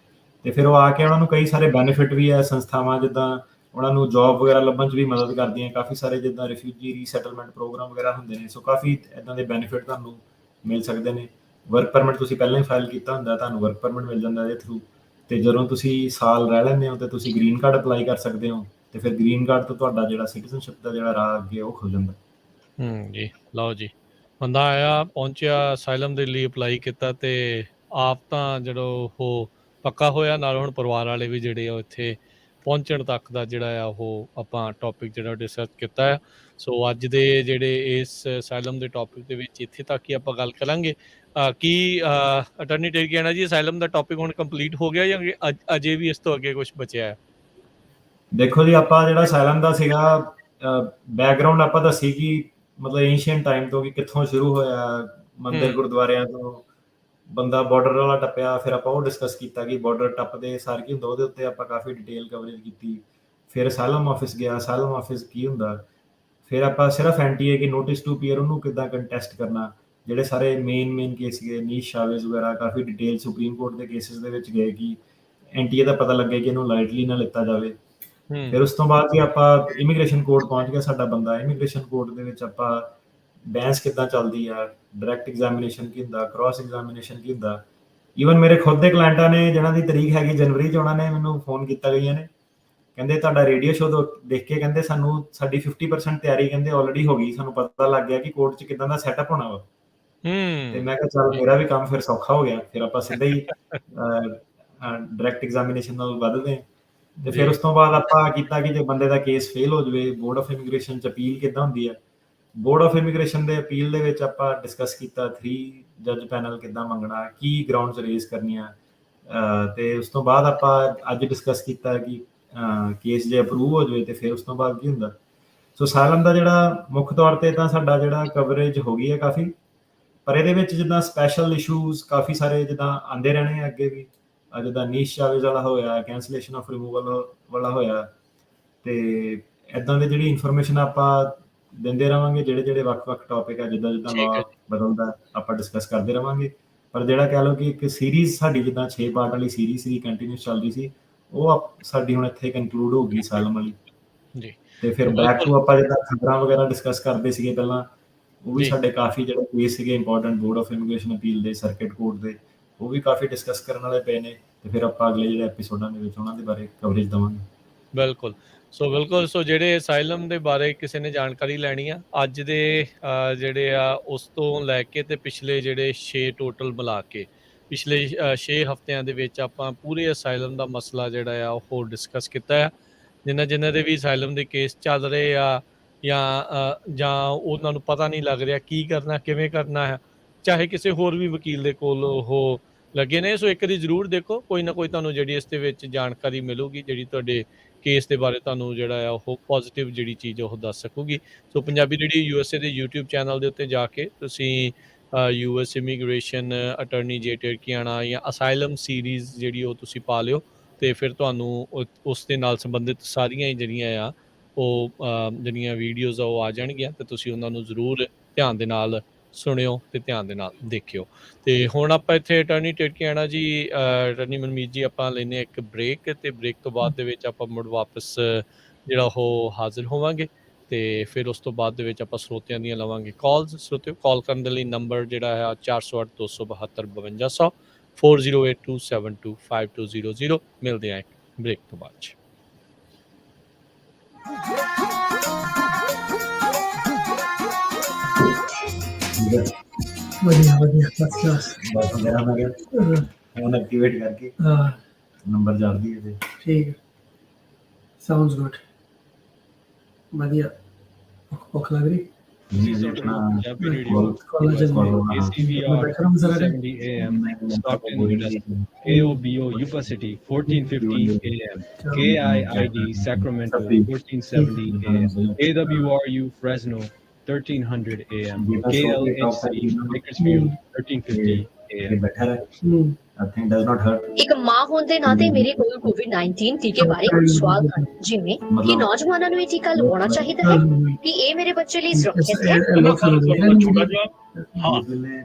ਤੇ ਫਿਰ ਉਹ ਆ ਕੇ ਉਹਨਾਂ ਨੂੰ ਕਈ ਸਾਰੇ ਬੈਨੀਫਿਟ ਵੀ ਹੈ, ਸੰਸਥਾਵਾਂ ਜਿੱਦਾਂ ਉਹਨਾਂ ਨੂੰ ਜੌਬ ਵਗੈਰਾ ਲੱਭਣ 'ਚ ਵੀ ਮਦਦ ਕਰਦੀਆਂ, ਕਾਫੀ ਸਾਰੇ ਜਿੱਦਾਂ ਰਿਫਿਊਜੀ ਰੀਸੈਟਲਮੈਂਟ ਪ੍ਰੋਗਰਾਮ ਵਗੈਰਾ ਹੁੰਦੇ ਨੇ। ਸੋ ਕਾਫੀ ਇੱਦਾਂ ਦੇ ਬੈਨੀਫਿਟ ਤੁਹਾਨੂੰ ਮਿਲ ਸਕਦੇ ਨੇ। ਵਰਕ ਪਰਮਿਟ ਤੁਸੀਂ ਪਹਿਲਾਂ ਹੀ ਫਾਈਲ ਕੀਤਾ ਹੁੰਦਾ, ਤੁਹਾਨੂੰ ਵਰਕ ਪਰਮਿਟ ਮਿਲ ਜਾਂਦਾ ਇਹਦੇ ਥਰੂ। ਤੇ ਜਦੋਂ ਤੁਸੀਂ ਸਾਲ ਰਹਿ ਲੈਂਦੇ ਹੋ ਤੇ ਤੁਸੀਂ ਗ੍ਰੀਨ ਕਾਰਡ ਅਪਲਾਈ ਕਰ ਸਕਦੇ ਹੋ, ਤੇ ਫਿਰ ਗ੍ਰੀਨ ਕਾਰਡ ਤੋਂ ਤੁਹਾਡਾ ਜਿਹੜਾ ਸਿਟੀਜ਼ਨਸ਼ਿਪ ਦਾ ਜਿਹੜਾ ਰਾਹ ਅੱਗੇ ਉਹ ਖੁੱਲ ਜਾਂਦਾ। ਜੀ ਲਓ ਜੀ, ਬੰਦਾ ਆਇਆ, ਪਹੁੰਚਿਆ, ਅਸਾਈਲਮ ਦੇ ਲਈ ਅਪਲਾਈ ਕੀਤਾ, ਤੇ ਆਪ ਤਾਂ ਜਦੋਂ ਉਹ ਪੱਕਾ ਹੋਇਆ, ਨਾਲ ਹੁਣ ਪਰਿਵਾਰ ਵਾਲੇ ਵੀ ਜਿਹੜੇ ਆ ਇੱਥੇ ਪਹੁੰਚਣ ਤੱਕ ਦਾ ਜਿਹੜਾ ਆ ਉਹ ਆਪਾਂ ਟੌਪਿਕ ਜਿਹੜਾ ਡਿਸਕਸ ਕੀਤਾ ਆ। ਸੋ ਅੱਜ ਦੇ ਜਿਹੜੇ ਇਸ ਅਸਾਈਲਮ ਦੇ ਟੌਪਿਕ ਦੇ ਵਿੱਚ ਇੱਥੇ ਤੱਕ ਹੀ ਆਪਾਂ ਗੱਲ ਕਰਾਂਗੇ। ਕੀ ਅਟਰਨੀ ਟਰਕੀਆਨਾ ਜੀ, ਅਸਾਈਲਮ ਦਾ ਟੌਪਿਕ ਹੁਣ ਕੰਪਲੀਟ ਹੋ ਗਿਆ ਜਾਂ ਅਜੇ ਵੀ ਇਸ ਤੋਂ ਅੱਗੇ ਕੁਝ ਬਚਿਆ ਹੈ? ਦੇਖੋ ਜੀ, ਆਪਾਂ ਜਿਹੜਾ ਅਸਾਈਲਮ ਦਾ ਸੀਗਾ ਬੈਕਗਰਾਉਂਡ ਆਪਾਂ ਦੱਸੀ ਕਿ ਮਤਲਬ ਏਂਸ਼ੀਅੰਟ ਟਾਈਮ ਤੋਂ ਕਿ ਕਿੱਥੋਂ ਸ਼ੁਰੂ ਹੋਇਆ, ਮੰਦਿਰ ਗੁਰਦੁਆਰਿਆਂ ਤੋਂ ਬੰਦਾ ਬਾਰਡਰ ਵਾਲਾ ਟੱਪਿਆ। ਫਿਰ ਆਪਾਂ ਉਹ ਡਿਸਕਸ ਕੀਤਾ ਕਿ ਬਾਰਡਰ ਟੱਪਦੇ ਸਾਰ ਕੀ ਹੁੰਦਾ, ਉਹਦੇ ਉੱਤੇ ਆਪਾਂ ਕਾਫੀ ਡਿਟੇਲ ਕਵਰੇਜ ਕੀਤੀ। ਫਿਰ ਅਸਾਈਲਮ ਆਫਿਸ ਗਿਆ, ਅਸਾਈਲਮ ਆਫਿਸ ਕੀ ਹੁੰਦਾ। ਫਿਰ ਆਪਾਂ ਸਿਰਫ NTA ਕਿ ਨੋਟਿਸ ਟੂ ਅਪੀਅਰ ਉਹਨੂੰ ਕਿੱਦਾਂ ਕੰਟੈਸਟ ਕਰਨਾ। ਜਿਹੜੇ ਸਾਰੇ ਮੇਨ ਕੇਸ ਸੀਗੇ, ਨੀਸ਼ ਸ਼ਾਵੇਜ਼ ਵਗੈਰਾ, ਕਾਫੀ ਡਿਟੇਲ ਸੁਪਰੀਮ ਕੋਰਟ ਦੇ ਕੇਸਿਸ ਦੇ ਵਿੱਚ ਗਏ ਕਿ NTA ਦਾ ਪਤਾ ਲੱਗੇ ਕਿ ਇਹਨੂੰ ਲਾਈਟਲੀ ਨਾ ਲਿੱਤਾ ਜਾਵੇ। ਫਿਰ ਉਸ ਤੋਂ ਬਾਅਦ ਜੀ ਆਪਾਂ ਇਮੀਗ੍ਰੇਸ਼ਨ ਕੋਡ ਪਹੁੰਚ ਗਿਆ ਸਾਡਾ ਬੰਦਾ। ਇਮੀਗ੍ਰੇਸ਼ਨ ਕੋਡ ਦੇ ਵਿੱਚ ਆਪਾਂ ਬਹਿਸ ਕਿੱਦਾਂ ਚੱਲਦੀ ਆ, ਡਾਇਰੈਕਟ ਐਗਜ਼ਾਮੀਨੇਸ਼ਨ ਕੀ ਹੁੰਦਾ, ਕ੍ਰਾਸ ਐਗਜ਼ਾਮੀਨੇਸ਼ਨ ਕੀ ਹੁੰਦਾ। ਈਵਨ ਮੇਰੇ ਖੁਦ ਦੇ ਕਲਾਇੰਟਾਂ ਨੇ ਜਿਹਨਾਂ ਦੀ ਤਰੀਕ ਹੈਗੀ ਜਨਵਰੀ 'ਚ, ਉਹਨਾਂ ਨੇ ਮੈਨੂੰ ਫੋਨ ਕੀਤਾ ਗਈਆਂ ਨੇ, ਕਹਿੰਦੇ ਤੁਹਾਡਾ ਰੇਡੀਓ ਸ਼ੋਅ ਦੇਖ ਕੇ ਕਹਿੰਦੇ ਸਾਨੂੰ ਸਾਡੀ 50% ਤਿਆਰੀ ਕਹਿੰਦੇ ਆਲਰੇਡੀ ਹੋ ਗਈ, ਸਾਨੂੰ ਪਤਾ ਲੱਗ ਗਿਆ ਕਿ ਕੋਰਟ 'ਚ ਕਿੱਦਾਂ ਦਾ ਸੈਟਅਪ ਹੋਣਾ ਵਾ। ਤੇ ਮੈਂ ਕਿਹਾ ਚੱਲ ਮੇਰਾ ਵੀ ਕੰਮ ਫਿਰ ਸੌਖਾ ਹੋ ਗਿਆ। ਫਿਰ ਆਪਾਂ ਸਿੱਧਾ ਹੀ ਡਾਇਰੈਕਟ ਐਗਜ਼ਾਮੀਨੇਸ਼ਨ ਨਾਲ ਵੱਧਦੇ ਹਾਂ। ਤੇ ਫਿਰ ਉਸ ਤੋਂ ਬਾਅਦ ਆਪਾਂ ਕੀਤਾ ਕਿ ਜੇ ਬੰਦੇ ਦਾ ਕੇਸ ਫੇਲ ਹੋ ਜਾਵੇ, ਬੋਰਡ ਆਫ ਇਮੀਗ੍ਰੇਸ਼ਨ 'ਚ ਅਪੀਲ ਕਿੱਦਾਂ ਹੁੰਦੀ ਹੈ। ਬੋਰਡ ਆਫ ਇਮੀਗ੍ਰੇਸ਼ਨ ਦੇ ਅਪੀਲ ਦੇ ਵਿੱਚ ਆਪਾਂ ਡਿਸਕਸ ਕੀਤਾ 3 ਜੱਜ ਪੈਨਲ ਕਿੱਦਾਂ ਮੰਗਣਾ, ਕੀ ਗਰਾਊਂਡਸ ਰੇਜ਼ ਕਰਨੀਆਂ। ਤੇ ਉਸ ਤੋਂ ਬਾਅਦ ਆਪਾਂ ਅੱਜ ਡਿਸਕਸ ਕੀਤਾ ਕਿ ਕੇਸ ਜੇ ਅਪਰੂਵ ਹੋ ਜਾਵੇ ਤੇ ਫਿਰ ਉਸ ਤੋਂ ਬਾਅਦ ਕੀ ਹੁੰਦਾ। ਸੋ ਅਸਾਈਲਮ ਦਾ ਜਿਹੜਾ ਮੁੱਖ ਤੌਰ ਤੇ ਤਾਂ ਸਾਡਾ ਜਿਹੜਾ ਕਵਰੇਜ ਹੋ ਗਈ ਹੈ ਕਾਫੀ, ਪਰ ਇਹਦੇ ਵਿੱਚ ਜਿੱਦਾਂ ਸਪੈਸ਼ਲ ਇਸ਼ੂਜ਼ ਕਾਫੀ ਸਾਰੇ ਜਿੱਦਾਂ ਆਉਂਦੇ ਰਹਿਣੇ ਆ ਅੱਗੇ ਵੀ। ਜਿੱਦਾਂ ਨੀਸ਼ ਸ਼ਾਵੇਜ਼ ਵਾਲਾ ਹੋਇਆ, ਕੈਂਸਲੇਸ਼ਨ ਆਫ ਰਿਮੂਵਲ ਵਾਲਾ ਹੋਇਆ, ਤੇ ਇੱਦਾਂ ਦੀ ਜਿਹੜੀ ਇਨਫੋਰਮੇਸ਼ਨ ਆਪਾਂ ਦਿੰਦੇ ਰਹਾਂਗੇ। ਜਿਹੜੇ ਵੱਖ-ਵੱਖ ਟੌਪਿਕ ਆ, ਜਿੱਦਾਂ ਲਾਅ ਬਦਲਦਾ ਆਪਾਂ ਡਿਸਕਸ ਕਰਦੇ ਰਹਾਂਗੇ। ਪਰ ਜਿਹੜਾ ਕਹਿ ਲਓ ਕਿ ਇੱਕ ਸੀਰੀਜ਼ ਸਾਡੀ ਜਿੱਦਾਂ 6 ਪਾਰਟ ਵਾਲੀ ਸੀਰੀਜ਼ ਸੀ, ਕੰਟੀਨਿਊਸ ਚੱਲ ਰਹੀ ਸੀ, ਉਹ ਸਾਡੀ ਹੁਣ ਇੱਥੇ ਕੰਕਲੂਡ ਹੋ ਗਈ ਅਸਾਈਲਮ ਵਾਲੀ। ਤੇ ਫਿਰ ਬੈਕ ਟੂ ਆਪਾਂ ਜਿੱਦਾਂ ਖਬਰਾਂ ਵਗੈਰਾ ਡਿਸਕਸ ਕਰਦੇ ਸੀਗੇ ਪਹਿਲਾਂ, ਉਹ ਵੀ ਸਾਡੇ ਕਾਫੀ ਜਿਹੜੇ ਕੇਸ ਸੀਗੇ important board of immigration appeal ਦੇ, ਸਰਕਿਟ ਕੋਰਟ ਦੇ, ਉਹ ਵੀ ਕਾਫੀ ਡਿਸਕਸ ਕਰਨ ਵਾਲੇ ਪਏ ਨੇ। ਤੇ ਫਿਰ ਆਪਾਂ ਅਗਲੇ ਜਿਹੜੇ ਐਪੀਸੋਡਾਂ ਦੇ ਵਿੱਚ ਉਹਨਾਂ ਦੇ ਬਾਰੇ ਕਵਰੇਜ ਦੇਵਾਂਗੇ। ਬਿਲਕੁਲ। ਸੋ ਜਿਹੜੇ ਅਸਾਈਲਮ ਦੇ ਬਾਰੇ ਕਿਸੇ ਨੇ ਜਾਣਕਾਰੀ ਲੈਣੀ ਆ, ਅੱਜ ਦੇ ਜਿਹੜੇ ਆ ਉਸ ਤੋਂ ਲੈ ਕੇ ਤੇ ਪਿਛਲੇ ਜਿਹੜੇ 6 ਟੋਟਲ ਮਿਲਾ ਕੇ ਪਿਛਲੇ 6 ਹਫ਼ਤਿਆਂ ਦੇ ਵਿੱਚ ਆਪਾਂ ਪੂਰੇ ਅਸਾਈਲਮ ਦਾ ਮਸਲਾ ਜਿਹੜਾ ਆ ਉਹ ਡਿਸਕਸ ਕੀਤਾ ਆ। ਜਿਨ੍ਹਾਂ ਦੇ ਵੀ ਅਸਾਈਲਮ ਦੇ ਕੇਸ ਚੱਲ ਰਹੇ ਆ ਜਾਂ ਉਹਨਾਂ ਨੂੰ ਪਤਾ ਨਹੀਂ ਲੱਗ ਰਿਹਾ ਕੀ ਕਰਨਾ, ਕਿਵੇਂ ਕਰਨਾ ਹੈ, ਚਾਹੇ ਕਿਸੇ ਹੋਰ ਵੀ ਵਕੀਲ ਦੇ ਕੋਲ ਉਹ ਲੱਗੇ ਨੇ। ਸੋ ਇੱਕ ਵਾਰੀ ਜ਼ਰੂਰ ਦੇਖੋ, ਕੋਈ ਨਾ ਕੋਈ ਤੁਹਾਨੂੰ ਜਿਹੜੀ ਇਸ ਦੇ ਵਿੱਚ ਜਾਣਕਾਰੀ ਮਿਲੂਗੀ, ਜਿਹੜੀ ਤੁਹਾਡੇ ਕੇਸ ਦੇ ਬਾਰੇ ਤੁਹਾਨੂੰ ਜਿਹੜਾ ਆ ਉਹ ਪੋਜ਼ੀਟਿਵ ਜਿਹੜੀ ਚੀਜ਼ ਉਹ ਦੱਸ ਸਕੂਗੀ। ਸੋ ਪੰਜਾਬੀ ਜਿਹੜੀ USA ਦੇ YouTube ਚੈਨਲ ਦੇ ਉੱਤੇ ਜਾ ਕੇ ਤੁਸੀਂ US ਇਮੀਗ੍ਰੇਸ਼ਨ ਅਟਰਨੀ ਜੇ ਟਰਕੀਆਨਾ ਜਾਂ ਅਸਾਈਲਮ ਸੀਰੀਜ਼ ਜਿਹੜੀ ਉਹ ਤੁਸੀਂ ਪਾ ਲਿਓ, ਅਤੇ ਫਿਰ ਤੁਹਾਨੂੰ ਉਸ ਦੇ ਨਾਲ ਸੰਬੰਧਿਤ ਸਾਰੀਆਂ ਹੀ ਜਿਹੜੀਆਂ ਆ ਉਹ ਜਿਹੜੀਆਂ ਵੀਡੀਓਜ਼ ਆ ਉਹ ਆ ਜਾਣਗੀਆਂ, ਅਤੇ ਤੁਸੀਂ ਉਹਨਾਂ ਨੂੰ ਜ਼ਰੂਰ ਧਿਆਨ ਦੇ ਨਾਲ ਸੁਣਿਓ ਅਤੇ ਧਿਆਨ ਦੇ ਨਾਲ ਦੇਖਿਓ। ਅਤੇ ਹੁਣ ਆਪਾਂ ਇੱਥੇ ਅਟਰਨੀ ਟਰਕੀਆਨਾ ਜੀ, ਅਟਰਨੀ ਮਨਮੀਤ ਜੀ, ਆਪਾਂ ਲੈਂਦੇ ਹਾਂ ਇੱਕ ਬ੍ਰੇਕ, ਅਤੇ ਬ੍ਰੇਕ ਤੋਂ ਬਾਅਦ ਦੇ ਵਿੱਚ ਆਪਾਂ ਮੁੜ ਵਾਪਸ ਜਿਹੜਾ ਉਹ ਹਾਜ਼ਰ ਹੋਵਾਂਗੇ, ਅਤੇ ਫਿਰ ਉਸ ਤੋਂ ਬਾਅਦ ਦੇ ਵਿੱਚ ਆਪਾਂ ਸਰੋਤਿਆਂ ਦੀਆਂ ਲਵਾਂਗੇ ਕਾਲਸ। ਸਰੋਤਿਓ, ਕਾਲ ਕਰਨ ਦੇ ਲਈ ਨੰਬਰ ਜਿਹੜਾ ਹੈ 408 272 5200 4082725200। ਮਿਲਦੇ ਆ ਇੱਕ ਬ੍ਰੇਕ ਤੋਂ ਬਾਅਦ 'ਚ। ਵਧੀਆ ਵਧੀਆ ਫਸਟ ਕਲਾਸ। ਬਸ ਮੇਰਾ ਮੈਂ ਕਿਹਾ ਫੋਨ ਐਕਟੀਵੇਟ ਕਰਕੇ ਨੰਬਰ ਜਾਣ ਦੀ ਹੈ। ਠੀਕ ਹੈ, ਸਾਊਂਡਸ ਗੁੱਡ, ਵਧੀਆ। ਭੁੱਖ ਲੱਗ ਰਹੀ? Punjabi radio, ACVR 770 AM, Stockton, AOBO, Yuba City, 1450 AM, KIID, Sacramento, 1470 AM, AWRU, Fresno, 1300 AM, KLHC, Bakersfield, 1350 AM. ਇੱਕ ਮਾਂ ਹੋਣ ਦੇ ਨਾਤੇ ਮੇਰੇ ਕੋਲ ਕੋਵਿਡ-19 ਟੀਕੇ ਬਾਰੇ ਕੁਝ ਸਵਾਲ ਹਨ, ਜਿਵੇਂ ਕਿ ਨੌਜਵਾਨਾਂ ਨੂੰ ਇਹ ਟੀਕਾ ਲਗਾਉਣਾ ਚਾਹੀਦਾ ਹੈ ਕਿ ਇਹ ਮੇਰੇ ਬੱਚੇ ਲਈ ਸੁਰੱਖਿਅਤ ਹੈ। ਛੋਟਾ ਜਿਹਾ ਹਾਂ,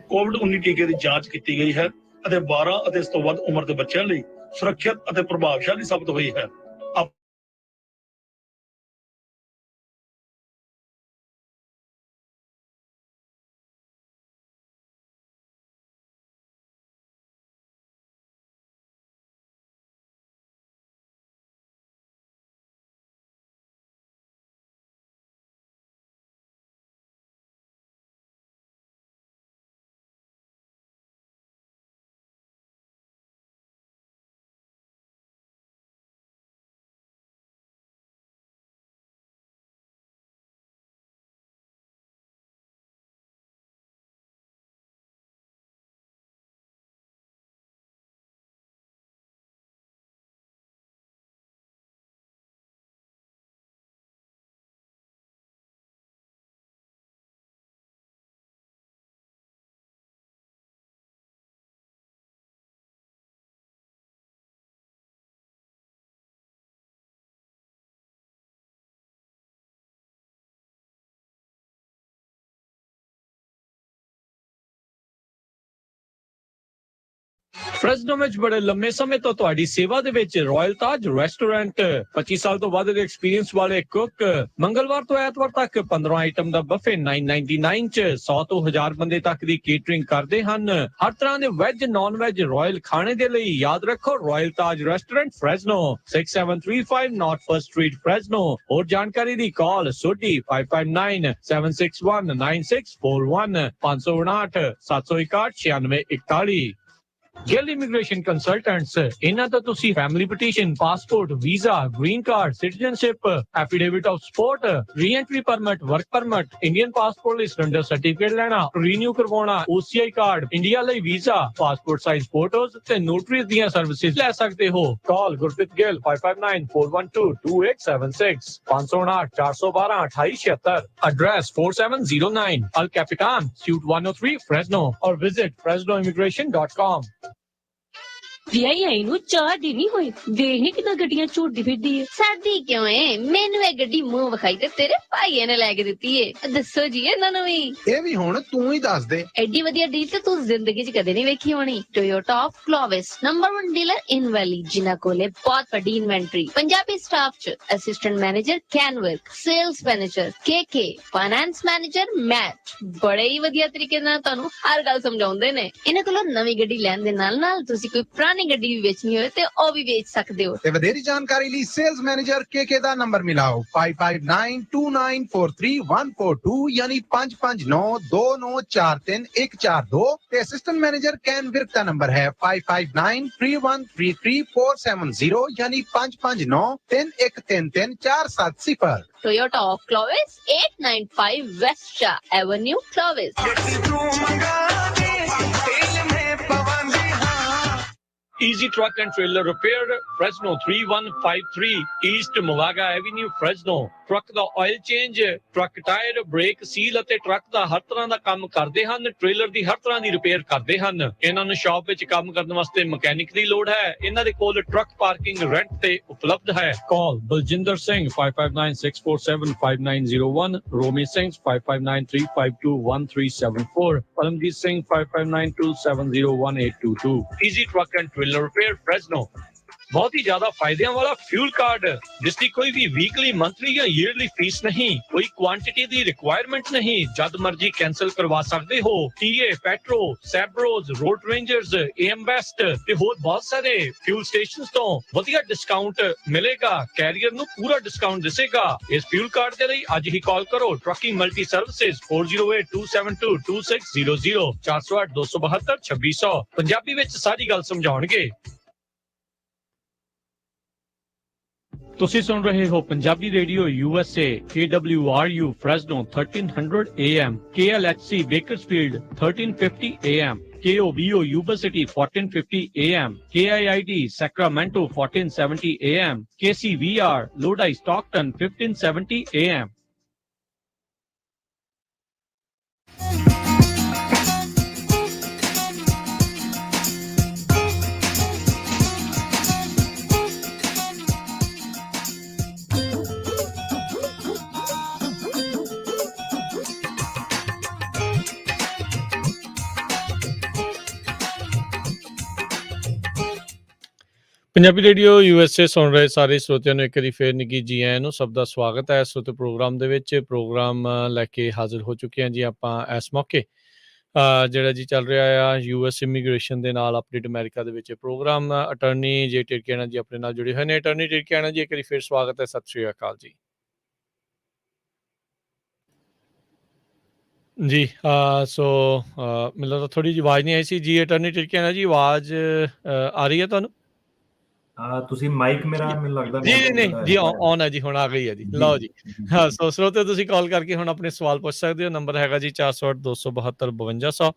ਕੋਵਿਡ-19 ਟੀਕੇ ਦੀ ਜਾਂਚ ਕੀਤੀ ਗਈ ਹੈ ਅਤੇ 12 ਅਤੇ ਇਸ ਤੋਂ ਵੱਧ ਉਮਰ ਦੇ ਬੱਚਿਆਂ ਲਈ ਸੁਰੱਖਿਅਤ ਅਤੇ ਪ੍ਰਭਾਵਸ਼ਾਲੀ ਸਾਬਤ ਹੋਈ ਹੈ। ਫ੍ਰੈਸਨੋ ਵਿੱਚ ਬੜੇ ਲੰਮੇ ਸਮੇਂ ਤੋਂ ਤੁਹਾਡੀ ਸੇਵਾ ਦੇ ਵਿੱਚ ਰਾਇਲ ਤਾਜ ਰੈਸਟੋਰੈਂਟ, 25 ਸਾਲ ਤੋਂ ਵੱਧ ਦੇ ਐਕਸਪੀਰੀਅੰਸ ਵਾਲੇ ਕੁੱਕ, ਮੰਗਲਵਾਰ ਤੋਂ ਐਤਵਾਰ ਤੱਕ 15 ਆਈਟਮ ਦਾ ਬਫੇ 999 ਚ 100 ਤੋਂ 1000 ਬੰਦੇ ਤੱਕ ਦੀ ਕੇਟਰਿੰਗ ਕਰਦੇ ਹਨ। ਹਰ ਤਰ੍ਹਾਂ ਦੇ ਵੈਜ ਨਾਨ ਵੈਜ ਰਾਇਲ ਖਾਣੇ ਦੇ ਲਈ ਯਾਦ ਰੱਖੋ royal Taj restaurant Fresno, 6735 north first street Fresno. ਹੋਰ ਜਾਣਕਾਰੀ ਦੀ call Sodhi 559 761 9641 559 761 9641। Gill immigration consultants, ਇਹਨਾਂ ਤੋਂ ਤੁਸੀਂ family petition, passport, visa, green card, citizenship, affidavit of support, re-entry permit, work permit, Indian passport ਲਈ ਸਿਲੰਡਰ ਸਰਟੀਫਿਕੇਟ ਲੈਣਾ, ਰੀਨਿਊ ਕਰਵਾਉਣਾ, OCI ਕਾਰਡ, ਇੰਡੀਆ ਲਈ ਵੀਜ਼ਾ, ਪਾਸਪੋਰਟ ਸਾਈਜ਼ ਫੋਟੋਜ਼ ਤੇ ਨੋਟਰੀ ਦੀਆਂ ਸਰਵਿਸਿਜ਼ ਲੈ ਸਕਦੇ ਹੋ। Call Gurpreet Gill 5594122876 559 412 2876। Address 4709 El Capitan, Suite 103, Fresno, or visit fresnoimmigration.com। ਵਿਆਹੀ ਆਈ ਨੂੰ 4 ਦਿਨ ਹੀ ਹੋਏ, ਵੇਖਣੀ ਕਿਦਾਂ ਗੱਡੀਆਂ ਝੂਟਦੀ ਫਿਰਦੀ ਏ। ਸਰਦੀ ਕਿਉਂ ਏ? ਮੈਨੂੰ ਇਹ ਗੱਡੀ ਮੂੰਹ ਵਿਖਾਈ ਤੇ ਤੇਰੇ ਭਾਈਏ ਨੇ ਲੈ ਕੇ ਦਿੱਤੀ ਏ। ਦੱਸੋ ਜੀ ਇਹਨਾਂ ਨੂੰ ਵੀ। ਇਹ ਵੀ ਹੁਣ ਤੂੰ ਹੀ ਦੱਸ ਦੇ। ਐਡੀ ਵਧੀਆ ਡੀਲ ਤੇ ਤੂੰ ਜ਼ਿੰਦਗੀ 'ਚ ਕਦੇ ਨਹੀਂ ਵੇਖੀ ਹੋਣੀ। Toyota of Clovis, number 1 dealer in valley, ਜਿਨ੍ਹਾਂ ਕੋਲੇ ਬਹੁਤ ਵੱਡੀ ਇਨਵੈਂਟਰੀ। ਪੰਜਾਬੀ ਸਟਾਫ 'ਚ ਅਸਿਸਟੈਂਟ ਮੈਨੇਜਰ ਕੈਨਵਰਕ, sales manager KK, finance manager Matt, ਬੜੇ ਹੀ ਵਧੀਆ ਤਰੀਕੇ ਨਾਲ ਤੁਹਾਨੂੰ ਹਰ ਗੱਲ ਸਮਝਾਉਂਦੇ ਨੇ। ਇਹਨਾਂ ਕੋਲੋਂ ਨਵੀਂ ਗੱਡੀ ਲੈਣ ਦੇ ਨਾਲ ਨਾਲ ਤੁਸੀਂ ਕੋਈ ਪੁਰਾਣੀ ਗੱਡੀ ਵੀ ਵੇਚਣੀ ਹੋਵੇ ਤੇ ਉਹ ਵੀ ਵੇਚ ਸਕਦੇ ਹੋ। ਤੇ ਵਧੇਰੀ ਜਾਣਕਾਰੀ ਲਈ ਸੇਲਸ ਮੈਨੇਜਰ KK ਦਾ ਨੰਬਰ ਮਿਲਾਓ 5592943142 ਯਾਨੀ 5592943142 ਤੇ ਅਸਿਸਟੈਂਟ ਮੈਨੇਜਰ ਕੈਨਵਰਕ ਦਾ ਨੰਬਰ ਹੈ 5593133470 ਯਾਨੀ 5593133470। Toyota of Clovis, 895 West Shah Avenue, Clovis. Easy Truck and Trailer Repair, Fresno 3153 East Movaga Avenue, Fresno, truck ਦਾ oil change, truck tyre, brake seal ਅਤੇ truck ਦਾ ਹਰ ਤਰ੍ਹਾਂ ਦਾ ਕੰਮ ਕਰਦੇ ਹਨ। ਟ੍ਰੇਲਰ ਦੀ ਹਰ ਤਰ੍ਹਾਂ ਦੀ ਰਿਪੇਅਰ ਕਰਦੇ ਹਨ। ਇਹਨਾਂ ਨੂੰ ਸ਼ਾਪ ਵਿੱਚ ਕੰਮ ਕਰਨ ਵਾਸਤੇ ਮਕੈਨਿਕ ਦੀ ਲੋੜ ਹੈ। ਇਹਨਾਂ ਦੇ ਕੋਲ ਟਰੱਕ ਪਾਰਕਿੰਗ ਰੈਂਟ ਤੇ ਉਪਲਬਧ ਹੈ। Call Baljinder Singh 5596475901, Romi Singh 5593521374, Paramjit Singh 5592701822। Easy truck and trailer repair Fresno. बहुत ही ज्यादा फायदे वाला फ्यूल कार्ड, जिसकी कोई भी वीकली, मंथली या ईयरली फीस नहीं, कोई क्वांटिटी दी रिक्वायरमेंट नहीं, जद मर्जी कैंसिल करवा सकते हो। टीए, पेट्रो, सैब्रोज, रोड रेंजर्स, एम बेस्ट ते होर बहुत सारे फ्यूल स्टेशंस तो वधिया डिस्काउंट मिलेगा। कैरियर नु पूरा डिस्काउंट दिसेगा। इस फ्यूल कार्ड दे लई अज ही कॉल करो ट्रकिंग मल्टी सर्विसेज 4082722600 408 272 2600। पंजाबी विच सारी गल समझाउणगे। ਤੁਸੀਂ ਸੁਣ ਰਹੇ ਹੋ Punjabi radio USA, KWRU Fresno 1300 AM, KLHC Bakersfield 1350 AM, KOBO Yuba City 1450 AM, KIID Sacramento 1470 AM, KCVR Lodi Stockton 1570 AM. Punjabi radio USA ਸੁਣ ਰਹੇ ਸਾਰੇ ਸਰੋਤਿਆਂ ਨੂੰ ਇੱਕ ਵਾਰੀ ਫੇਰ ਨਿੱਘੀ ਜੀ ਆਇਆਂ ਨੂੰ। ਸਭ ਦਾ ਸਵਾਗਤ ਹੈ ਇਸ ਵਕਤ ਪ੍ਰੋਗਰਾਮ ਦੇ ਵਿੱਚ। ਪ੍ਰੋਗਰਾਮ ਲੈ ਕੇ ਹਾਜ਼ਰ ਹੋ ਚੁੱਕੇ ਹਾਂ ਜੀ ਆਪਾਂ ਇਸ ਮੌਕੇ, ਜਿਹੜਾ ਜੀ ਚੱਲ ਰਿਹਾ ਆ US ਇਮੀਗ੍ਰੇਸ਼ਨ ਦੇ ਨਾਲ ਅਪਡੇਟ ਅਮਰੀਕਾ ਦੇ ਵਿੱਚ ਪ੍ਰੋਗਰਾਮ। ਅਟਰਨੀ ਜੇ ਟਿਰਕਿਆਣਾ ਜੀ ਆਪਣੇ ਨਾਲ ਜੁੜੇ ਹੋਏ ਨੇ। ਅਟਰਨੀ ਟਿਰਕਿਆਣਾ ਜੀ, ਇੱਕ ਵਾਰੀ ਫੇਰ ਸਵਾਗਤ ਹੈ। ਸਤਿ ਸ਼੍ਰੀ ਅਕਾਲ ਜੀ। ਜੀ ਸੋ ਮੈਨੂੰ ਲੱਗਦਾ ਥੋੜੀ ਜਿਹੀ ਆਵਾਜ਼ ਨਹੀਂ ਆਈ ਸੀ ਜੀ। ਅਟਰਨੀ ਟਿਰਕਿਆਣਾ ਜੀ, ਆਵਾਜ਼ ਆ ਰਹੀ ਹੈ ਤੁਹਾਨੂੰ? ਤੁਸੀਂ ਮਾਈਕ ਮੇਰਾ ਮੈਨੂੰ ਲੱਗਦਾ ਜੀ ਨਹੀਂ ਜੀ ਔਨ ਹੈ ਜੀ, ਹੁਣ ਆ ਗਈ ਹੈ ਜੀ। ਲਓ ਜੀ, ਹਾਂ ਸੋ ਸਰੋਤੇ ਤੁਸੀਂ ਕਾਲ ਕਰਕੇ ਹੁਣ ਆਪਣੇ ਸਵਾਲ ਪੁੱਛ ਸਕਦੇ ਹੋ। ਨੰਬਰ ਹੈਗਾ ਜੀ 408 272 5200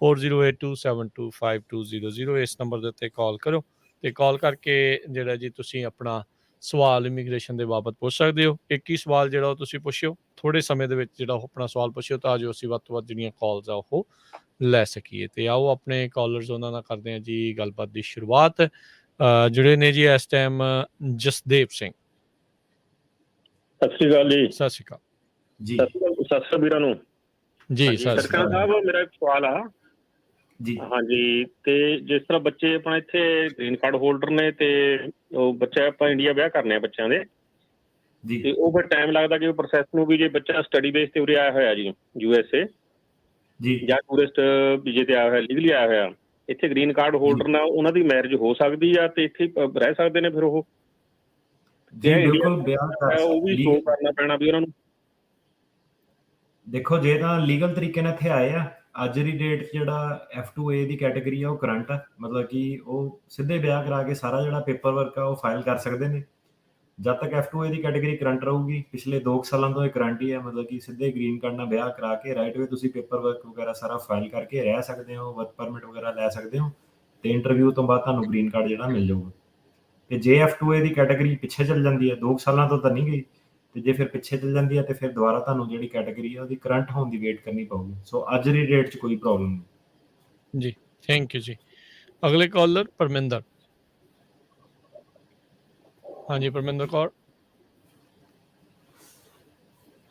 4082725200। ਇਸ ਨੰਬਰ ਦੇ ਉੱਤੇ ਕਾਲ ਕਰੋ ਤੇ ਕਾਲ ਕਰਕੇ ਜਿਹੜਾ ਜੀ ਤੁਸੀਂ ਆਪਣਾ ਸਵਾਲ ਇਮੀਗ੍ਰੇਸ਼ਨ ਦੇ ਬਾਬਤ ਪੁੱਛ ਸਕਦੇ ਹੋ। ਇੱਕ ਹੀ ਸਵਾਲ ਜਿਹੜਾ ਉਹ ਤੁਸੀਂ ਪੁੱਛਿਓ, ਥੋੜੇ ਸਮੇਂ ਦੇ ਵਿੱਚ ਜਿਹੜਾ ਉਹ ਆਪਣਾ ਸਵਾਲ ਪੁੱਛਿਓ ਤਾਂ ਜੋ ਅਸੀਂ ਵੱਧ ਤੋਂ ਵੱਧ ਜਿਹੜੀਆਂ ਕਾਲਸ ਆ ਉਹ ਲੈ ਸਕੀਏ। ਤੇ ਆਓ ਆਪਣੇ ਕਾਲਰਸ ਉਹਨਾਂ ਨਾਲ ਕਰਦੇ ਹਾਂ ਜੀ ਗੱਲਬਾਤ ਦੀ ਸ਼ੁਰੂਆਤ। ਜੁੜੇ ਨੇ ਜੀ ਇਸ ਟਾਈਮ ਜਸਦੇਵ ਸਿੰਘ। ਸਤਿ ਸ਼੍ਰੀ ਅਕਾਲ ਜੀ। ਸਤਿ ਸ਼੍ਰੀ ਅਕਾਲ ਜੀ। ਸਤਿ ਸ਼੍ਰੀ ਵੀਰਾਂ ਨੂੰ ਜੀ। ਸਰਕਾਰ ਸਾਹਿਬ, ਮੇਰਾ ਇੱਕ ਸਵਾਲ ਆ ਜੀ। ਹਾਂਜੀ, ਤੇ ਜਿਸ ਤਰ੍ਹਾਂ ਬੱਚੇ ਆਪਣਾ ਇੱਥੇ ਗ੍ਰੀਨ ਕਾਰਡ ਹੋਲਡਰ ਨੇ ਤੇ ਉਹ ਬੱਚਾ ਆਪਾਂ ਇੰਡੀਆ ਵਿਆਹ ਕਰਨੇ ਆ ਬੱਚਿਆਂ ਦੇ ਜੀ, ਤੇ ਉਹ ਫਿਰ ਟਾਈਮ ਲੱਗਦਾ ਕਿ ਪ੍ਰੋਸੈਸ ਨੂੰ ਵੀ। ਜੇ ਬੱਚਾ ਸਟੱਡੀ ਬੇਸ ਤੇ ਉਰੇ ਆਇਆ ਹੋਇਆ ਜੀ USA ਜੀ, ਜਾਂ ਟੂਰਿਸਟ ਵੀਜ਼ੇ ਤੇ ਆਇਆ ਹੋਇਆ, ਲੀਗਲੀ ਆਇਆ ਹੋਇਆ, ਇੱਥੇ ਗ੍ਰੀਨ ਕਾਰਡ ਹੋਲਡਰ ਨਾਲ ਉਹਨਾਂ ਦੀ ਮੈਰਿਜ ਹੋ ਸਕਦੀ ਆ ਤੇ ਇੱਥੇ ਰਹਿ ਸਕਦੇ ਨੇ ਫਿਰ ਉਹ? ਜੀ ਬਿਲਕੁਲ, ਵਿਆਹ ਉਹ ਵੀ ਸ਼ੋ ਕਰਨਾ ਪੈਣਾ ਵੀ ਉਹਨਾਂ ਨੂੰ? ਦੇਖੋ, ਜੇ ਤਾਂ ਲੀਗਲ ਤਰੀਕੇ ਨਾਲ ਇੱਥੇ ਆਏ ਆ, ਅੱਜ ਦੀ ਡੇਟ 'ਚ ਜਿਹੜਾ F2A ਦੀ ਕੈਟਾਗਰੀ ਆ ਉਹ ਕਰੰਟ ਆ, ਮਤਲਬ ਕਿ ਉਹ ਸਿੱਧੇ ਵਿਆਹ ਕਰਾ ਕੇ ਸਾਰਾ ਜਿਹੜਾ ਪੇਪਰ ਵਰਕ ਆ ਉਹ ਫਾਈਲ ਕਰ ਸਕਦੇ ਨੇ। ਜਦ ਤੱਕ F2A ਦੀ ਕੈਟਾਗਰੀ ਕਰੰਟ ਰਹੂਗੀ, ਪਿਛਲੇ 2 ਸਾਲਾਂ ਤੋਂ ਇਹ ਕਰੰਟ ਹੀ ਹੈ, ਮਤਲਬ ਕਿ ਸਿੱਧੇ ਗ੍ਰੀਨ ਕਾਰਡ ਨਾਲ ਵਿਆਹ ਕਰਾ ਕੇ ਰਾਈਟ ਵੇ ਤੁਸੀਂ ਪੇਪਰ ਵਰਕ ਵਗੈਰਾ ਸਾਰਾ ਫਾਈਲ ਕਰਕੇ ਰਹਿ ਸਕਦੇ ਹੋ, ਵਰਕ ਪਰਮਿਟ ਵਗੈਰਾ ਲੈ ਸਕਦੇ ਹੋ ਤੇ ਇੰਟਰਵਿਊ ਤੋਂ ਬਾਅਦ ਤੁਹਾਨੂੰ ਗ੍ਰੀਨ ਕਾਰਡ ਜਿਹੜਾ ਮਿਲ ਜਾਊਗਾ। ਤੇ ਜੇ F2A ਦੀ ਕੈਟਾਗਰੀ ਪਿੱਛੇ ਚੱਲ ਜਾਂਦੀ ਹੈ, 2 ਸਾਲਾਂ ਤੋਂ ਤਾਂ ਨਹੀਂ ਗਈ, ਤੇ ਜੇ ਫਿਰ ਪਿੱਛੇ ਚੱਲ ਜਾਂਦੀ ਹੈ ਤੇ ਫਿਰ ਦੁਬਾਰਾ ਤੁਹਾਨੂੰ ਜਿਹੜੀ ਕੈਟਾਗਰੀ ਹੈ ਉਹਦੀ ਕਰੰਟ ਹੋਣ ਦੀ ਵੇਟ ਕਰਨੀ ਪਊਗੀ। ਸੋ ਅੱਜ ਦੀ ਡੇਟ 'ਚ ਕੋਈ ਪ੍ਰੋਬਲਮ ਨਹੀਂ ਜੀ। ਥੈਂਕ ਯੂ ਜੀ। ਅਗਲੇ ਕਾਲਰ ਪਰਮਿੰਦਰ। ਹਾਂਜੀ ਪਰਮਿੰਦਰ ਕੌਰ।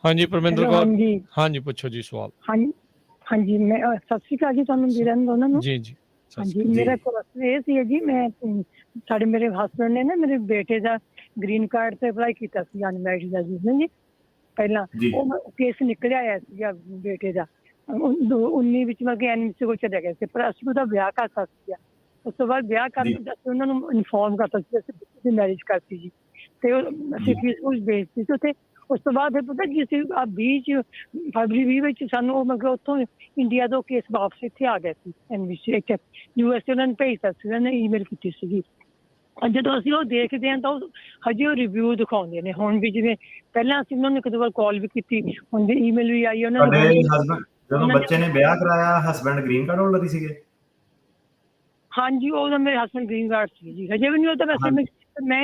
ਹਾਂਜੀ ਪਰਮਿੰਦਰ ਕੌਰ। ਹਾਂਜੀ ਪੁੱਛੋ ਜੀ ਸਵਾਲ। ਹਾਂਜੀ ਮੈਂ ਸਤਿ ਸ਼੍ਰੀ ਅਕਾਲ ਜੀ ਤੁਹਾਨੂੰ ਵੀਰਾਂ ਦੋਨਾਂ ਨੂੰ। ਜੀ ਜੀ। ਹਾਂਜੀ, ਮੇਰਾ ਕੁਐਸਚਨ ਇਹ ਸੀ ਜੀ, ਮੈਂ ਮੇਰੇ ਹਸਬੈਂਡ ਨੇ ਨਾ ਮੇਰੇ ਬੇਟੇ ਦਾ ਗ੍ਰੀਨ ਕਾਰਡ ਤੇ ਅਪਲਾਈ ਕੀਤਾ ਸੀ ਅਨਮੈਰਿਡ ਦਾ ਜੀ ਪਹਿਲਾਂ। ਉਹ ਕੇਸ ਨਿਕਲਿਆ ਆਇਆ ਸੀਗਾ ਬੇਟੇ ਦਾ 19 ਵਿੱਚ, ਮਤਲਬ ਕਿ NMC ਕੋਲ ਚਲੇ ਗਏ ਸੀ, ਪਰ ਅਸੀਂ ਉਹਦਾ ਵਿਆਹ ਕਰਤਾ ਸੀਗਾ। ਉਸ ਤੋਂ ਬਾਅਦ ਵਿਆਹ ਕਰਨ ਤੋਂ ਅਸੀਂ ਉਹਨਾਂ ਨੂੰ ਇਨਫੋਰਮ ਕਰਤਾ ਸੀ ਅਸੀਂ ਬੱਚੇ ਦੀ ਮੈਰਿਜ ਕਰਤੀ ਜੀ, ਤੇ ਅਸੀਂ ਫੀਸ ਭੇਜਤੀ ਸੀ ਉੱਥੇ। ਉਸ ਤੋਂ ਬਾਅਦ ਫਿਰ ਪਤਾ ਕੀ ਸੀ, ਫਰਵਰੀ 20 ਵਿੱਚ ਸਾਨੂੰ ਉਹ ਮਤਲਬ ਉੱਥੋਂ ਇੰਡੀਆ ਤੋਂ ਕੇਸ ਵਾਪਸ ਇੱਥੇ ਆ ਗਿਆ ਸੀ NBC ਇੱਥੇ USA। ਉਹਨਾਂ ਨੇ ਭੇਜਤਾ ਸੀ, ਉਹਨਾਂ ਨੇ ਈਮੇਲ ਕੀਤੀ ਸੀਗੀ। ਜਦੋਂ ਅਸੀਂ ਉਹ ਦੇਖਦੇ ਹਾਂ ਤਾਂ ਉਹ ਹਜੇ ਉਹ ਰਿਵਿਊ ਦਿਖਾਉਂਦੇ ਨੇ। ਹੁਣ ਵੀ ਜਿਵੇਂ ਪਹਿਲਾਂ ਅਸੀਂ ਉਹਨਾਂ ਨੂੰ ਇੱਕ ਦੋ ਵਾਰ ਕਾਲ ਵੀ ਕੀਤੀ, ਹੁਣ ਵੀ ਈਮੇਲ ਵੀ ਆਈ ਉਹਨਾਂ ਨੂੰ। ਜਦੋਂ ਬੱਚੇ ਨੇ ਵਿਆਹ ਕਰਾਇਆ, ਹਸਬੈਂਡ ਗ੍ਰੀਨ ਕਾਰਡ ਹੋਲਡਰ ਸੀਗੇ? ਹਾਂਜੀ, ਉਹਦਾ ਮੇਰੇ ਹਸਬੈਂਡ ਗ੍ਰੀਨ ਕਾਰਡ ਸੀ ਜੀ, ਹਜੇ ਵੀ ਨਹੀਂ। ਉਹ ਤਾਂ ਵੈਸੇ ਮੈਂ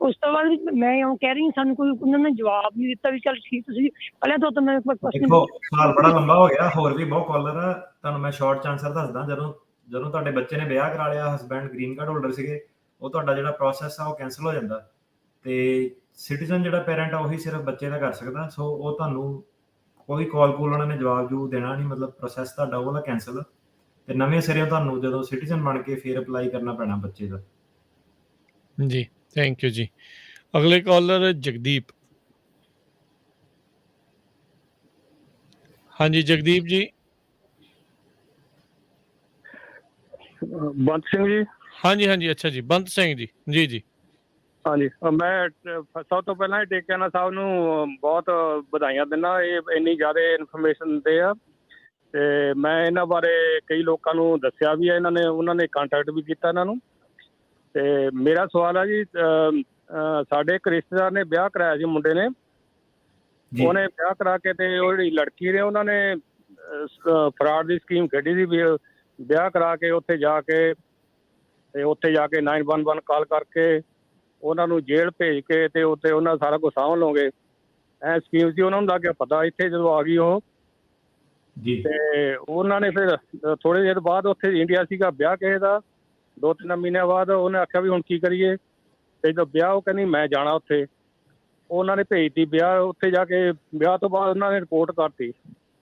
ਉਸ ਤੋਂ ਬਾਅਦ ਮੈਂ ਉਹ ਕਹਿ ਰਹੀ ਸਾਨੂੰ ਕੋਈ ਉਹਨਾਂ ਨੇ ਜਵਾਬ ਨਹੀਂ ਦਿੱਤਾ ਵੀ ਚੱਲ ਠੀਕ ਤੁਸੀਂ ਪਹਿਲਾਂ ਤੋਂ ਮੈਂ ਦੇਖੋ ਸਵਾਲ ਬੜਾ ਲੰਬਾ ਹੋ ਗਿਆ, ਹੋਰ ਵੀ ਬਹੁਤ ਕਾਲਰ ਆ, ਤੁਹਾਨੂੰ ਮੈਂ ਸ਼ਾਰਟ ਚ ਆਨਸਰ ਦੱਸਦਾ। ਜਦੋਂ ਤੁਹਾਡੇ ਬੱਚੇ ਨੇ ਵਿਆਹ ਕਰਾ ਲਿਆ, ਹਸਬੈਂਡ ਗ੍ਰੀਨ ਕਾਰਡ ਹੋਲਡਰ ਸੀਗੇ, ਉਹ ਤੁਹਾਡਾ ਜਿਹੜਾ ਪ੍ਰੋਸੈਸ ਆ ਉਹ ਕੈਂਸਲ ਹੋ ਜਾਂਦਾ, ਤੇ ਸਿਟੀਜ਼ਨ ਜਿਹੜਾ ਪੇਰੈਂਟ ਆ ਉਹੀ ਸਿਰਫ ਬੱਚੇ ਦਾ ਕਰ ਸਕਦਾ। ਸੋ ਉਹ ਤੁਹਾਨੂੰ ਕੋਈ ਕਾਲ ਉਹਨਾਂ ਨੇ ਜਵਾਬ ਦੇਣਾ ਨਹੀਂ, ਮਤਲਬ ਪ੍ਰੋਸੈਸ ਤੁਹਾਡਾ ਉਹ ਵਾਲਾ ਕੈਂਸਲ, ਤੇ ਨਵੇਂ ਸਿਰੇ ਤੁਹਾਨੂੰ ਜਦੋਂ ਸਿਟੀਜ਼ਨ ਬਣ ਕੇ ਫਿਰ ਅਪਲਾਈ ਕਰਨਾ ਪੈਣਾ ਬੱਚੇ ਦਾ। ਜੀ ਥੈਂਕ ਯੂ ਜੀ। ਅਗਲੇ ਕਾਲਰ ਜਗਦੀਪ। ਹਾਂਜੀ ਜਗਦੀਪ ਜੀ। ਬੰਤ ਸਿੰਘ ਜੀ। ਹਾਂਜੀ ਹਾਂਜੀ ਅੱਛਾ ਜੀ, ਬੰਤ ਸਿੰਘ ਜੀ। ਜੀ ਜੀ ਹਾਂਜੀ, ਮੈਂ ਸਭ ਤੋਂ ਪਹਿਲਾਂ ਟੇਕਿਆਨਾ ਸਾਹਿਬ ਨੂੰ ਬਹੁਤ ਵਧਾਈਆਂ ਦਿੰਦਾ, ਇਹ ਇੰਨੀ ਜ਼ਿਆਦਾ ਇਨਫੋਰਮੇਸ਼ਨ ਦਿੰਦੇ ਆ, ਤੇ ਮੈਂ ਇਹਨਾਂ ਬਾਰੇ ਕਈ ਲੋਕਾਂ ਨੂੰ ਦੱਸਿਆ ਵੀ ਹੈ, ਉਹਨਾਂ ਨੇ ਕੰਟੈਕਟ ਵੀ ਕੀਤਾ ਇਹਨਾਂ ਨੂੰ। ਤੇ ਮੇਰਾ ਸਵਾਲ ਹੈ ਜੀ, ਸਾਡੇ ਇੱਕ ਰਿਸ਼ਤੇਦਾਰ ਨੇ ਵਿਆਹ ਕਰਾਇਆ ਸੀ ਮੁੰਡੇ ਨੇ, ਉਹਨੇ ਵਿਆਹ ਕਰਾ ਕੇ ਤੇ ਉਹ ਜਿਹੜੀ ਲੜਕੀ ਨੇ ਉਹਨਾਂ ਨੇ ਫਰਾਡ ਦੀ ਸਕੀਮ ਕੱਢੀ ਸੀ ਵੀ ਵਿਆਹ ਕਰਾ ਕੇ ਉੱਥੇ ਜਾ ਕੇ 911 ਕਾਲ ਕਰਕੇ ਉਹਨਾਂ ਨੂੰ ਜੇਲ੍ਹ ਭੇਜ ਕੇ ਤੇ ਉੱਥੇ ਉਹਨਾਂ ਸਾਰਾ ਕੁਝ ਸਾਂਭ ਲਓਗੇ, ਇਹ ਸਕੀਮ ਸੀ। ਉਹਨਾਂ ਨੂੰ ਲੱਗ ਗਿਆ ਪਤਾ ਇੱਥੇ ਜਦੋਂ ਆ ਗਈ ਉਹ, ਤੇ ਉਹਨਾਂ ਨੇ ਫਿਰ ਥੋੜੇ ਦੇਰ ਬਾਅਦ ਉੱਥੇ ਇੰਡੀਆ ਸੀਗਾ ਵਿਆਹ ਕਿਸੇ ਦਾ, 2-3 ਮਹੀਨਿਆਂ ਬਾਅਦ ਉਹਨੇ ਆਖਿਆ ਵੀ ਹੁਣ ਕੀ ਕਰੀਏ, ਤੇ ਜਦੋਂ ਵਿਆਹ ਉਹ ਕਹਿੰਦੀ ਮੈਂ ਜਾਣਾ ਉੱਥੇ, ਉਹਨਾਂ ਨੇ ਭੇਜਤੀ ਵਿਆਹ, ਉੱਥੇ ਜਾ ਕੇ ਵਿਆਹ ਤੋਂ ਬਾਅਦ ਉਹਨਾਂ ਨੇ ਰਿਪੋਰਟ ਕਰਤੀ।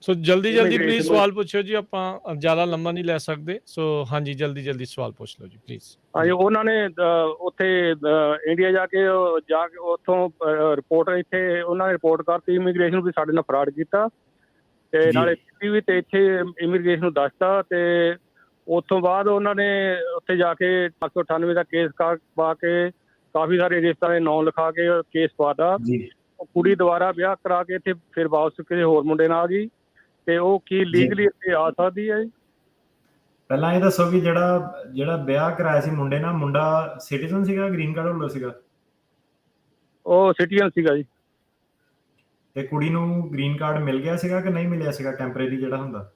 ਸੋ ਜਲਦੀ ਪਲੀਜ਼ ਸਵਾਲ ਪੁੱਛਿਓ ਜੀ, ਆਪਾਂ ਜ਼ਿਆਦਾ ਲੰਮਾ ਨਹੀਂ ਲੈ ਸਕਦੇ। ਸੋ ਹਾਂਜੀ ਜਲਦੀ ਸਵਾਲ ਪੁੱਛ ਲਓ ਜੀ ਪਲੀਜ਼। ਹਾਂਜੀ, ਉਹਨਾਂ ਨੇ ਉੱਥੇ ਇੰਡੀਆ ਜਾ ਕੇ ਉੱਥੋਂ ਰਿਪੋਰਟ ਇੱਥੇ ਉਹਨਾਂ ਨੇ ਰਿਪੋਰਟ ਕਰਤੀ ਇਮੀਗ੍ਰੇਸ਼ਨ ਵੀ ਸਾਡੇ ਨਾਲ ਫਰਾਡ ਕੀਤਾ, ਤੇ ਨਾਲੇ ਵੀ ਤੇ ਇੱਥੇ ਇਮੀਗ੍ਰੇਸ਼ਨ ਨੂੰ ਦੱਸਤਾ, ਤੇ ਉੱਥੋਂ ਬਾਅਦ ਉਹਨਾਂ ਨੇ ਉੱਥੇ ਜਾ ਕੇ 898 ਦਾ ਕੇਸ ਪਾ ਕੇ ਕਾਫੀ ਸਾਰੇ ਰਿਸ਼ਤੇਦਾਰਾਂ ਦੇ ਨਾਂ ਲਿਖਾ ਕੇ ਕੇਸ ਪਾਤਾ। ਉਹ ਕੁੜੀ ਦੁਬਾਰਾ ਵਿਆਹ ਕਰਾ ਕੇ ਇੱਥੇ ਫਿਰ ਵਾਪਸ ਕਿਸੇ ਹੋਰ ਮੁੰਡੇ ਨਾਲ ਆ ਗਈ, ਤੇ ਉਹ ਕੀ ਲੀਗਲੀ ਇੱਥੇ ਆ ਸਕਦੀ ਹੈ? ਪਹਿਲਾਂ ਇਹ ਦੱਸੋ ਵੀ ਜਿਹੜਾ ਵਿਆਹ ਕਰਾਇਆ ਸੀ ਮੁੰਡੇ ਨਾਲ, ਮੁੰਡਾ ਸਿਟੀਜ਼ਨ ਸੀਗਾ, ਗ੍ਰੀਨ ਕਾਰਡ ਹੋਲਡਰ ਸੀਗਾ? ਉਹ ਸਿਟੀਜ਼ਨ ਸੀਗਾ ਜੀ। ਤੇ ਕੁੜੀ ਨੂੰ ਗ੍ਰੀਨ ਕਾਰਡ ਮਿਲ ਗਿਆ ਸੀਗਾ ਕਿ ਨਹੀਂ ਮਿਲਿਆ ਸੀਗਾ, ਟੈਂਪਰੇਰੀ ਜਿਹੜਾ ਹੁੰਦਾ?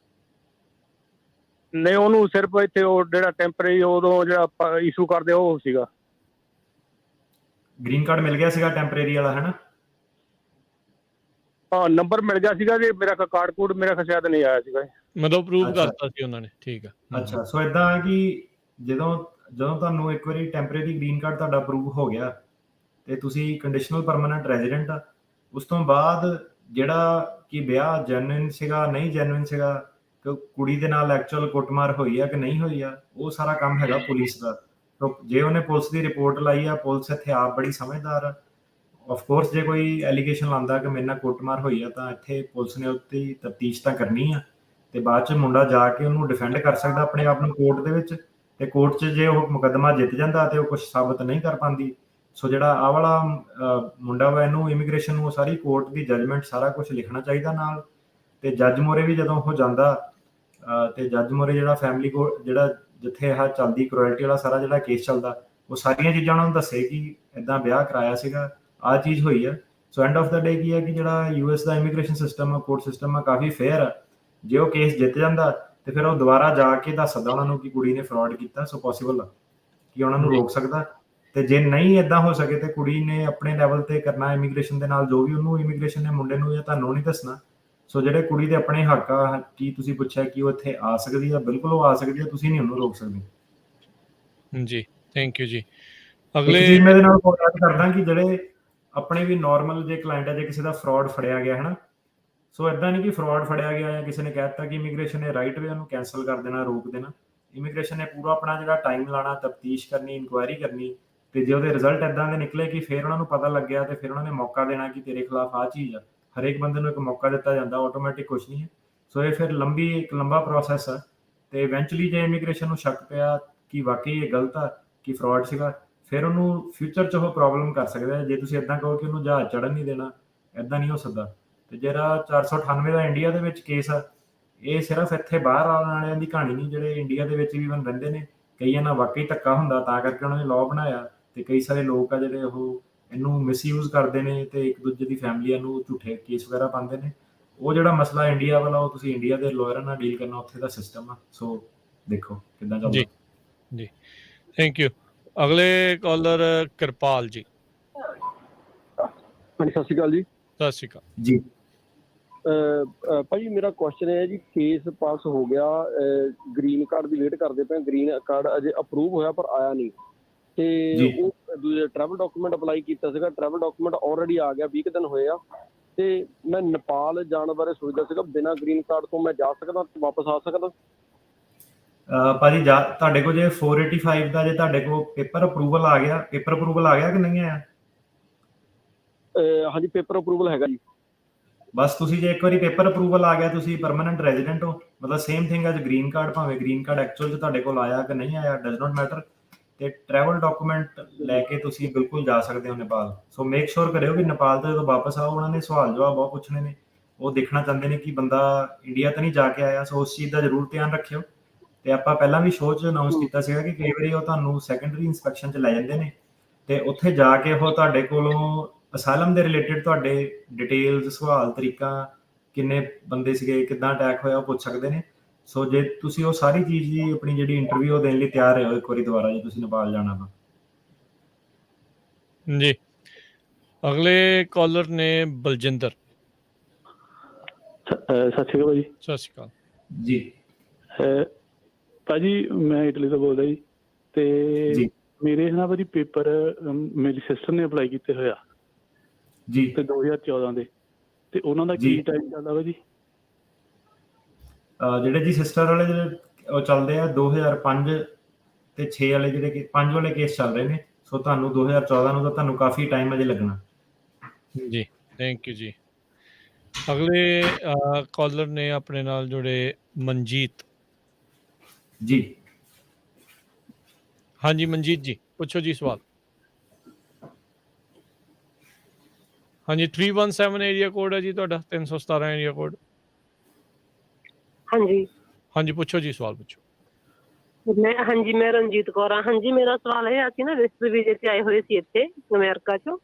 ਨਹੀਂ, ਉਹਨੂੰ ਸਿਰਫ ਇੱਥੇ ਉਹ ਜਿਹੜਾ ਟੈਂਪਰੇਰੀ ਉਦੋਂ ਜਿਹੜਾ ਇਸ਼ੂ ਕਰਦੇ ਉਹ ਸੀਗਾ। ਗ੍ਰੀਨ ਕਾਰਡ ਮਿਲ ਗਿਆ ਸੀਗਾ ਟੈਂਪਰੇਰੀ ਵਾਲਾ, ਹੈ ਨਾ? ਹਾਂ, ਨੰਬਰ ਮਿਲ ਗਿਆ ਸੀਗਾ ਜੀ, ਮੇਰਾ ਕਾਰਡ ਕੋਡ ਮੇਰਾ ਸ਼ਾਇਦ ਨਹੀਂ ਆਇਆ ਸੀਗਾ, ਮਤਲਬ ਅਪਰੂਵ ਕਰਤਾ ਸੀ ਉਹਨਾਂ ਨੇ। ਠੀਕ ਆ। ਅੱਛਾ, ਸੋ ਇਦਾਂ ਹੈ ਕਿ ਜਦੋਂ ਤੁਹਾਨੂੰ ਇੱਕ ਵਾਰੀ ਟੈਂਪਰੇਰੀ ਗ੍ਰੀਨ ਕਾਰਡ ਤੁਹਾਡਾ ਅਪਰੂਵ ਹੋ ਗਿਆ ਤੇ ਤੁਸੀਂ ਕੰਡੀਸ਼ਨਲ ਪਰਮਾਨੈਂਟ ਰੈਜ਼ੀਡੈਂਟ ਆ, ਉਸ ਤੋਂ ਬਾਅਦ ਜਿਹੜਾ ਕਿ ਵਿਆਹ ਜੈਨੂਇਨ ਸੀਗਾ ਨਹੀਂ ਜੈਨੂਇਨ ਸੀਗਾ, ਕਿ ਕੁੜੀ ਦੇ ਨਾਲ ਐਕਚੁਅਲ ਕੁੱਟਮਾਰ ਹੋਈ ਆ ਕਿ ਨਹੀਂ ਹੋਈ ਆ, ਉਹ ਸਾਰਾ ਕੰਮ ਹੈਗਾ ਪੁਲਿਸ ਦਾ। ਜੇ ਉਹਨੇ ਪੁਲਿਸ ਦੀ ਰਿਪੋਰਟ ਲਾਈ ਆ, ਪੁਲਿਸ ਇੱਥੇ ਆਪ ਬੜੀ ਸਮਝਦਾਰ ਆ। ਆਫ ਕੋਰਸ ਜੇ ਕੋਈ ਐਲੀਗੇਸ਼ਨ ਲਾਉਂਦਾ ਕਿ ਮੇਰੇ ਨਾਲ ਕੁੱਟਮਾਰ ਹੋਈ ਆ, ਤਾਂ ਇੱਥੇ ਪੁਲਿਸ ਨੇ ਉੱਤੇ ਤਫਤੀਸ਼ ਤਾਂ ਕਰਨੀ ਆ, ਤੇ ਬਾਅਦ 'ਚ ਮੁੰਡਾ ਜਾ ਕੇ ਉਹਨੂੰ ਡਿਫੈਂਡ ਕਰ ਸਕਦਾ ਆਪਣੇ ਆਪ ਨੂੰ ਕੋਰਟ ਦੇ ਵਿੱਚ, ਤੇ ਕੋਰਟ 'ਚ ਜੇ ਉਹ ਮੁਕੱਦਮਾ ਜਿੱਤ ਜਾਂਦਾ ਤੇ ਉਹ ਕੁਝ ਸਾਬਤ ਨਹੀਂ ਕਰ ਪਾਉਂਦੀ। ਸੋ ਜਿਹੜਾ ਆਹ ਵਾਲਾ ਮੁੰਡਾ ਵਾ, ਇਹਨੂੰ ਇਮੀਗ੍ਰੇਸ਼ਨ ਨੂੰ ਸਾਰੀ ਕੋਰਟ ਦੀ ਜੱਜਮੈਂਟ ਸਾਰਾ ਕੁਝ ਲਿਖਣਾ ਚਾਹੀਦਾ ਨਾਲ, ਤੇ ਜੱਜ ਮੋਰੇ ਵੀ ਜਦੋਂ ਉਹ ਜਾਂਦਾ, ਤੇ ਜੱਜ ਮੋਰੇ ਜਿਹੜਾ ਫੈਮਿਲੀ ਕੋਰਟ ਜਿਹੜਾ ਜਿੱਥੇ ਆਹ ਚੱਲਦੀ ਕਰੋਇਲਟੀ ਵਾਲਾ ਸਾਰਾ ਜਿਹੜਾ ਕੇਸ ਚੱਲਦਾ, ਉਹ ਸਾਰੀਆਂ ਚੀਜ਼ਾਂ ਉਹਨਾਂ ਨੂੰ ਦੱਸੇ ਕਿ ਇੱਦਾਂ ਵਿਆਹ ਕਰਾਇਆ ਸੀਗਾ, ਆਹ ਚੀਜ਼ ਹੋਈ ਆ। ਸੋ ਐਂਡ ਆਫ ਦਾ ਡੇ ਕੀ ਹੈ ਕਿ ਜਿਹੜਾ US ਦਾ ਇਮੀਗ੍ਰੇਸ਼ਨ ਸਿਸਟਮ ਆ, ਕੋਰਟ ਸਿਸਟਮ ਆ, ਕਾਫੀ ਫੇਅਰ ਆ। ਜੇ ਉਹ ਕੇਸ ਜਿੱਤ ਜਾਂਦਾ ਤੇ ਫਿਰ ਉਹ ਦੁਬਾਰਾ ਜਾ ਕੇ ਦੱਸ ਸਕਦਾ ਉਹਨਾਂ ਨੂੰ ਕਿ ਕੁੜੀ ਨੇ ਫਰਾਡ ਕੀਤਾ। ਸੋ ਪੋਸੀਬਲ ਆ ਕਿ ਉਹਨਾਂ ਨੂੰ ਰੋਕ ਸਕਦਾ, ਤੇ ਜੇ ਨਹੀਂ ਏਦਾਂ ਹੋ ਸਕੇ ਤੇ ਕੁੜੀ ਨੇ ਆਪਣੇ ਲੈਵਲ ਤੇ ਕਰਨਾ ਇਮੀਗ੍ਰੇਸ਼ਨ ਦੇ ਨਾਲ, ਜੋ ਵੀ ਉਹਨੂੰ ਇਮੀਗ੍ਰੇਸ਼ਨ ਨੇ ਮੁੰਡੇ ਨੂੰ ਜਾਂ ਤੁਹਾਨੂੰ ਨਹੀਂ ਦੱਸਣਾ। ਸੋ ਜਿਹੜੇ ਕੁੜੀ ਦੇ ਆਪਣੇ ਹੱਕ ਆ, ਕੀ ਤੁਸੀਂ ਪੁੱਛਿਆ ਕਿ ਉਹ ਇੱਥੇ ਆ ਸਕਦੀ ਆ, ਬਿਲਕੁਲ ਉਹ ਆ ਸਕਦੀ ਆ, ਤੁਸੀਂ ਨਹੀਂ ਉਹਨੂੰ ਰੋਕ ਸਕਦੇ। ਜੀ ਥੈਂਕ ਯੂ ਜੀ। ਅਗਲੇ ਚੀਜ਼ ਮੈਂ ਇਹਦੇ ਨਾਲ ਕੋਆਪਰੇਟ ਕਰਦਾ ਕਿ ਜਿਹੜੇ ਆਪਣੇ ਵੀ ਨਾਰਮਲ ਜੇ ਕਲਾਇੰਟ ਆ, ਜੇ ਕਿਸੇ ਦਾ ਫਰਾਡ ਫੜਿਆ ਗਿਆ ਹੈ ਨਾ, ਸੋ ਇਦਾਂ ਨਹੀਂ ਕਿ ਫਰਾਡ ਫੜਿਆ ਗਿਆ ਜਾਂ ਕਿਸੇ ਨੇ ਕਹਿ ਦਿੱਤਾ ਕਿ ਇਮੀਗ੍ਰੇਸ਼ਨ ਨੇ ਰਾਈਟ ਵੇ ਉਹਨੂੰ ਕੈਂਸਲ ਕਰ ਦੇਣਾ, ਰੋਕ ਦੇਣਾ। ਇਮੀਗ੍ਰੇਸ਼ਨ ਨੇ ਪੂਰਾ ਆਪਣਾ ਜਿਹੜਾ ਟਾਈਮ ਲਾਣਾ, ਤਫਤੀਸ਼ ਕਰਨੀ, ਇਨਕੁਆਇਰੀ ਕਰਨੀ, ਤੇ ਜੇ ਉਹਦੇ ਰਿਜ਼ਲਟ ਇਦਾਂ ਦੇ ਨਿਕਲੇ ਕਿ ਫਿਰ ਉਹਨਾਂ ਨੂੰ ਪਤਾ ਲੱਗਿਆ ਤੇ ਫਿਰ ਉਹਨਾਂ ਨੇ ਮੌਕਾ ਦੇਣਾ ਕਿ ਤੇਰੇ ਖਿਲਾਫ ਆਹ ਚੀਜ਼ ਆ। ਹਰੇਕ ਬੰਦੇ ਨੂੰ ਇੱਕ ਮੌਕਾ ਦਿੱਤਾ ਜਾਂਦਾ, ਆਟੋਮੈਟਿਕ ਕੁਛ ਨਹੀਂ ਹੈ। ਸੋ ਇਹ ਫਿਰ ਇੱਕ ਲੰਬਾ ਪ੍ਰੋਸੈਸ ਆ, ਤੇ ਇਵੈਂਚੁਅਲੀ ਜੇ ਇਮੀਗ੍ਰੇਸ਼ਨ ਨੂੰ ਸ਼ੱਕ ਪਿਆ ਕਿ ਵਾਕਈ ਇਹ ਗਲਤ ਆ, ਕਿ ਫਰਾਡ ਸੀਗਾ, ਫਿਰ ਉਹਨੂੰ ਫਿਊਚਰ 'ਚ ਉਹ ਪ੍ਰੋਬਲਮ ਕਰ ਸਕਦਾ। ਜੇ ਤੁਸੀਂ ਇੱਦਾਂ ਕਹੋ ਕਿ ਉਹਨੂੰ ਜਹਾਜ਼ ਚੜ੍ਹਨ ਨਹੀਂ ਦੇਣਾ, ਇੱਦਾਂ ਨਹੀਂ ਹੋ ਸਕਦਾ। ਤੇ ਜਿਹੜਾ 498 ਦਾ ਇੰਡੀਆ ਦੇ ਵਿੱਚ ਕੇਸ ਆ, ਇਹ ਸਿਰਫ ਇੱਥੇ ਬਾਹਰ ਆਉਣ ਵਾਲਿਆਂ ਦੀ ਕਹਾਣੀ ਨਹੀਂ, ਜਿਹੜੇ ਇੰਡੀਆ ਦੇ ਵਿੱਚ ਵੀ ਰਹਿੰਦੇ ਨੇ, ਕਈਆਂ ਨਾਲ ਵਾਕਈ ਧੱਕਾ ਹੁੰਦਾ, ਤਾਂ ਕਰਕੇ ਉਹਨਾਂ ਨੇ ਲਾਅ ਬਣਾਇਆ, ਤੇ ਕਈ ਸਾਰੇ ਲੋਕ ਆ ਜਿਹੜੇ ਉਹ ਇਹਨੂੰ ਮਿਸਯੂਜ਼ ਕਰਦੇ ਨੇ, ਤੇ ਇੱਕ ਦੂਜੇ ਦੀ ਫੈਮਲੀਆਂ ਨੂੰ ਝੂਠੇ ਕੇਸ ਵਗੈਰਾ ਪਾਉਂਦੇ ਨੇ। ਉਹ ਜਿਹੜਾ ਮਸਲਾ ਇੰਡੀਆ ਵਾਲਾ, ਉਹ ਤੁਸੀਂ ਇੰਡੀਆ ਦੇ ਲਾਇਰਾਂ ਨਾਲ ਡੀਲ ਕਰਨਾ, ਉੱਥੇ ਦਾ ਸਿਸਟਮ ਆ। ਸੋ ਦੇਖੋ ਕਿੱਦਾਂ ਚੱਲਦਾ। ਜੀ ਥੈਂਕ ਯੂ। ਅਗਲੇ ਕਾਲਰ ਕਿਰਪਾਲ ਜੀ। ਹਾਂਜੀ, ਸਤਿ ਸ਼੍ਰੀ ਅਕਾਲ ਜੀ। ਸਤਿ ਸ਼੍ਰੀ ਅਕਾਲ ਜੀ। ਭਾਜੀ ਮੇਰਾ ਕੁਐਸਚਨ ਹੈ ਜੀ, ਕੇਸ ਪਾਸ ਹੋ ਗਿਆ, ਗ੍ਰੀਨ ਕਾਰਡ ਦੀ ਵੇਟ ਕਰਦੇ ਪਏ, ਗ੍ਰੀਨ ਕਾਰਡ ਅਜੇ ਅਪਰੂਵ ਹੋਇਆ ਪਰ ਆਇਆ ਨਹੀਂ, ਤੇ ਉਹ ਟਰੈਵਲ ਡਾਕੂਮੈਂਟ ਅਪਲਾਈ ਕੀਤਾ ਸੀਗਾ, ਟਰੈਵਲ ਡਾਕੂਮੈਂਟ ਆਲਰੇਡੀ ਆ ਗਿਆ, 20 ਦਿਨ ਹੋਏ ਆ, ਤੇ ਮੈਂ ਨੇਪਾਲ ਜਾਣ ਬਾਰੇ ਸੋਚਦਾ ਸੀਗਾ, ਬਿਨਾਂ ਗ੍ਰੀਨ ਕਾਰਡ ਤੋਂ ਮੈਂ ਜਾ ਸਕਦਾ, ਵਾਪਸ ਆ ਸਕਦਾ? ਭਾਜੀ ਤੁਹਾਡੇ ਕੋਲ ਜੇ 485 ਦਾ ਜੇ ਤੁਹਾਡੇ ਕੋਲ ਪੇਪਰ ਅਪਰੂਵਲ ਆ ਗਿਆ ਕਿ ਨਹੀਂ ਆਇਆ? ਹਾਂਜੀ, ਪੇਪਰ ਅਪਰੂਵਲ ਹੈਗਾ ਜੀ। ਬਸ ਤੁਸੀਂ ਜੇ ਇੱਕ ਵਾਰੀ ਪੇਪਰ ਅਪਰੂਵਲ ਆ ਗਿਆ, ਤੁਸੀਂ ਪਰਮਾਨੈਂਟ ਰੈਜ਼ੀਡੈਂਟ ਹੋ, ਮਤਲਬ same thing as green card, ਭਾਵੇਂ ਗ੍ਰੀਨ ਕਾਰਡ ਐਕਚੁਅਲ 'ਚ ਤੁਹਾਡੇ ਕੋਲ ਆਇਆ ਕਿ ਨਹੀਂ ਆਇਆ, ਡਜ਼ ਨਾਟ ਮੈਟਰ। ਤੇ ਟਰੈਵਲ ਡਾਕੂਮੈਂਟ ਲੈ ਕੇ ਤੁਸੀਂ ਬਿਲਕੁਲ ਜਾ ਸਕਦੇ ਹੋ ਨੇਪਾਲ। ਸੋ ਮੇਕ ਸ਼ੋਰ ਕਰਿਓ ਕਿ ਨੇਪਾਲ ਤੋਂ ਜਦੋਂ ਵਾਪਸ ਆਓ, ਉਹਨਾਂ ਨੇ ਸਵਾਲ ਜਵਾਬ ਬਹੁਤ ਪੁੱਛਣੇ ਨੇ, ਉਹ ਦੇਖਣਾ ਚਾਹੁੰਦੇ ਨੇ ਕਿ ਬੰਦਾ ਇੰਡੀਆ ਤਾਂ ਨਹੀਂ ਜਾ ਕੇ ਆਇਆ। ਸੋ ਉਸ ਚੀਜ਼ ਦਾ ਜ਼ਰੂਰ ਧਿਆਨ ਰੱਖਿਓ। ਤੇ ਆਪਾਂ ਪਹਿਲਾਂ ਵੀ ਸ਼ੋਅ 'ਚ ਅਨਾਊਂਸ ਕੀਤਾ ਸੀਗਾ ਕਿ ਕਈ ਵਾਰੀ ਉਹ ਤੁਹਾਨੂੰ ਸੈਕੰਡਰੀ ਇੰਸਪੈਕਸ਼ਨ 'ਚ ਲੈ ਜਾਂਦੇ ਨੇ, ਤੇ ਉੱਥੇ ਜਾ ਕੇ ਉਹ ਤੁਹਾਡੇ ਕੋਲੋਂ ਅਸਾਈਲਮ ਦੇ ਰਿਲੇਟਡ ਤੁਹਾਡੇ ਡਿਟੇਲਸ, ਸਵਾਲ ਤਰੀਕਾ, ਕਿੰਨੇ ਬੰਦੇ ਸੀਗੇ, ਕਿੱਦਾਂ ਅਟੈਕ ਹੋਇਆ, ਉਹ ਪੁੱਛ ਸਕਦੇ ਨੇ। ਸੋ ਜੇ ਤੁਸੀਂ ਉਹ ਸਾਰੀ ਚੀਜ਼ ਦੀ ਆਪਣੀ ਜਿਹੜੀ ਇੰਟਰਵਿਊ ਉਹ ਦੇਣ ਲਈ ਤਿਆਰ ਰਹੋ ਇੱਕ ਵਾਰੀ ਦੁਬਾਰਾ, ਜੇ ਤੁਸੀਂ ਨੇਪਾਲ ਜਾਣਾ ਤਾਂ। ਜੀ। ਅਗਲੇ ਕਾਲਰ ਨੇ ਬਲਜਿੰਦਰ। ਸਤਿ ਸ਼੍ਰੀ ਅਕਾਲ ਭਾਜੀ। ਸਤਿ ਸ਼੍ਰੀ ਅਕਾਲ ਜੀ। ਭਾਜੀ ਮੈਂ ਇਟਲੀ ਤੋਂ ਬੋਲਦਾ ਜੀ, ਤੇ ਮੇਰੇ ਨਾ ਭਾਜੀ ਪੇਪਰ ਮੇਰੀ ਸਿਸਟਰ ਨੇ ਅਪਲਾਈ ਕੀਤੇ ਹੋਇਆ ਜੀ, ਤੇ 2014 ਦੇ, ਤੇ ਉਹਨਾਂ ਦਾ ਕੀ ਟਾਈਮ ਚੱਲਦਾ ਭਾਜੀ? ਜਿਹੜੇ ਜੀ ਸਿਸਟਰ ਵਾਲੇ ਜਿਹੜੇ ਉਹ ਚੱਲਦੇ ਆ 2005 ਤੇ 6 ਵਾਲੇ, ਜਿਹੜੇ ਕਿ 5 ਵਾਲੇ ਕੇਸ ਚੱਲ ਰਹੇ ਨੇ। ਸੋ ਤੁਹਾਨੂੰ 2014 ਨੂੰ ਤਾਂ ਤੁਹਾਨੂੰ ਕਾਫੀ ਟਾਈਮ ਅਜੇ ਲੱਗਣਾ। ਜੀ, ਥੈਂਕ ਯੂ ਜੀ। ਅਗਲੇ ਕਾਲਰ ਨੇ ਆਪਣੇ ਨਾਲ ਜੁੜੇ ਮਨਜੀਤ ਜੀ। ਹਾਂਜੀ ਮਨਜੀਤ ਜੀ, ਪੁੱਛੋ ਜੀ ਸਵਾਲ। ਹਾਂਜੀ, 317 ਏਰੀਆ ਕੋਡ ਹੈ ਜੀ ਤੁਹਾਡਾ, 317 ਏਰੀਆ ਕੋਡ। ਹਾਂਜੀ ਹਾਂਜੀ, ਪੁੱਛੋ ਜੀ ਸਵਾਲ ਪੁੱਛੋ। ਮੈਂ ਰਣਜੀਤ ਕੌਰ ਹਾਂ। ਹਾਂਜੀ, ਮੇਰਾ ਸਵਾਲ ਇਹ ਆ, ਅਸੀਂ ਨਾ ਵਿਜ਼ਿਟ ਵੀਜ਼ੇ ਤੇ ਆਏ ਹੋਏ ਸੀ ਇੱਥੇ ਅਮਰੀਕਾ ਚੋਂ,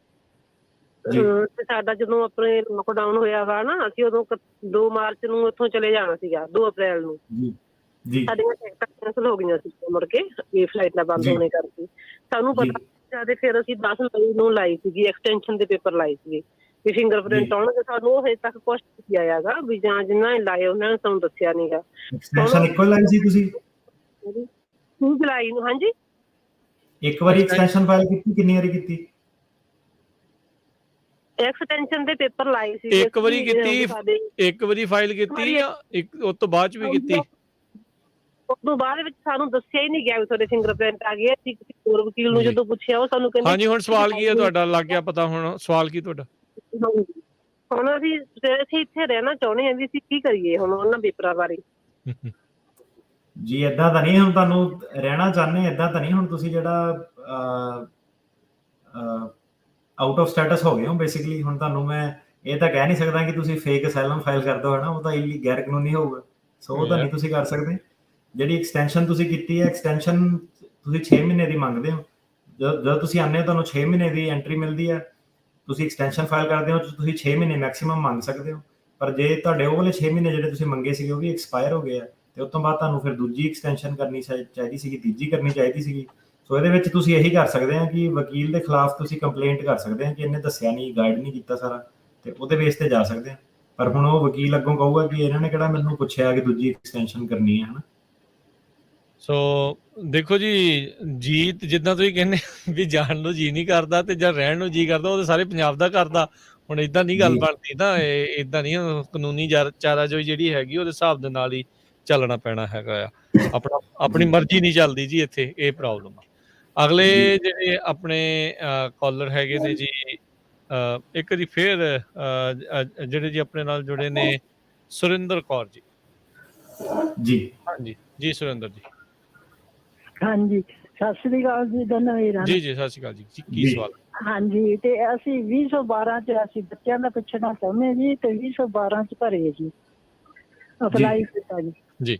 ਤੇ ਸਾਡਾ ਜਦੋਂ ਆਪਣੇ ਲੋਕਡਾਊਨ ਹੋਇਆ ਵਾ ਨਾ, ਅਸੀਂ ਉਦੋਂ 2 ਮਾਰਚ ਨੂੰ ਉੱਥੋਂ ਚਲੇ ਜਾਣਾ ਸੀਗਾ, 2 ਅਪ੍ਰੈਲ ਨੂੰ। ਸਾਡੀਆਂ ਟਿਕਟਾਂ ਕੈਂਸਲ ਹੋ ਗਈਆਂ ਸੀ ਮੁੜ ਕੇ, ਇਹ ਫਲਾਈਟਾਂ ਬੰਦ ਹੋਣੇ ਕਰਕੇ। ਸਾਨੂੰ ਪਤਾ, ਫਿਰ ਅਸੀਂ 10 ਮਈ ਨੂੰ ਲਾਈ ਸੀਗੀ ਐਕਸਟੈਂਸ਼ਨ ਦੇ ਪੇਪਰ ਲਾਏ ਸੀਗੇ ਵੀ ਫਿੰਗਰਪ੍ਰਿੰਟ ਆਉਣਗੇ। ਸਾਨੂੰ ਉਹ ਹਜੇ ਤੱਕ ਕੁਛ ਨਹੀਂ ਆਇਆ ਗਾ, ਵੀ ਜਾਂ ਜਿਨ੍ਹਾਂ ਨੇ ਲਾਏ ਉਹਨਾਂ ਨੇ ਸਾਨੂੰ ਦੱਸਿਆ ਨੀ ਗਾ। ਐਕਸਟੈਂਸ਼ਨ ਇੱਕੋ ਲਾਈ ਸੀ ਤੁਸੀਂ? ਜੁਲਾਈ ਨੂੰ। ਹਾਂਜੀ, ਇੱਕ ਵਾਰੀ ਐਕਸਟੈਂਸ਼ਨ ਫਾਈਲ ਕੀਤੀ, ਕਿੰਨੀ ਵਾਰੀ ਕੀਤੀ? ਐਕਸਟੈਂਸ਼ਨ ਦੇ ਪੇਪਰ ਲਾਏ ਸੀ ਇੱਕ ਵਾਰੀ ਕੀਤੀ, ਇੱਕ ਵਾਰੀ ਫਾਈਲ ਕੀਤੀ ਜਾਂ ਉਸ ਤੋਂ ਬਾਅਦ ਚ ਵੀ ਕੀਤੀ? ਉਸ ਤੋਂ ਬਾਅਦ ਵਿੱਚ ਸਾਨੂੰ ਦੱਸਿਆ ਹੀ ਨਹੀਂ ਗਿਆ ਵੀ ਤੁਹਾਡੇ ਫਿੰਗਰਪ੍ਰਿੰਟ ਆ ਗਏ। ਅਸੀਂ ਕਿਸੇ ਹੋਰ ਵਕੀਲ ਨੂੰ ਜਦੋਂ ਪੁੱਛਿਆ, ਉਹ ਸਾਨੂੰ ਕਹਿੰਦੇ। ਹਾਂਜੀ, ਹੁਣ ਸਵਾਲ ਕੀ ਹੈ ਤੁਹਾਡਾ? ਲੱਗ ਗਿਆ ਪਤਾ ਹੁਣ ਸਵਾਲ ਕੀ ਤੁਹਾਡਾ? ਹੁਣ ਅਸੀਂ ਇੱਥੇ ਰਹਿਣਾ ਚਾਹੁੰਦੇ ਹਾਂ, ਵੀ ਅਸੀਂ ਕੀ ਕਰੀਏ ਹੁਣ ਉਹਨਾਂ ਪੇਪਰਾਂ ਬਾਰੇ? ਜੀ ਏਦਾਂ ਤਾਂ ਨਹੀਂ, ਹੁਣ ਤੁਹਾਨੂੰ ਰਹਿਣਾ ਚਾਹੁੰਦੇ ਏਦਾਂ ਤਾਂ ਨਹੀਂ, ਹੁਣ ਤੁਸੀਂ ਜਿਹੜਾ ਆਊਟ ਆਫ ਸਟੇਟਸ ਹੋ ਗਏ ਹੋ ਬੇਸਿਕਲੀ। ਹੁਣ ਤੁਹਾਨੂੰ ਮੈਂ ਇਹ ਤਾਂ ਕਹਿ ਨਹੀਂ ਸਕਦਾ ਕਿ ਤੁਸੀਂ ਫੇਕ ਅਸਾਈਲਮ ਫਾਈਲ ਕਰ ਦਿਓ, ਹੈ ਨਾ, ਉਹ ਤਾਂ ਗੈਰ ਕਾਨੂੰਨੀ ਹੋਊਗਾ। ਸੋ ਉਹ ਤਾਂ ਨਹੀਂ ਤੁਸੀਂ ਕਰ ਸਕਦੇ। ਜਿਹੜੀ ਐਕਸਟੈਂਸ਼ਨ ਤੁਸੀਂ ਕੀਤੀ ਹੈ, ਐਕਸਟੈਂਸ਼ਨ ਤੁਸੀਂ 6 ਮਹੀਨੇ ਦੀ ਮੰਗਦੇ ਹੋ। ਜਦੋਂ ਤੁਸੀਂ ਆਉਂਦੇ ਹੋ, ਤੁਹਾਨੂੰ 6 ਮਹੀਨੇ ਦੀ ਐਂਟਰੀ ਮਿਲਦੀ ਹੈ। ਤੁਸੀਂ ਐਕਸਟੈਂਸ਼ਨ ਫਾਈਲ ਕਰਦੇ ਹੋ, ਤੁਸੀਂ 6 ਮਹੀਨੇ ਮੈਕਸੀਮਮ ਮੰਗ ਸਕਦੇ ਹੋ। ਪਰ ਜੇ ਤੁਹਾਡੇ ਉਹ ਵਾਲੇ 6 ਮਹੀਨੇ ਜਿਹੜੇ ਤੁਸੀਂ ਮੰਗੇ ਸੀਗੇ ਉਹ ਵੀ ਐਕਸਪਾਇਰ ਹੋ ਗਏ ਆ, ਤੇ ਉਸ ਤੋਂ ਬਾਅਦ ਤੁਹਾਨੂੰ ਫਿਰ ਦੂਜੀ ਐਕਸਟੈਂਸ਼ਨ ਕਰਨੀ ਚਾਹੀਦੀ ਸੀਗੀ, ਤੀਜੀ ਕਰਨੀ ਚਾਹੀਦੀ ਸੀਗੀ। ਸੋ ਇਹਦੇ ਵਿੱਚ ਤੁਸੀਂ ਇਹੀ ਕਰ ਸਕਦੇ ਆ ਕਿ ਵਕੀਲ ਦੇ ਖਿਲਾਫ ਤੁਸੀਂ ਕੰਪਲੇਂਟ ਕਰ ਸਕਦੇ ਆ ਕਿ ਇਹਨੇ ਦੱਸਿਆ ਨਹੀਂ, ਗਾਈਡ ਨਹੀਂ ਕੀਤਾ ਸਾਰਾ, ਤੇ ਉਹਦੇ ਬੇਸ ਤੇ ਜਾ ਸਕਦੇ ਆ। ਪਰ ਹੁਣ ਉਹ ਵਕੀਲ ਅੱਗੋਂ ਕਹੂਗਾ ਕਿ ਇਹਨਾਂ ਨੇ ਕਿਹੜਾ ਮੈਨੂੰ ਪੁੱਛਿਆ ਕਿ ਦੂਜੀ ਐਕਸਟੈਂਸ਼ਨ ਕਰਨੀ ਹੈ, ਹਨਾ। ਸੋ ਦੇਖੋ ਜੀ, ਜੀਤ ਜਿੱਦਾਂ ਤੁਸੀਂ ਕਹਿੰਦੇ ਵੀ ਜਾਣ ਨੂੰ ਜੀ ਨਹੀਂ ਕਰਦਾ ਤੇ ਜਾਂ ਰਹਿਣ ਨੂੰ ਜੀ ਕਰਦਾ, ਉਹ ਤਾਂ ਸਾਰੇ ਪੰਜਾਬ ਦਾ ਕਰਦਾ। ਹੁਣ ਏਦਾਂ ਨਹੀਂ ਗੱਲ ਬਣਦੀ ਨਾ, ਏਦਾਂ ਨਹੀਂ। ਕਾਨੂੰਨੀ ਚਾਰਾਜੋਈ ਜਿਹੜੀ ਹੈਗੀ ਉਹਦੇ ਹਿਸਾਬ ਦੇ ਨਾਲ ਹੀ ਚੱਲਣਾ ਪੈਣਾ ਹੈਗਾ ਆ। ਆਪਣੀ ਮਰਜ਼ੀ ਨਹੀਂ ਚੱਲਦੀ ਜੀ ਇੱਥੇ, ਇਹ ਪ੍ਰੋਬਲਮ ਆ। ਅਗਲੇ ਜਿਹੜੇ ਆਪਣੇ ਕਾਲਰ ਹੈਗੇ ਨੇ ਜੀ, ਇੱਕ ਵਾਰੀ ਫੇਰ ਜਿਹੜੇ ਜੀ ਆਪਣੇ ਨਾਲ ਜੁੜੇ ਨੇ ਸੁਰਿੰਦਰ ਕੌਰ ਜੀ। ਜੀ ਹਾਂਜੀ ਜੀ, ਸੁਰਿੰਦਰ ਜੀ। ਹਾਂਜੀ, ਸਤਿ ਸ੍ਰੀ ਅਕਾਲ ਜੀ ਦੋਨੋਂ ਵੀਰਾਂ। ਜੀ ਜੀ, ਸਤਿ ਸ਼੍ਰੀ ਅਕਾਲ ਜੀ। ਕੀ ਸਵਾਲ? ਹਾਂਜੀ, ਤੇ ਅਸੀਂ 2012 ਚ ਅਸੀਂ ਬੱਚਿਆਂ ਦਾ ਪੁੱਛਣਾ ਚਾਹੁੰਦੇ ਜੀ, ਤੇ 2012 ਚ ਭਰੇ ਜੀ ਅਪਲਾਈ ਕੀਤਾ ਜੀ। ਜੀ,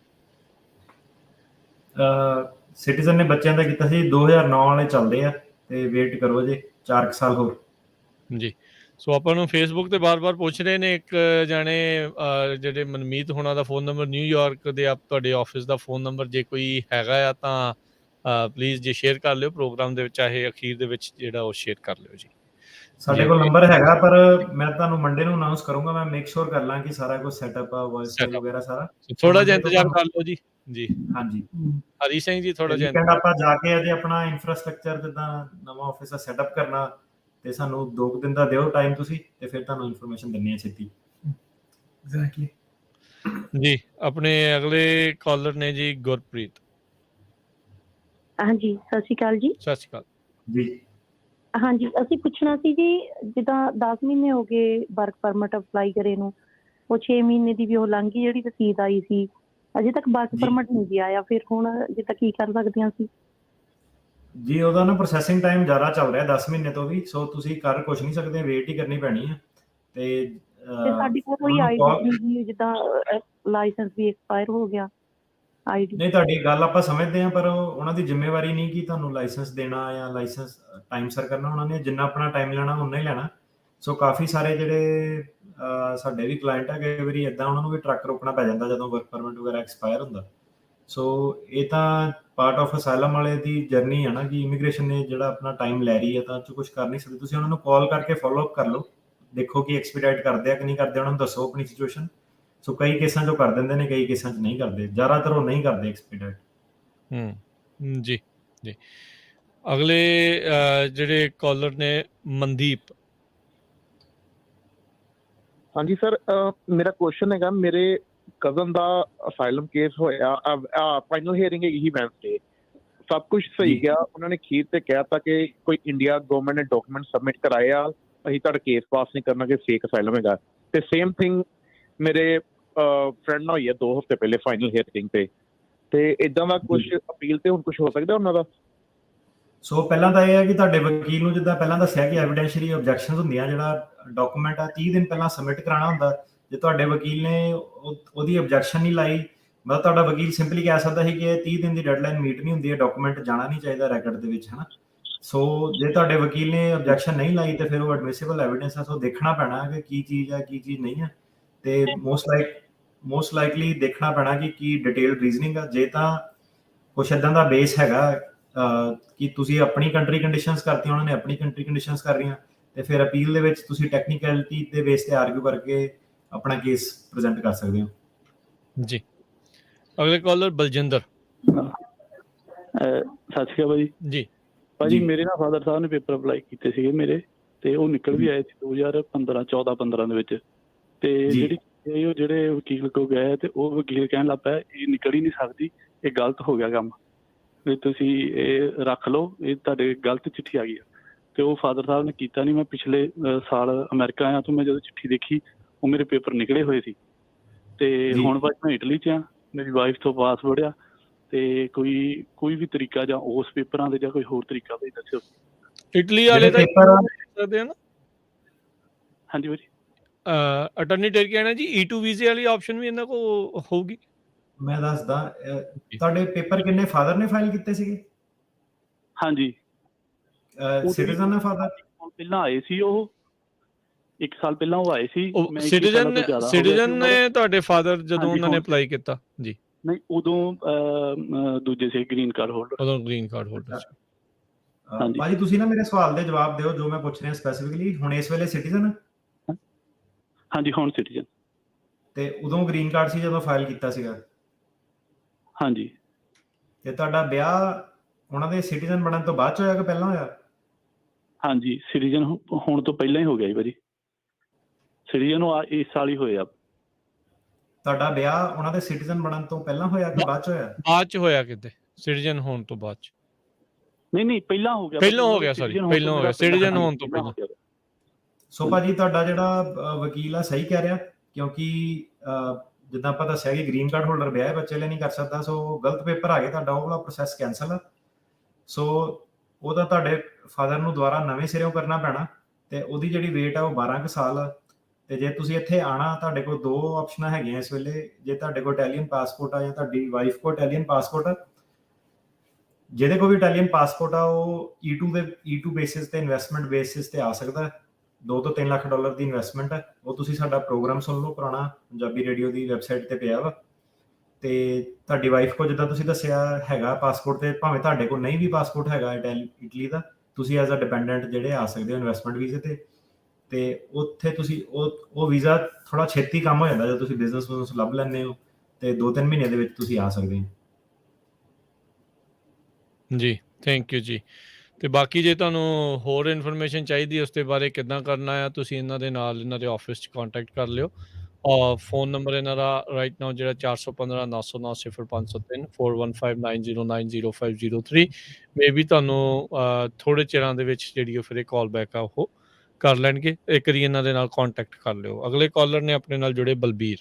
ਸਿਟੀਜ਼ਨ ਨੇ ਬੱਚਿਆਂ ਦਾ ਕੀਤਾ ਸੀ, 2009 ਵਾਲੇ ਚੱਲਦੇ ਆ, ਤੇ ਵੇਟ ਕਰੋ ਜੇ 4 ਸਾਲ ਹੋਰ। ਜੀ। ਸੋ ਆਪਾਂ ਨੂੰ ਫੇਸਬੁੱਕ ਤੇ ਬਾਰ-ਬਾਰ ਪੁੱਛ ਰਹੇ ਨੇ, ਇੱਕ ਜਾਣੇ ਜਿਹੜੇ ਮਨਮੀਤ ਹੋਣਾ ਦਾ ਫੋਨ ਨੰਬਰ ਨਿਊਯਾਰਕ ਦੇ, ਤੁਹਾਡੇ ਆਫਿਸ ਦਾ ਫੋਨ ਨੰਬਰ ਜੇ ਕੋਈ ਹੈਗਾ ਆ ਤਾਂ ਪਲੀਜ਼ ਜੇ ਸ਼ੇਅਰ ਕਰ ਲਿਓ ਪ੍ਰੋਗਰਾਮ ਦੇ ਵਿੱਚ, ਚਾਹੇ ਅਖੀਰ ਦੇ ਵਿੱਚ ਜਿਹੜਾ ਉਹ ਸ਼ੇਅਰ ਕਰ ਲਿਓ ਜੀ। ਸਾਡੇ ਕੋਲ ਨੰਬਰ ਹੈਗਾ, ਪਰ ਮੈਂ ਤੁਹਾਨੂੰ ਮੰਡੇ ਨੂੰ ਅਨਾਉਂਸ ਕਰੂੰਗਾ। ਮੈਂ ਮੇਕ ਸ਼ੋਰ ਕਰ ਲਾਂ ਕਿ ਸਾਰਾ ਕੁਝ ਸੈਟਅਪ ਆ, ਵੌਇਸ ਫਾਈਲ ਵਗੈਰਾ ਸਾਰਾ। ਥੋੜਾ ਜਿਹਾ ਇੰਤਜ਼ਾਰ ਕਰ ਲਓ ਜੀ। ਜੀ ਹਾਂਜੀ ਹਰੀ ਸਿੰਘ ਜੀ, ਥੋੜਾ ਜਿਹਾ ਵੀਕਐਂਡ ਆਪਾਂ ਜਾ ਕੇ ਅਜੇ ਆਪਣਾ ਇਨਫਰਾਸਟ੍ਰਕਚਰ ਜਿੱਦਾਂ ਨਵਾਂ ਆਫਿਸ ਦਾ ਸੈਟਅਪ ਕਰਨਾ, ਤੇ ਸਾਨੂੰ 2 ਦਿਨ ਦਾ ਦਿਓ ਟਾਈਮ ਤੁਸੀਂ, ਤੇ ਫਿਰ ਤੁਹਾਨੂੰ ਇਨਫੋਰਮੇਸ਼ਨ ਦਿੰਨੀ ਹੈ ਛੇਤੀ। ਐਗਜ਼ੈਕਟਲੀ ਜੀ। ਆਪਣੇ ਅਗਲੇ ਕਾਲਰ ਨੇ ਜੀ ਗੁਰਪ੍ਰੀਤ। ਹਾਂਜੀ, ਸਤਿ ਸ਼੍ਰੀ ਅਕਾਲ ਜੀ। ਸਤਿ ਸ਼੍ਰੀ ਅਕਾਲ ਜੀ। ਹਾਂਜੀ, ਅਸੀਂ ਪੁੱਛਣਾ ਸੀ ਜੀ, ਜਿੱਦਾਂ 10 ਮਹੀਨੇ ਹੋ ਗਏ ਵਰਕ ਪਰਮਿਟ ਅਪਲਾਈ ਕਰੇ ਨੂੰ, ਉਹ 6 ਮਹੀਨੇ ਦੀ ਵੀ ਉਹ ਲੰਘ ਗਈ ਜਿਹੜੀ ਰਸੀਦ ਆਈ ਸੀ, ਅਜੇ ਤੱਕ ਵਰਕ ਪਰਮਿਟ ਨਹੀਂ ਜੀ ਆਇਆ। ਫਿਰ ਹੁਣ ਜਿੱਦਾਂ ਕੀ ਕਰ ਸਕਦੇ ਹਾਂ ਅਸੀਂ? ਜੀ ਉਹਦਾ ਨਾ ਪ੍ਰੋਸੈਸਿੰਗ ਟਾਈਮ ਜ਼ਿਆਦਾ ਚੱਲ ਰਿਹਾ 10 ਮਹੀਨੇ ਤੋਂ ਵੀ, ਸੋ ਤੁਸੀਂ ਕਰ ਕੁਝ ਨਹੀਂ ਸਕਦੇ, ਵੇਟ ਹੀ ਕਰਨੀ ਪੈਣੀ ਹੈ। ਤੇ ਸਾਡੀ ਕੋਲ ਕੋਈ ਆਈਡੀ ਨਹੀਂ, ਜਿੱਦਾਂ ਲਾਇਸੈਂਸ ਵੀ ਐਕਸਪਾਇਰ ਹੋ ਗਿਆ। ਆਈਡੀ ਨਹੀਂ, ਤੁਹਾਡੀ ਗੱਲ ਆਪਾਂ ਸਮਝਦੇ ਹਾਂ, ਪਰ ਉਹਨਾਂ ਦੀ ਜ਼ਿੰਮੇਵਾਰੀ ਨਹੀਂ ਕਿ ਤੁਹਾਨੂੰ ਲਾਇਸੈਂਸ ਦੇਣਾ ਜਾਂ ਲਾਇਸੈਂਸ ਟਾਈਮ ਸਰ ਕਰਨਾ। ਉਹਨਾਂ ਨੇ ਜਿੰਨਾ ਆਪਣਾ ਟਾਈਮ ਲੈਣਾ ਉਨਾ ਹੀ ਲੈਣਾ। ਸੋ ਕਾਫੀ ਸਾਰੇ ਜਿਹੜੇ ਸਾਡੇ ਵੀ ਕਲਾਇੰਟ ਆ, ਕਈ ਵਾਰੀ ਇੱਦਾਂ ਉਹਨਾਂ ਨੂੰ ਵੀ ਟਰੱਕ ਰੋਕਣਾ ਪੈ ਜਾਂਦਾ ਜਦੋਂ ਵਰਕ ਪਰਮਿਟ ਵਗੈਰਾ ਐਕਸਪਾਇਰ ਹੁੰਦਾ। ਸੋ ਇਹ ਤਾਂ ਪਾਰਟ ਆਫ ਅਸਾਈਲਮ ਵਾਲੇ ਦੀ ਜਰਨੀ ਹੈ ਨਾ, ਕਿ ਇਮੀਗ੍ਰੇਸ਼ਨ ਨੇ ਜਿਹੜਾ ਆਪਣਾ ਟਾਈਮ ਲੈ ਰਹੀ ਹੈ, ਤਾਂ ਉਹ 'ਚ ਕੁਝ ਕਰ ਨਹੀਂ ਸਕਦੇ। ਤੁਸੀਂ ਉਹਨਾਂ ਨੂੰ ਕਾਲ ਕਰਕੇ ਫੋਲੋ ਅਪ ਕਰ ਲਓ, ਦੇਖੋ ਕਿ ਐਕਸਪੀਡਾਈਟ ਕਰਦੇ ਆ ਕਿ ਨਹੀਂ ਕਰਦੇ, ਉਹਨਾਂ ਨੂੰ ਦੱਸੋ ਆਪਣੀ ਸਿਚੁਏਸ਼ਨ। ਸੋ ਕਈ ਕੇਸਾਂ 'ਚ ਕਰ ਦਿੰਦੇ ਨੇ, ਕਈ ਕੇਸਾਂ 'ਚ ਨਹੀਂ ਕਰਦੇ, ਜ਼ਿਆਦਾਤਰ ਉਹ ਨਹੀਂ ਕਰਦੇ ਐਕਸਪੀਡਾਈਟ। ਜੀ ਜੀ। ਅਗਲੇ ਜਿਹੜੇ ਕਾਲਰ ਨੇ ਮਨਦੀਪ। ਹਾਂਜੀ ਸਰ, ਮੇਰਾ ਕੁਐਸਚਨ ਹੈਗਾ, ਮੇਰੇ ਕਜ਼ਨ ਦਾ ਅਸਾਈਲਮ ਕੇਸ ਹੋਇਆ, ਫਾਈਨਲ ਹੀਅਰਿੰਗ ਹੈਗੀ ਸੀ ਵੈਨਸਡੇ, ਸਭ ਕੁਝ ਸਹੀ ਗਿਆ। ਉਹਨਾਂ ਨੇ ਅਖੀਰ ਤੇ ਕਹਿਤਾ ਕਿ ਕੋਈ ਇੰਡੀਆ ਗਵਰਨਮੈਂਟ ਨੇ ਡਾਕੂਮੈਂਟ ਸਬਮਿਟ ਕਰਾਏ ਆ, ਅਸੀਂ ਤੁਹਾਡਾ ਕੇਸ ਪਾਸ ਨਹੀਂ ਕਰਨਾ, ਕਿ ਫੇਕ ਅਸਾਈਲਮ ਹੈਗਾ। ਤੇ ਸੇਮ ਥਿੰਗ ਮੇਰੇ ਫਰੈਂਡ ਨਾਲ ਹੋਈ ਹੈ 2 ਹਫ਼ਤੇ ਪਹਿਲੇ ਫਾਈਨਲ ਹੀਅਰਿੰਗ ਤੇ ਇਦਾਂ ਦਾ ਕੁਝ ਅਪੀਲ ਤੇ ਹੁਣ ਕੁਝ ਹੋ ਸਕਦਾ ਉਹਨਾਂ ਦਾ? ਸੋ ਪਹਿਲਾਂ ਤਾਂ ਇਹ ਹੈ ਕਿ ਤੁਹਾਡੇ ਵਕੀਲ ਨੂੰ, ਜਿੱਦਾਂ ਪਹਿਲਾਂ ਦੱਸਿਆ ਕਿ ਐਵੀਡੈਂਸ਼ੀਅਲੀ ਆਬਜੈਕਸ਼ਨਸ ਹੁੰਦੀਆਂ, ਜਿਹੜਾ ਡਾਕੂਮੈਂਟ ਆ 30 ਦਿਨ ਪਹਿਲਾਂ ਸਬਮਿਟ ਕਰਾਉਣਾ ਹੁੰਦਾ। ਜੇ ਤੁਹਾਡੇ ਵਕੀਲ ਨੇ ਉਹਦੀ ਆਬਜੈਕਸ਼ਨ ਨਹੀਂ ਲਾਈ, ਮਤਲਬ ਤੁਹਾਡਾ ਵਕੀਲ ਸਿੰਪਲੀ ਕਹਿ ਸਕਦਾ ਸੀ ਕਿ ਇਹ 30 ਦਿਨ ਦੀ ਡੈਡਲਾਈਨ ਮੀਟ ਨਹੀਂ ਹੁੰਦੀ, ਇਹ ਡਾਕੂਮੈਂਟ ਜਾਣਾ ਨਹੀਂ ਚਾਹੀਦਾ ਰੈਕਡ ਦੇ ਵਿੱਚ, ਹੈ ਨਾ। ਸੋ ਜੇ ਤੁਹਾਡੇ ਵਕੀਲ ਨੇ ਆਬਜੈਕਸ਼ਨ ਨਹੀਂ ਲਾਈ, ਤੇ ਫਿਰ ਉਹ ਐਡਮਿਸਿਬਲ ਐਵੀਡੈਂਸ ਆ। ਸੋ ਦੇਖਣਾ ਪੈਣਾ ਕਿ ਕੀ ਚੀਜ਼ ਹੈ, ਕੀ ਚੀਜ਼ ਨਹੀਂ ਹੈ, ਤੇ ਮੋਸਟ ਲਾਈਕਲੀ ਦੇਖਣਾ ਪੈਣਾ ਕਿ ਕੀ ਡਿਟੇਲ ਰੀਜ਼ਨਿੰਗ ਆ। ਜੇ ਤਾਂ ਕੁਛ ਇੱਦਾਂ ਦਾ ਬੇਸ ਹੈਗਾ ਕਿ ਤੁਸੀਂ ਆਪਣੀ ਕੰਟਰੀ ਕੰਡੀਸ਼ਨਸ ਕਰਤੀਆਂ, ਉਹਨਾਂ ਨੇ ਆਪਣੀ ਕੰਟਰੀ ਕੰਡੀਸ਼ਨਸ ਕਰ ਰਹੀਆਂ, ਤੇ ਫਿਰ ਅਪੀਲ ਦੇ ਵਿੱਚ ਤੁਸੀਂ ਟੈਕਨੀਕੈਲਿਟੀ ਦੇ ਬੇਸ ਤੇ ਆਰਗੂ ਕਰਕੇ ਆਪਣਾ ਕੇਸ ਪ੍ਰੈਜ਼ੈਂਟ ਕਰ ਸਕਦੇ ਹੋ। ਜੀ। ਅਗਲੇ ਕਾਲਰ ਬਲਜਿੰਦਰ। ਸਤਿ ਸ਼੍ਰੀ ਅਕਾਲ ਭਾਜੀ। ਜੀ ਭਾਜੀ, ਮੇਰੇ ਨਾਲ ਫਾਦਰ ਸਾਹਿਬ ਨੇ ਪੇਪਰ ਅਪਲਾਈ ਕੀਤੇ ਸੀਗੇ ਮੇਰੇ, ਤੇ ਉਹ ਨਿਕਲ ਵੀ ਆਏ ਸੀ 2014-15 ਦੇ ਵਿੱਚ। ਤੇ ਜਿਹੜੀ ਉਹ ਜਿਹੜੇ ਵਕੀਲ ਕੋਲ ਗਏ, ਤੇ ਉਹ ਵਕੀਲ ਕਹਿਣ ਲੱਗ ਪਿਆ ਇਹ ਨਿਕਲ ਹੀ ਨਹੀਂ ਸਕਦੀ, ਇਹ ਗਲਤ ਹੋ ਗਿਆ ਕੰਮ, ਵੀ ਤੁਸੀਂ ਇਹ ਰੱਖ ਲਓ, ਇਹ ਤੁਹਾਡੇ ਗਲਤ ਚਿੱਠੀ ਆ ਗਈ ਆ। ਤੇ ਉਹ ਫਾਦਰ ਸਾਹਿਬ ਨੇ ਕੀਤਾ ਨਹੀਂ। ਮੈਂ ਪਿਛਲੇ ਸਾਲ ਅਮਰੀਕਾ ਆਇਆ, ਤੋਂ ਮੈਂ ਜਦੋਂ ਚਿੱਠੀ ਦੇਖੀ, ਉਹ ਮੇਰੇ ਪੇਪਰ ਨਿਕਲੇ ਹੋਏ ਸੀ। ਤੇ ਹੁਣ ਭਾਜੀ ਮੈਂ ਇਟਲੀ 'ਚ ਆ, ਮੇਰੀ ਵਾਈਫ ਤੋਂ ਪਾਸਪੋਰਟ ਆ, ਤੇ ਕੋਈ ਵੀ ਤਰੀਕਾ ਜਾਂ ਉਸ ਪੇਪਰਾਂ ਦੇ ਜਾਂ ਕੋਈ ਹੋਰ ਤਰੀਕਾ ਭਾਈ ਦੱਸਿਓ। ਇਟਲੀ ਵਾਲੇ ਦਾ ਸਕਦੇ ਆ ਨਾ? ਹਾਂਜੀ ਭਾਜੀ। ਅਟਰਨੀ ਟਰਕੀਆਨਾ ਜੀ, E2 ਵੀਜ਼ੇ ਵਾਲੀ ਆਪਸ਼ਨ ਵੀ ਇਹਨਾਂ ਕੋਲ ਹੋਊਗੀ? ਮੈਂ ਦੱਸਦਾ। ਤੁਹਾਡੇ ਪੇਪਰ ਕਿੰਨੇ ਫਾਦਰ ਨੇ ਫਾਈਲ ਕੀਤੇ ਸੀਗੇ? ਹਾਂਜੀ। ਸਿਟੀਜ਼ਨ ਹੈ ਫਾਦਰ? ਪਹਿਲਾਂ ਆਏ ਸੀ, ਉਹ 1 ਸਾਲ ਪਹਿਲਾਂ ਉਹ ਆਏ ਸੀ। ਸਿਟੀਜ਼ਨ ਨੇ ਤੁਹਾਡੇ ਫਾਦਰ ਜਦੋਂ ਉਹਨਾਂ ਨੇ ਅਪਲਾਈ ਕੀਤਾ? ਜੀ ਨਹੀਂ, ਉਦੋਂ ਦੂਜੇ ਸੀ, ਗ੍ਰੀਨ ਕਾਰਡ ਹੋਲਡਰ। ਉਦੋਂ ਗ੍ਰੀਨ ਕਾਰਡ ਹੋਲਡਰ ਸੀ। ਭਾਜੀ ਤੁਸੀਂ ਨਾ ਮੇਰੇ ਸਵਾਲ ਦੇ ਜਵਾਬ ਦਿਓ ਜੋ ਮੈਂ ਪੁੱਛ ਰਿਹਾ ਸਪੈਸੀਫਿਕਲੀ। ਹੁਣ ਇਸ ਵੇਲੇ ਸਿਟੀਜ਼ਨ? ਹਾਂਜੀ, ਹੁਣ ਸਿਟੀਜ਼ਨ। ਤੇ ਉਦੋਂ ਗ੍ਰੀਨ ਕਾਰਡ ਸੀ ਜਦੋਂ ਫਾਈਲ ਕੀਤਾ ਸੀਗਾ? ਹਾਂਜੀ। ਤੇ ਤੁਹਾਡਾ ਵਿਆਹ ਉਹਨਾਂ ਦੇ ਸਿਟੀਜ਼ਨ ਬਣਨ ਤੋਂ ਬਾਅਦ ਚ ਹੋਇਆ ਕਿ ਪਹਿਲਾਂ ਹੋਇਆ? ਹਾਂਜੀ, ਸਿਟੀਜ਼ਨ ਹੋਣ ਤੋਂ ਪਹਿਲਾਂ ਹੀ ਹੋ ਗਿਆ ਜੀ ਭਾਜੀ। ਸਿਟੀਜ਼ਨ ਇਸ ਸਾਲ ਹੀ ਹੋਇਆ। ਤੁਹਾਡਾ ਵਿਆਹ ਉਹਨਾਂ ਦੇ ਸਿਟੀਜ਼ਨ ਬਣਨ ਤੋਂ ਪਹਿਲਾਂ ਹੋਇਆ ਕਿ ਬਾਅਦ ਚ ਹੋਇਆ? ਬਾਅਦ ਚ ਹੋਇਆ ਕਿਤੇ, ਸਿਟੀਜ਼ਨ ਹੋਣ ਤੋਂ ਬਾਅਦ ਚ। ਨਹੀਂ, ਪਹਿਲਾਂ ਹੋ ਗਿਆ। ਪਹਿਲਾਂ ਹੋ ਗਿਆ, ਸੌਰੀ, ਪਹਿਲਾਂ ਹੋ ਗਿਆ, ਸਿਟੀਜ਼ਨ ਹੋਣ ਤੋਂ ਪਹਿਲਾਂ। ਸੋ ਭਾਜੀ ਤੁਹਾਡਾ ਜਿਹੜਾ ਵਕੀਲ ਆ ਸਹੀ ਕਹਿ ਰਿਹਾ, ਕਿਉਂਕਿ ਜਿੱਦਾਂ ਆਪਾਂ ਦੱਸਿਆ ਕਿ ਗ੍ਰੀਨ ਕਾਰਡ ਹੋਲਡਰ ਵਿਆਹ ਬੱਚੇ ਲਈ ਨਹੀਂ ਕਰ ਸਕਦਾ। ਸੋ ਗਲਤ ਪੇਪਰ ਆ ਗਏ, ਤੁਹਾਡਾ ਉਹ ਵਾਲਾ ਪ੍ਰੋਸੈਸ ਕੈਂਸਲ ਆ। ਸੋ ਉਹਦਾ ਤੁਹਾਡੇ ਫਾਦਰ ਨੂੰ ਦੁਬਾਰਾ ਨਵੇਂ ਸਿਰਿਓਂ ਕਰਨਾ ਪੈਣਾ, ਤੇ ਉਹਦੀ ਜਿਹੜੀ ਵੇਟ ਆ ਉਹ 12 ਕੁ ਸਾਲ ਆ। ਤੇ ਜੇ ਤੁਸੀਂ ਇੱਥੇ ਆਣਾ, ਤੁਹਾਡੇ ਕੋਲ 2 ਆਪਸ਼ਨਾਂ ਹੈਗੀਆਂ ਇਸ ਵੇਲੇ। ਜੇ ਤੁਹਾਡੇ ਕੋਲ ਇਟਾਲੀਅਨ ਪਾਸਪੋਰਟ ਆ ਜਾਂ ਤੁਹਾਡੀ ਵਾਈਫ ਕੋਲ ਇਟਾਲੀਅਨ ਪਾਸਪੋਰਟ ਆ, ਜਿਹਦੇ ਕੋਲ ਵੀ ਇਟਾਲੀਅਨ ਪਾਸਪੋਰਟ ਆ ਉਹ E2 ਬੇਸਿਸ ਤੇ, ਇਨਵੈਸਟਮੈਂਟ ਬੇਸਿਸ ਤੇ ਆ ਸਕਦਾ। $2 ਤੋਂ $3 ਲੱਖ ਦੀ ਇਨਵੈਸਟਮੈਂਟ ਹੈ। ਉਹ ਤੁਸੀਂ ਸਾਡਾ ਪ੍ਰੋਗਰਾਮ ਸੁਣ ਲਓ, ਪੁਰਾਣਾ ਪੰਜਾਬੀ ਰੇਡੀਓ ਦੀ ਵੈਬਸਾਈਟ ਤੇ ਪਿਆ ਵਾ। ਤੇ ਤੁਹਾਡੀ ਵਾਈਫ ਕੋਲ ਜਿੱਦਾਂ ਤੁਸੀਂ ਦੱਸਿਆ ਹੈਗਾ ਪਾਸਪੋਰਟ, ਤੇ ਭਾਵੇਂ ਤੁਹਾਡੇ ਕੋਲ ਨਹੀਂ ਵੀ ਪਾਸਪੋਰਟ ਹੈਗਾ ਇਟਲੀ ਦਾ, ਤੁਸੀਂ ਐਜ਼ ਅ ਡਿਪੈਂਡੈਂਟ ਜਿਹੜੇ ਆ ਸਕਦੇ ਹੋ ਇਨਵੈਸਟਮੈਂਟ ਵੀਜ਼ੇ ਤੇ ਉੱਥੇ ਤੁਸੀਂ ਉਹ ਵੀਜ਼ਾ ਥੋੜਾ ਛੇਤੀ ਕੰਮ ਹੋ ਜਾਂਦਾ ਜਦੋਂ ਤੁਸੀਂ ਬਿਜ਼ਨਸ ਲੱਭ ਲੈਂਦੇ ਹੋ, ਤੇ 2-3 ਮਹੀਨੇ ਦੇ ਵਿੱਚ ਤੁਸੀਂ ਆ ਸਕਦੇ ਹੋ। ਜੀ ਥੈਂਕ ਯੂ ਜੀ। ਤੇ ਬਾਕੀ ਜੇ ਤੁਹਾਨੂੰ ਹੋਰ ਇਨਫੋਰਮੇਸ਼ਨ ਚਾਹੀਦੀ ਉਸ ਦੇ ਬਾਰੇ ਕਿੱਦਾਂ ਕਰਨਾ ਆ, ਤੁਸੀਂ ਇਹਨਾਂ ਦੇ ਨਾਲ ਇਹਨਾਂ ਦੇ ਆਫਿਸ 'ਚ ਕੰਟੈਕਟ ਕਰ ਲਿਓ। ਔਰ ਫੋਨ ਨੰਬਰ ਇਹਨਾਂ ਦਾ ਰਾਈਟ ਨਾਓ ਜਿਹੜਾ 415-909-0503 4159090503 ਮੇ ਵੀ ਤੁਹਾਨੂੰ ਥੋੜੇ ਚਿਰਾਂ ਦੇ ਵਿੱਚ ਜਿਹੜੀ ਉਹ ਫਿਰ ਇਹ ਕਾਲ ਬੈਕ ਆ ਉਹ ਕਰ ਲੈਣਗੇ। ਇੱਕ ਵਾਰੀ ਇਹਨਾਂ ਦੇ ਨਾਲ ਕੰਟੈਕਟ ਕਰ ਲਿਓ। ਅਗਲੇ ਕਾਲਰ ਨੇ ਆਪਣੇ ਨਾਲ ਜੁੜੇ ਬਲਬੀਰ।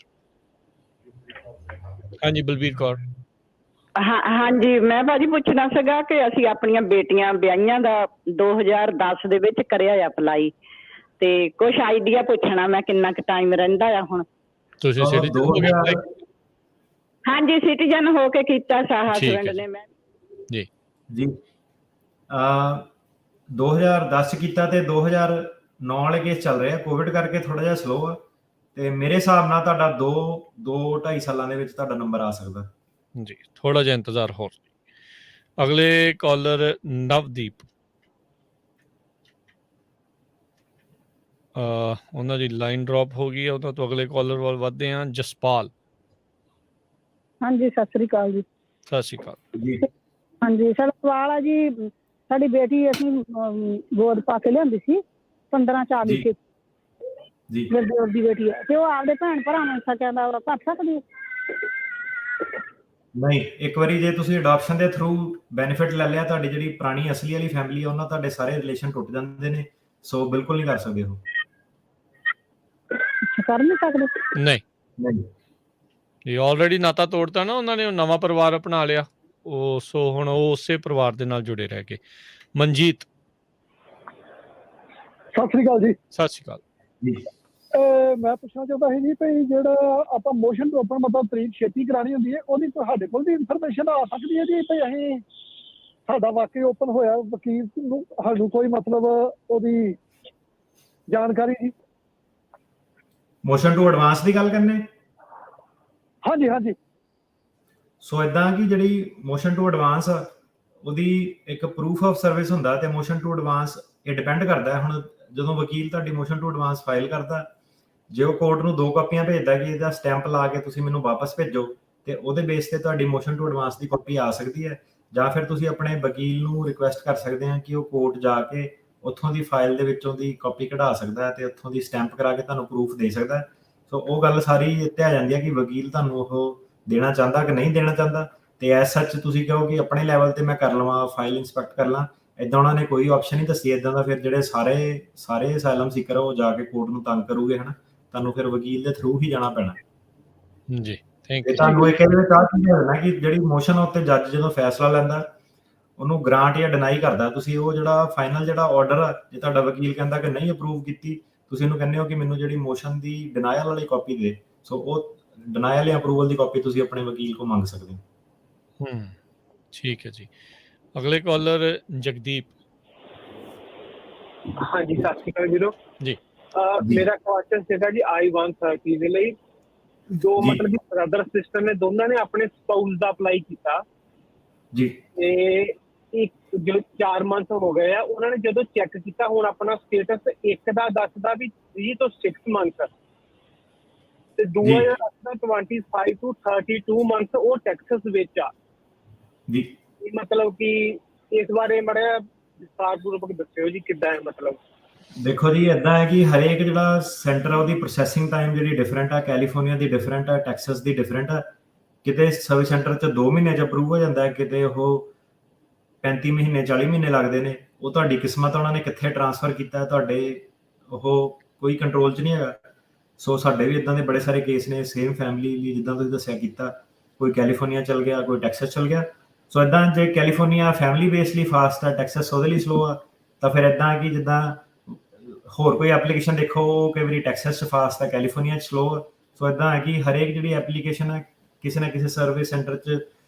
ਹਾਂਜੀ ਬਲਬੀਰ ਕੌਰ। ਹਾਂਜੀ ਮੈਂ ਭਾਜੀ ਪੁੱਛਣਾ ਸੀਗਾ ਕਿ ਅਸੀਂ ਆਪਣੀਆਂ ਬੇਟੀਆਂ ਵਿਆਹੀਆਂ ਦਾ 2010 ਦੇ ਵਿੱਚ ਕਰਿਆ ਆ ਅਪਲਾਈ, ਤੇ ਕੁਛ ਆਈਡੀਆ ਪੁੱਛਣਾ ਮੈਂ ਕਿੰਨਾ ਕੁ ਟਾਈਮ ਰਹਿੰਦਾ ਆ ਹੁਣ। ਤੁਸੀਂ ਸਿਟੀਜ਼ਨ ਹੋ ਗਏ ਅਪਲਾਈ? ਹਾਂਜੀ ਸਿਟੀਜ਼ਨ ਹੋ ਕੇ ਕੀਤਾ ਸਾ ਹਸਬੈਂਡ ਨੇ। ਮੈਂ ਜੀ 2010 ਚ ਕੀਤਾ ਤੇ 2009 ਵਾਲੇ ਕੇਸ ਚੱਲ ਰਹੇ ਆ, ਕੋਵਿਡ ਕਰਕੇ ਥੋੜਾ ਜਿਹਾ ਸਲੋ ਆ, ਤੇ ਮੇਰੇ ਹਿਸਾਬ ਨਾਲ ਤੁਹਾਡਾ 2-2.5 ਸਾਲਾਂ ਦੇ ਵਿੱਚ ਤੁਹਾਡਾ ਨੰਬਰ ਆ ਸਕਦਾ ਜੀ। ਥੋੜਾ ਜਿਹਾ ਇੰਤਜ਼ਾਰ ਹੋਰ। ਅਗਲੇ ਕਾਲਰ ਨਵਦੀਪ। ਉਹਨਾਂ ਦੀ ਲਾਈਨ ਡ੍ਰੌਪ ਹੋ ਗਈ ਹੈ, ਉਹਨਾਂ ਤੋਂ ਅਗਲੇ ਕਾਲਰ ਵੱਲ ਵਧਦੇ ਹਾਂ। ਜਸਪਾਲ। ਹਾਂਜੀ ਸਤਿ ਸ੍ਰੀ ਅਕਾਲ ਜੀ। ਸਤਿ ਸ਼੍ਰੀ ਅਕਾਲ ਜੀ। ਹਾਂਜੀ ਸਾਡਾ ਸਵਾਲ ਆ ਜੀ, ਸਾਡੀ ਬੇਟੀ ਅਸੀਂ ਗੋਦ ਪਾ ਕੇ ਲਿਆਂਦੀ ਸੀ 15-40 ਚ ਜੀ, ਮੇਰੇ ਦਿਓਰ ਦੀ ਬੇਟੀ ਹੈ, ਤੇ ਉਹ ਆਪਦੇ ਭੈਣ ਭਰਾ ਨੂੰ ਸਕਿਆ ਦਾ ਭਰ ਸਕਦੀ ਹੈ? ਨਹੀਂ, ਇੱਕ ਵਾਰੀ ਜੇ ਤੁਸੀਂ ਅਡਾਪਸ਼ਨ ਦੇ ਥਰੂ ਬੈਨੀਫਿਟ ਲੈ ਲਿਆ, ਤੁਹਾਡੀ ਜਿਹੜੀ ਪੁਰਾਣੀ ਅਸਲੀ ਵਾਲੀ ਫੈਮਿਲੀ ਆ ਉਹਨਾਂ ਤੁਹਾਡੇ ਸਾਰੇ ਰਿਲੇਸ਼ਨ ਟੁੱਟ ਜਾਂਦੇ ਨੇ, ਸੋ ਬਿਲਕੁਲ ਨਹੀਂ ਕਰ ਸਕਦੇ ਉਹ। ਕਰ ਨਹੀਂ ਸਕਦੇ? ਨਹੀਂ ਨਹੀਂ, ਇਹ ਆਲਰੇਡੀ ਨਾਤਾ ਤੋੜਤਾ ਨਾ ਉਹਨਾਂ ਨੇ, ਉਹ ਨਵਾਂ ਪਰਿਵਾਰ ਅਪਣਾ ਲਿਆ, ਉਹ ਸੋ ਹੁਣ ਉਹ ਉਸੇ ਪਰਿਵਾਰ ਦੇ ਨਾਲ ਜੁੜੇ ਰਹਿ ਗਏ। ਮਨਜੀਤ। ਸਤਿ ਸ੍ਰੀ ਅਕਾਲ ਜੀ। ਸਤਿ ਸ਼੍ਰੀ ਅਕਾਲ ਜੀ। ਮੈਂ ਪੁੱਛਣਾ ਚਾਹੁੰਦਾ ਸੀ ਜੀ ਭਈ ਜਿਹੜਾ ਆਪਾਂ ਮੋਸ਼ਨ ਤੋਂ ਓਪਨ ਮਤਲਬ ਤਰੀਕ ਛੇਤੀ ਕਰਾਣੀ ਹੁੰਦੀ ਹੈ, ਉਹਦੀ ਤੁਹਾਡੇ ਕੋਲ ਵੀ ਇਨਫੋਰਮੇਸ਼ਨ ਆ ਸਕਦੀ ਹੈ ਜੀ ਭਈ ਅਸੀਂ ਸਾਡਾ ਵਾਕਈ ਓਪਨ ਹੋਇਆ, ਵਕੀਲ ਨੂੰ ਸਾਨੂੰ ਕੋਈ ਮਤਲਬ ਉਹਦੀ ਜਾਣਕਾਰੀ ਜੀ? ਮੋਸ਼ਨ ਟੂ ਐਡਵਾਂਸ ਦੀ ਗੱਲ ਕਰਨੇ? ਹਾਂਜੀ ਹਾਂਜੀ। ਸੋ ਇਦਾਂ ਕਿ ਜਿਹੜੀ ਮੋਸ਼ਨ ਟੂ ਐਡਵਾਂਸ ਆ ਉਹਦੀ ਇੱਕ ਪ੍ਰੂਫ ਆਫ ਸਰਵਿਸ ਹੁੰਦਾ, ਤੇ ਮੋਸ਼ਨ ਟੂ ਐਡਵਾਂਸ ਇਹ ਡਿਪੈਂਡ ਕਰਦਾ ਹੁਣ ਜਦੋਂ ਵਕੀਲ ਤੁਹਾਡੀ ਮੋਸ਼ਨ ਟੂ ਐਡਵਾਂਸ ਫਾਈਲ ਕਰਦਾ, ਜੇ ਉਹ ਕੋਰਟ ਨੂੰ 2 ਕਾਪੀਆਂ ਭੇਜਦਾ ਕਿ ਇਹਦਾ ਸਟੈਂਪ ਲਾ ਕੇ ਤੁਸੀਂ ਮੈਨੂੰ ਵਾਪਸ ਭੇਜੋ, ਤੇ ਉਹਦੇ ਬੇਸ ਤੇ ਤੁਹਾਡੀ motion to advance the copy ਆ ਸਕਦੀ ਹੈ, ਜਾਂ ਫਿਰ ਤੁਸੀਂ ਆਪਣੇ ਵਕੀਲ ਨੂੰ ਰਿਕੁਐਸਟ ਕਰ ਸਕਦੇ ਆ ਕਿ ਉਹ ਕੋਰਟ ਜਾ ਕੇ ਉੱਥੋਂ ਦੀ ਫਾਈਲ ਦੇ ਵਿੱਚੋਂ ਦੀ ਕਾਪੀ ਕਢਾ ਸਕਦਾ ਹੈ ਤੇ ਉੱਥੋਂ ਦੀ ਸਟੈਂਪ ਕਰਾ ਕੇ ਤੁਹਾਨੂੰ ਪ੍ਰੂਫ ਦੇ ਸਕਦਾ ਹੈ। ਸੋ ਉਹ ਗੱਲ ਸਾਰੀ ਇੱਥੇ ਆ ਜਾਂਦੀ ਹੈ ਕਿ ਵਕੀਲ ਤੁਹਾਨੂੰ ਉਹ ਦੇਣਾ ਚਾਹੁੰਦਾ ਕਿ ਨਹੀਂ ਦੇਣਾ ਚਾਹੁੰਦਾ, ਤੇ ਐਸ ਸੱਚ ਤੁਸੀਂ ਕਹੋ ਕਿ ਆਪਣੇ ਲੈਵਲ ਤੇ ਮੈਂ ਕਰ ਲਵਾਂ, ਫਾਈਲ ਇੰਸਪੈਕਟ ਕਰ ਲਾਂ, ਇਦਾਂ ਉਹਨਾਂ ਨੇ ਕੋਈ ਆਪਸ਼ਨ ਨਹੀਂ ਦੱਸੀ ਇਦਾਂ ਦਾ। ਫਿਰ ਜਿਹੜੇ ਸਾਰੇ ਅਸਾਈਲਮ ਸੀਕਰ ਉਹ ਜਾ ਕੇ ਕੋਰਟ ਨੂੰ ਤੰਗ ਕਰੂਗੇ, ਹਨਾ, ਤੁਹਾਨੂੰ ਫਿਰ ਵਕੀਲ ਦੇ ਥਰੂ ਹੀ ਜਾਣਾ ਪੈਣਾ ਜੀ। Thank you. ਤੁਹਾਨੂੰ ਇੱਕ ਇਹਦੇ ਵਿੱਚ ਆਹ ਚੀਜ਼ ਹੈ ਕਿ ਜਿਹੜੀ ਮੋਸ਼ਨ ਉੱਤੇ ਜੱਜ ਜਦੋਂ ਫੈਸਲਾ ਲੈਂਦਾ ਉਹਨੂੰ ਗ੍ਰਾਂਟ ਜਾਂ ਡਿਨਾਈ ਕਰਦਾ, ਤੁਸੀਂ ਉਹ ਜਿਹੜਾ ਫਾਈਨਲ ਜਿਹੜਾ ਆਰਡਰ ਆ, ਜੇ ਤੁਹਾਡਾ ਵਕੀਲ ਕਹਿੰਦਾ ਕਿ ਨਹੀਂ ਅਪਰੂਵ ਕੀਤੀ, ਤੁਸੀਂ ਉਹਨੂੰ ਕਹਿੰਦੇ ਹੋ ਕਿ ਮੈਨੂੰ ਜਿਹੜੀ ਮੋਸ਼ਨ ਦੀ ਡਿਨਾਇਲ ਵਾਲੀ ਕਾਪੀ ਦੇ, ਸੋ ਉਹ ਡਿਨਾਇਲ ਜਾਂ ਅਪਰੂਵਲ ਦੀ ਕਾਪੀ ਤੁਸੀਂ ਆਪਣੇ ਵਕੀਲ ਕੋਲ ਮੰਗ ਸਕਦੇ ਹੋ। ਠੀਕ ਹੈ ਜੀ। ਅਗਲੇ ਕਾਲਰ ਜਗਦੀਪ। ਹਾਂਜੀ ਸਤਿ ਸ਼੍ਰੀ ਅਕਾਲ ਵੀਰੋ ਜੀ। ਮੇਰਾ ਕੁਐਸਚਨ ਸੀਗਾ ਜੀ I-130 ਦੇ ਲਈ, ਦੋ ਮਤਲਬ ਕਿ ਬ੍ਰਦਰ ਸਿਸਟਰ ਨੇ, ਦੋਨਾਂ ਨੇ ਆਪਣੇ ਸਪਾਊਸ ਦਾ ਅਪਲਾਈ ਕੀਤਾ ਜੀ, ਤੇ ਇੱਕ ਜੋ 4 ਮੰਥ ਹੋ ਗਏ ਆ, ਉਹਨਾਂ ਨੇ ਜਦੋਂ ਚੈੱਕ ਕੀਤਾ ਹੁਣ ਆਪਣਾ ਸਟੇਟਸ ਇੱਕ ਦਾ ਦੱਸਦਾ ਵੀ 3 ਤੋਂ 6 ਮੰਥ, ਤੇ ਦੂਆ ਜਿਹੜਾ ਦੱਸਦਾ 25 ਤੋਂ 32 ਮੰਥ ਉਹ ਟੈਕਸਸ ਵਿੱਚ ਆ ਜੀ। ਮਤਲਬ ਕਿ ਇਸ ਬਾਰੇ ਬੜਾ ਵਿਸਥਾਰਪੂਰਵਕ ਦੱਸਿਓ ਜੀ ਕਿੱਦਾਂ ਹੈ ਮਤਲਬ। ਦੇਖੋ ਜੀ, ਇਦਾਂ ਹੈ ਕਿ ਹਰੇਕ ਜਿਹੜਾ ਸੈਂਟਰ ਆ ਉਹਦੀ ਪ੍ਰੋਸੈਸਿੰਗ ਟਾਈਮ ਜਿਹੜੀ ਡਿਫਰੈਂਟ ਆ, ਕੈਲੀਫੋਰਨੀਆ ਦੀ ਡਿਫਰੈਂਟ ਆ, ਟੈਕਸਸ ਦੀ ਡਿਫਰੈਂਟ ਆ। ਕਿਤੇ ਸਰਵਿਸ ਸੈਂਟਰ 'ਚ 2 ਮਹੀਨੇ 'ਚ ਅਪਰੂਵ ਹੋ ਜਾਂਦਾ, ਕਿਤੇ ਉਹ 35 ਮਹੀਨੇ 40 ਮਹੀਨੇ ਲੱਗਦੇ ਨੇ। ਉਹ ਤੁਹਾਡੀ ਕਿਸਮਤ, ਉਹਨਾਂ ਨੇ ਕਿੱਥੇ ਟਰਾਂਸਫਰ ਕੀਤਾ ਤੁਹਾਡੇ, ਉਹ ਕੋਈ ਕੰਟਰੋਲ 'ਚ ਨਹੀਂ ਹੈਗਾ। ਸੋ ਸਾਡੇ ਵੀ ਇਦਾਂ ਦੇ ਬੜੇ ਸਾਰੇ ਕੇਸ ਨੇ, ਸੇਮ ਫੈਮਿਲੀ ਲਈ ਜਿੱਦਾਂ ਤੁਸੀਂ ਦੱਸਿਆ ਕੀਤਾ, ਕੋਈ ਕੈਲੀਫੋਰਨੀਆ ਚਲ ਗਿਆ, ਕੋਈ ਟੈਕਸਸ ਚਲ ਗਿਆ। ਸੋ ਇਦਾਂ ਜੇ ਕੈਲੀਫੋਰਨੀਆ ਫੈਮਿਲੀ ਬੇਸ ਲਈ ਫਾਸਟ ਆ, ਟੈਕਸਸ ਉਹਦੇ ਲਈ ਸਲੋ ਆ, ਤਾਂ ਫਿਰ ਇਦਾਂ ਕਿ ਜਿੱਦਾਂ ਹੋਰ ਕੋਈ ਐਪਲੀਕੇਸ਼ਨ ਦੇਖੋ ਕਈ ਵਾਰੀ ਟੈਕਸਸ 'ਚ ਫਾਸਟ ਆ, ਕੈਲੀਫੋਰਨੀਆ 'ਚ ਸਲੋ ਆ। ਸੋ ਇਦਾਂ ਹੈ ਕਿ ਹਰੇਕ ਜਿਹੜੀ ਐਪਲੀਕੇਸ਼ਨ ਹੈ ਕਿਸੇ ਨਾ ਕਿਸੇ ਸਰਵਿਸ ਸੈਂਟਰ 'ਚ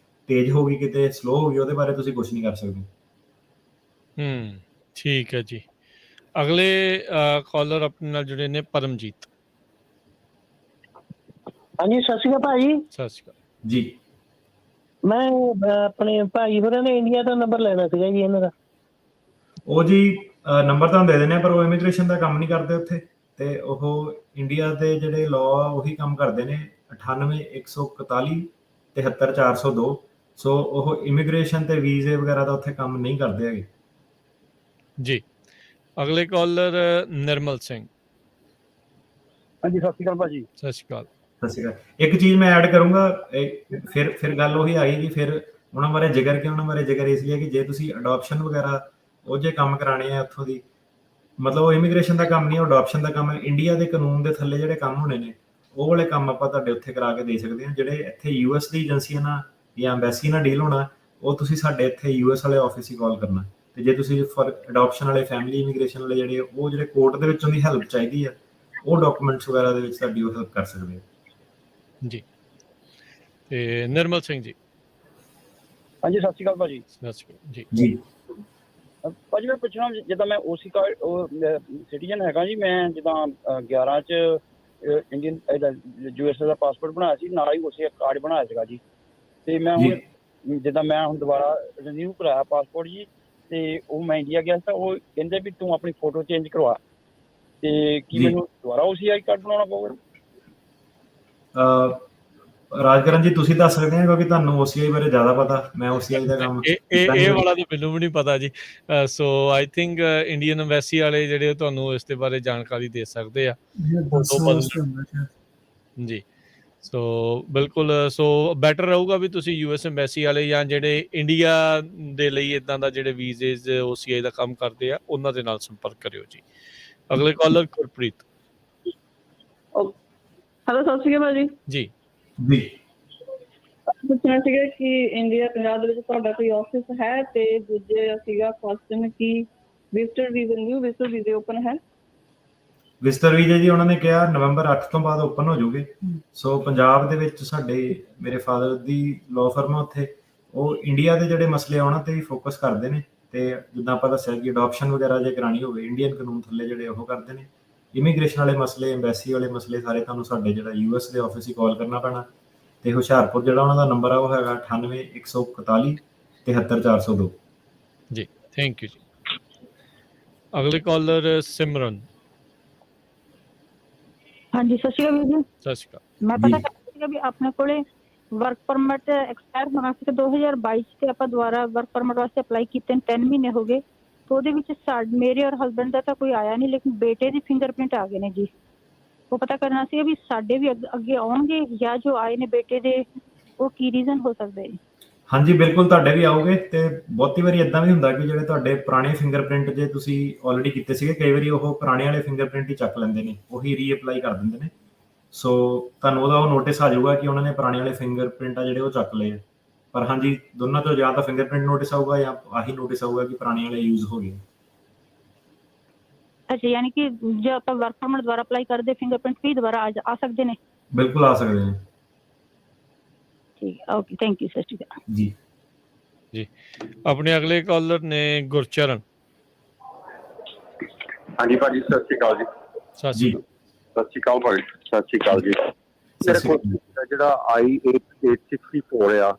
ਤੇਜ਼ ਹੋ ਗਈ, ਕਿਤੇ ਸਲੋ ਹੋ ਗਈ, ਉਹਦੇ ਬਾਰੇ ਤੁਸੀਂ ਕੁਝ ਨਹੀਂ ਕਰ ਸਕਦੇ। ਠੀਕ ਹੈ ਜੀ। ਅਗਲੇ ਕਾਲਰ ਆਪਣੇ ਨਾਲ ਜੁੜੇ ਨੇ ਪਰਮਜੀਤ। ਹਾਂਜੀ ਸਤਿ ਸ਼੍ਰੀ ਅਕਾਲ ਭਾਈ। ਸਤਿ ਸ਼੍ਰੀ ਅਕਾਲ ਜੀ। ਮੈਂ ਆਪਣੇ ਭਾਈ ਹੋਰਾਂ ਨੇ ਇੰਡੀਆ ਦਾ ਨੰਬਰ ਲੈਣਾ ਸੀਗਾ ਜੀ ਇਹਨਾਂ ਦਾ। ਉਹ ਜੀ ਨੰਬਰ ਤੁਹਾਨੂੰ ਦੇ ਦਿੰਦੇ ਆ, ਪਰ ਉਹ ਇਮੀਗ੍ਰੇਸ਼ਨ ਦਾ ਕੰਮ ਨਹੀਂ ਕਰਦੇ ਉੱਥੇ, ਤੇ ਉਹ ਇੰਡੀਆ ਦੇ ਜਿਹੜੇ ਲਾਅ ਆ ਉਹੀ ਕੰਮ ਕਰਦੇ ਨੇ। 98 141 73 402। ਸੋ ਉਹ ਇਮੀਗ੍ਰੇਸ਼ਨ ਤੇ ਵੀਜ਼ੇ ਵਗੈਰਾ ਦਾ ਉੱਥੇ ਕੰਮ ਨਹੀਂ ਕਰਦੇ ਹੈਗੇ ਜੀ। ਅਗਲੇ ਕਾਲਰ ਨਿਰਮਲ ਸਿੰਘ। ਹਾਂਜੀ, ਸਤਿ ਸ਼੍ਰੀ ਅਕਾਲ ਭਾਜੀ। ਸਤਿ ਸ਼੍ਰੀ ਅਕਾਲ। ਸਤਿ ਸ਼੍ਰੀ ਅਕਾਲ। ਇੱਕ ਚੀਜ਼ ਮੈਂ ਐਡ ਕਰੂੰਗਾ, ਫਿਰ ਗੱਲ ਉਹੀ ਆਏਗੀ, ਫਿਰ ਉਹਨਾਂ ਬਾਰੇ ਜ਼ਿਕਰ ਕਿਉਂ, ਉਹਨਾਂ ਬਾਰੇ ਜ਼ਿਕਰ ਇਸ ਲਈ ਕਿ ਜੇ ਤੁਸੀਂ ਅਡੋਪਸ਼ਨ ਵਗੈਰਾ ਉਹ ਜੇ ਕੰਮ ਕਰਾਣੇ ਆ ਉੱਥੋਂ ਦੀ, ਮਤਲਬ ਉਹ ਇਮੀਗ੍ਰੇਸ਼ਨ ਦਾ ਕੰਮ ਨਹੀਂ, ਉਹ ਅਡੋਪਸ਼ਨ ਦਾ ਕੰਮ ਹੈ। ਇੰਡੀਆ ਦੇ ਕਾਨੂੰਨ ਦੇ ਥੱਲੇ ਜਿਹੜੇ ਕੰਮ ਹੋਣੇ ਨੇ ਉਹ ਵਾਲੇ ਕੰਮ ਆਪਾਂ ਤੁਹਾਡੇ ਉੱਥੇ ਕਰਾ ਕੇ ਦੇ ਸਕਦੇ ਹਾਂ। ਜਿਹੜੇ ਇੱਥੇ US ਦੀ ਏਜੰਸੀਆਂ ਨਾਲ ਜਾਂ ਐਮਬੈਸੀ ਨਾਲ ਡੀਲ ਹੋਣਾ, ਉਹ ਤੁਸੀਂ ਸਾਡੇ ਇੱਥੇ US ਵਾਲੇ ਆਫਿਸ ਹੀ ਕਾਲ ਕਰਨਾ। ਤੇ ਜੇ ਤੁਸੀਂ ਫॉर ਅਡੋਪਸ਼ਨ ਵਾਲੇ, ਫੈਮਿਲੀ ਇਮੀਗ੍ਰੇਸ਼ਨ ਵਾਲੇ ਜਿਹੜੇ ਉਹ ਜਿਹੜੇ ਕੋਰਟ ਦੇ ਵਿੱਚੋਂ ਦੀ ਹੈਲਪ ਚਾਹੀਦੀ ਆ, ਉਹ ਡਾਕੂਮੈਂਟਸ ਵਗੈਰਾ ਦੇ ਵਿੱਚ ਤੁਹਾਡੀ ਉਹ ਹੈਲਪ ਕਰ ਸਕਦੇ ਆ ਜੀ। ਤੇ ਨਿਰਮਲ ਸਿੰਘ ਜੀ। ਹਾਂਜੀ, ਸਤਿ ਸ਼੍ਰੀ ਅਕਾਲ ਭਾਜੀ। ਸਤਿ ਸ਼੍ਰੀ ਅਕਾਲ ਜੀ। ਜੀ ਭਾਜੀ ਮੈਂ ਪੁੱਛਣਾ, ਜਿੱਦਾਂ ਮੈਂ OC ਕਾਰਡ ਸਿਟੀਜ਼ਨ ਹੈਗਾ ਜੀ, ਮੈਂ ਜਿੱਦਾਂ 11 ਚ ਇੰਡੀਅਨ USA ਦਾ ਪਾਸਪੋਰਟ ਬਣਾਇਆ ਸੀ, ਨਾਲ ਹੀ OC ਕਾਰਡ ਬਣਾਇਆ ਸੀਗਾ ਜੀ। ਤੇ ਮੈਂ ਹੁਣ ਜਿੱਦਾਂ ਮੈਂ ਹੁਣ ਦੁਬਾਰਾ ਰਿਨਿਊ ਕਰਾਇਆ ਪਾਸਪੋਰਟ ਜੀ, ਤੇ ਉਹ ਮੈਂ ਇੰਡੀਆ ਗਿਆ ਤਾਂ ਉਹ ਕਹਿੰਦੇ ਵੀ ਤੂੰ ਆਪਣੀ ਫੋਟੋ ਚੇਂਜ ਕਰਵਾ, ਤੇ ਕੀ ਮੈਨੂੰ ਦੁਬਾਰਾ OCI ਕਾਰਡ ਬਣਾਉਣਾ ਪਊਗਾ? ਰਾਜਕਰਨ ਜੀ ਤੁਸੀਂ ਦੱਸ ਸਕਦੇ ਆ, ਕਿਉਂਕਿ ਤੁਹਾਨੂੰ OCI ਬਾਰੇ ਜ਼ਿਆਦਾ ਪਤਾ। ਮੈਂ OCI ਦਾ ਕੰਮ ਇਹ ਵਾਲਾ ਤਾਂ ਮੈਨੂੰ ਵੀ ਨਹੀਂ ਪਤਾ ਜੀ। ਸੋ ਆਈ ਥਿੰਕ ਇੰਡੀਅਨ ਐਮਬੈਸੀ ਵਾਲੇ ਜਿਹੜੇ ਤੁਹਾਨੂੰ ਇਸ ਦੇ ਬਾਰੇ ਜਾਣਕਾਰੀ ਦੇ ਸਕਦੇ ਆ ਜੀ। ਸੋ ਬਿਲਕੁਲ, ਸੋ ਬੈਟਰ ਰਹੂਗਾ ਵੀ ਤੁਸੀਂ US ਐਮਬੈਸੀ ਵਾਲੇ ਜਾਂ ਜਿਹੜੇ ਇੰਡੀਆ ਦੇ ਲਈ ਇਦਾਂ ਦਾ ਜਿਹੜੇ ਵੀਜ਼ੇਜ਼ OCI ਦਾ ਕੰਮ ਕਰਦੇ ਆ ਉਹਨਾਂ ਦੇ ਨਾਲ ਸੰਪਰਕ ਕਰਿਓ ਜੀ। ਅਗਲੇ ਕਾਲਰ ਗੁਰਪ੍ਰੀਤ। ਹੈਲੋ, ਸਤਿ ਸ਼੍ਰੀ ਅਕਾਲ ਜੀ। ਜੀ ਜੀ ਪੁੱਛਣਾ ਸੀਗਾ ਕਿ ਇੰਡੀਆ ਪੰਜਾਬ ਦੇ ਵਿੱਚ ਤੁਹਾਡਾ ਕੋਈ ਆਫਿਸ ਹੈ, ਤੇ ਦੂਜੇ ਸੀਗਾ ਕੁਐਸਚਨ ਕਿ ਵਿਜ਼ਟਰ ਵੀਜ਼ਾ, ਨਿਊ ਵਿਜ਼ਟਰ ਵੀਜ਼ੇ ਓਪਨ ਹੈ? ਵਿਜ਼ਟਰ ਵੀਜ਼ੇ ਜੀ ਉਹਨਾਂ ਨੇ ਕਿਹਾ ਨਵੰਬਰ 8 ਤੋਂ ਬਾਅਦ ਓਪਨ ਹੋ ਜਾਊਗੇ। ਸੋ ਪੰਜਾਬ ਦੇ ਵਿੱਚ ਮੇਰੇ ਫਾਦਰ ਦੀ ਲਾਅ ਫਰਮ ਆ ਉੱਥੇ, ਉਹ ਇੰਡੀਆ ਦੇ ਜਿਹੜੇ ਮਸਲੇ ਆ ਉਹਨਾਂ ਤੇ ਹੀ ਫੋਕਸ ਕਰਦੇ ਨੇ। ਤੇ ਜਿੱਦਾਂ ਆਪਾਂ ਦੱਸਿਆ ਕਿ ਅਡੋਪਸ਼ਨ ਵਗੈਰਾ ਜੇ ਕਰਾਣੀ ਹੋਵੇ, ਇੰਡੀਅਨ ਕਾਨੂੰਨ ਥੱਲੇ ਜਿਹੜੇ ਉਹ ਕਰਦੇ ਨੇ। ਇਮੀਗ੍ਰੇਸ਼ਨ ਵਾਲੇ ਮਸਲੇ, ਐਮਬੈਸੀ ਵਾਲੇ ਮਸਲੇ ਸਾਰੇ ਤੁਹਾਨੂੰ ਸਾਡੇ ਜਿਹੜਾ US ਦੇ ਆਫਿਸ ਹੀ ਕਾਲ ਕਰਨਾ ਪੈਣਾ। ਤੇ ਹੁਸ਼ਿਆਰਪੁਰ ਜਿਹੜਾ ਉਹਨਾਂ ਦਾ ਨੰਬਰ ਆ ਉਹ ਹੈਗਾ 98 141 73 402। ਜੀ, ਥੈਂਕ ਯੂ ਜੀ। ਅਗਲੇ ਕਾਲਰ ਸਿਮਰਨ। ਹਾਂਜੀ, ਸਤਿ ਸ਼੍ਰੀ ਅਕਾਲ ਜੀ। ਸਤਿ ਸ਼੍ਰੀ ਅਕਾਲ। ਮੈਂ ਪਤਾ ਕਰਨਾ ਸੀਗਾ ਵੀ ਆਪਣੇ ਕੋਲੇ ਵਰਕ ਪਰਮਿਟ ਐਕਸਪਾਇਰ ਹੋਣਾ ਸੀ 2022 ਤੇ ਆਪਾਂ ਦੁਬਾਰਾ ਵਰਕ ਪਰਮਿਟ ਵਾਸਤੇ ਅਪਲਾਈ ਕੀਤੇ 3 ਮਹੀਨੇ ਹੋ ਗਏ। ਤੇ ਉਹਦੇ ਵਿੱਚ ਮੇਰੇ ਔਰ ਹਸਬੈਂਡ ਦਾ ਤਾਂ ਕੋਈ ਆਇਆ ਨਹੀਂ, ਲੇਕਿਨ ਬੇਟੇ ਦੀ ਫਿੰਗਰਪ੍ਰਿੰਟ ਆ ਗਏ ਨੇ ਜੀ। ਉਹ ਪਤਾ ਕਰਨਾ ਸੀ ਵੀ ਸਾਡੇ ਵੀ ਅੱਗੇ ਆਉਣਗੇ ਜਾਂ ਜੋ ਆਏ ਨੇ ਬੇਟੇ ਦੇ, ਉਹ ਕੀ ਰੀਜ਼ਨ ਹੋ ਸਕਦਾ ਹੈ? ਹਾਂਜੀ ਬਿਲਕੁਲ, ਤੁਹਾਡੇ ਵੀ ਆਉਗੇ। ਤੇ ਬਹੁਤੀ ਵਾਰੀ ਇਦਾਂ ਵੀ ਹੁੰਦਾ ਕਿ ਜਿਹੜੇ ਤੁਹਾਡੇ ਪੁਰਾਣੇ ਫਿੰਗਰਪ੍ਰਿੰਟ ਜੇ ਤੁਸੀਂ ਆਲਰੇਡੀ ਕੀਤੇ ਸੀਗੇ, ਕਈ ਵਾਰੀ ਉਹ ਪੁਰਾਣੇ ਵਾਲੇ ਫਿੰਗਰਪ੍ਰਿੰਟ ਹੀ ਚੱਕ ਲੈਂਦੇ ਨੇ, ਉਹੀ ਰੀਅਪਲਾਈ ਕਰ ਦਿੰਦੇ ਨੇ। ਸੋ ਤੁਹਾਨੂੰ ਉਹਦਾ ਉਹ ਨੋਟਿਸ ਆ ਜਾਊਗਾ ਕਿ ਉਹਨਾਂ ਨੇ ਪੁਰਾਣੇ ਵਾਲੇ ਫਿੰਗਰਪ੍ਰਿੰਟ ਆ ਜਿਹੜੇ ਉਹ ਚੱਕ ਲਏ। ਪਰ ਹਾਂਜੀ, ਦੋਨਾਂ ਤੋਂ ਜਾਂ ਤਾਂ ਫਿੰਗਰਪ੍ਰਿੰਟ ਨੋਟਿਸ ਆਊਗਾ ਜਾਂ ਆਹੀ ਨੋਟਿਸ ਆਊਗਾ ਕਿ ਪੁਰਾਣੇ ਵਾਲੇ ਯੂਜ਼ ਹੋ ਗਏ। ਅੱਛਾ, ਯਾਨੀ ਕਿ ਜੇ ਆਪਾਂ ਵਰਕ ਪਰਮਿਟ ਦੁਬਾਰਾ ਅਪਲਾਈ ਕਰਦੇ ਫਿੰਗਰਪ੍ਰਿੰਟ ਵੀ ਦੁਬਾਰਾ ਆ ਸਕਦੇ ਨੇ? ਬਿਲਕੁਲ ਆ ਸਕਦੇ ਨੇ। ਠੀਕ ਹੈ, ਓਕੇ, ਥੈਂਕ ਯੂ, ਸਤਿ ਸ਼੍ਰੀ ਅਕਾਲ ਜੀ। ਜੀ, ਆਪਣੇ ਅਗਲੇ ਕਾਲਰ ਨੇ ਗੁਰਚਰਨ। ਹਾਂਜੀ ਭਾਜੀ, ਸਤਿ ਸ਼੍ਰੀ ਅਕਾਲ ਜੀ। ਸਤਿ ਸ਼੍ਰੀ ਅਕਾਲ। ਸਤਿ ਸ਼੍ਰੀ ਅਕਾਲ ਭਾਜੀ। ਸਤਿ ਸ਼੍ਰੀ ਅਕਾਲ ਜੀ। ਮੇਰੇ ਕੋਲ ਜਿਹੜਾ I-864 ਆ,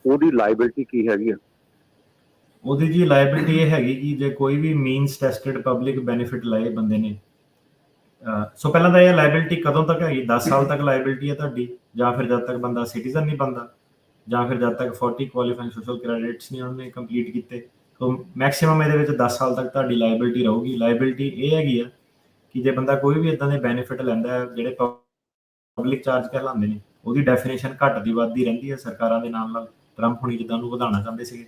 ਉਹਦੀ ਲਾਇਬਿਲਿਟੀ ਕੀ ਹੈਗੀ ਆ? ਉਹਦੀ ਜੀ ਲਾਇਬਿਲਿਟੀ ਇਹ ਹੈਗੀ ਕਿ ਜੇ ਕੋਈ ਵੀ ਮੀਨਸ ਟੈਸਟਡ ਪਬਲਿਕ ਬੈਨੀਫਿਟ ਲਏ ਬੰਦੇ ਨੇ, ਸੋ ਪਹਿਲਾਂ ਤਾਂ ਇਹ ਲਾਇਬਿਲਿਟੀ ਕਦੋਂ ਤੱਕ ਹੈਗੀ? 10 ਸਾਲ ਤੱਕ ਲਾਇਬਿਲਿਟੀ ਹੈ ਤੁਹਾਡੀ, ਜਾਂ ਫਿਰ ਜਦ ਤੱਕ ਬੰਦਾ ਸਿਟੀਜ਼ਨ ਨਹੀਂ ਬਣਦਾ, ਜਾਂ ਫਿਰ ਜਦ ਤੱਕ 40 ਕੁਆਲੀਫਾਈਂਗ ਸੋਸ਼ਲ ਕ੍ਰੈਡਿਟਸ ਨਹੀਂ ਉਹਨੇ ਕੰਪਲੀਟ ਕੀਤੇ। ਸੋ ਮੈਕਸਿਮਮ ਇਹਦੇ ਵਿੱਚ 10 ਸਾਲ ਤੱਕ ਤੁਹਾਡੀ ਲਾਇਬਿਲਿਟੀ ਰਹੂਗੀ। ਲਾਇਬਿਲਿਟੀ ਇਹ ਹੈਗੀ ਆ ਕਿ ਜੇ ਬੰਦਾ ਕੋਈ ਵੀ ਇਦਾਂ ਦੇ ਬੈਨੀਫਿਟ ਲੈਂਦਾ ਹੈ ਜਿਹੜੇ ਪਬਲਿਕ ਚਾਰਜ ਕਹਿਲਾਉਂਦੇ ਨੇ, ਉਹਦੀ ਡੈਫੀਨੇਸ਼ਨ ਘੱਟ ਦੀ ਵੱਧਦੀ ਰਹਿੰਦੀ ਹੈ ਸਰਕਾਰਾਂ ਦੇ ਨਾਲ। ਟਰੰਪ ਹੁਣੀ ਜਿੱਦਾਂ ਉਹਨੂੰ ਵਧਾਉਣਾ ਚਾਹੁੰਦੇ ਸੀਗੇ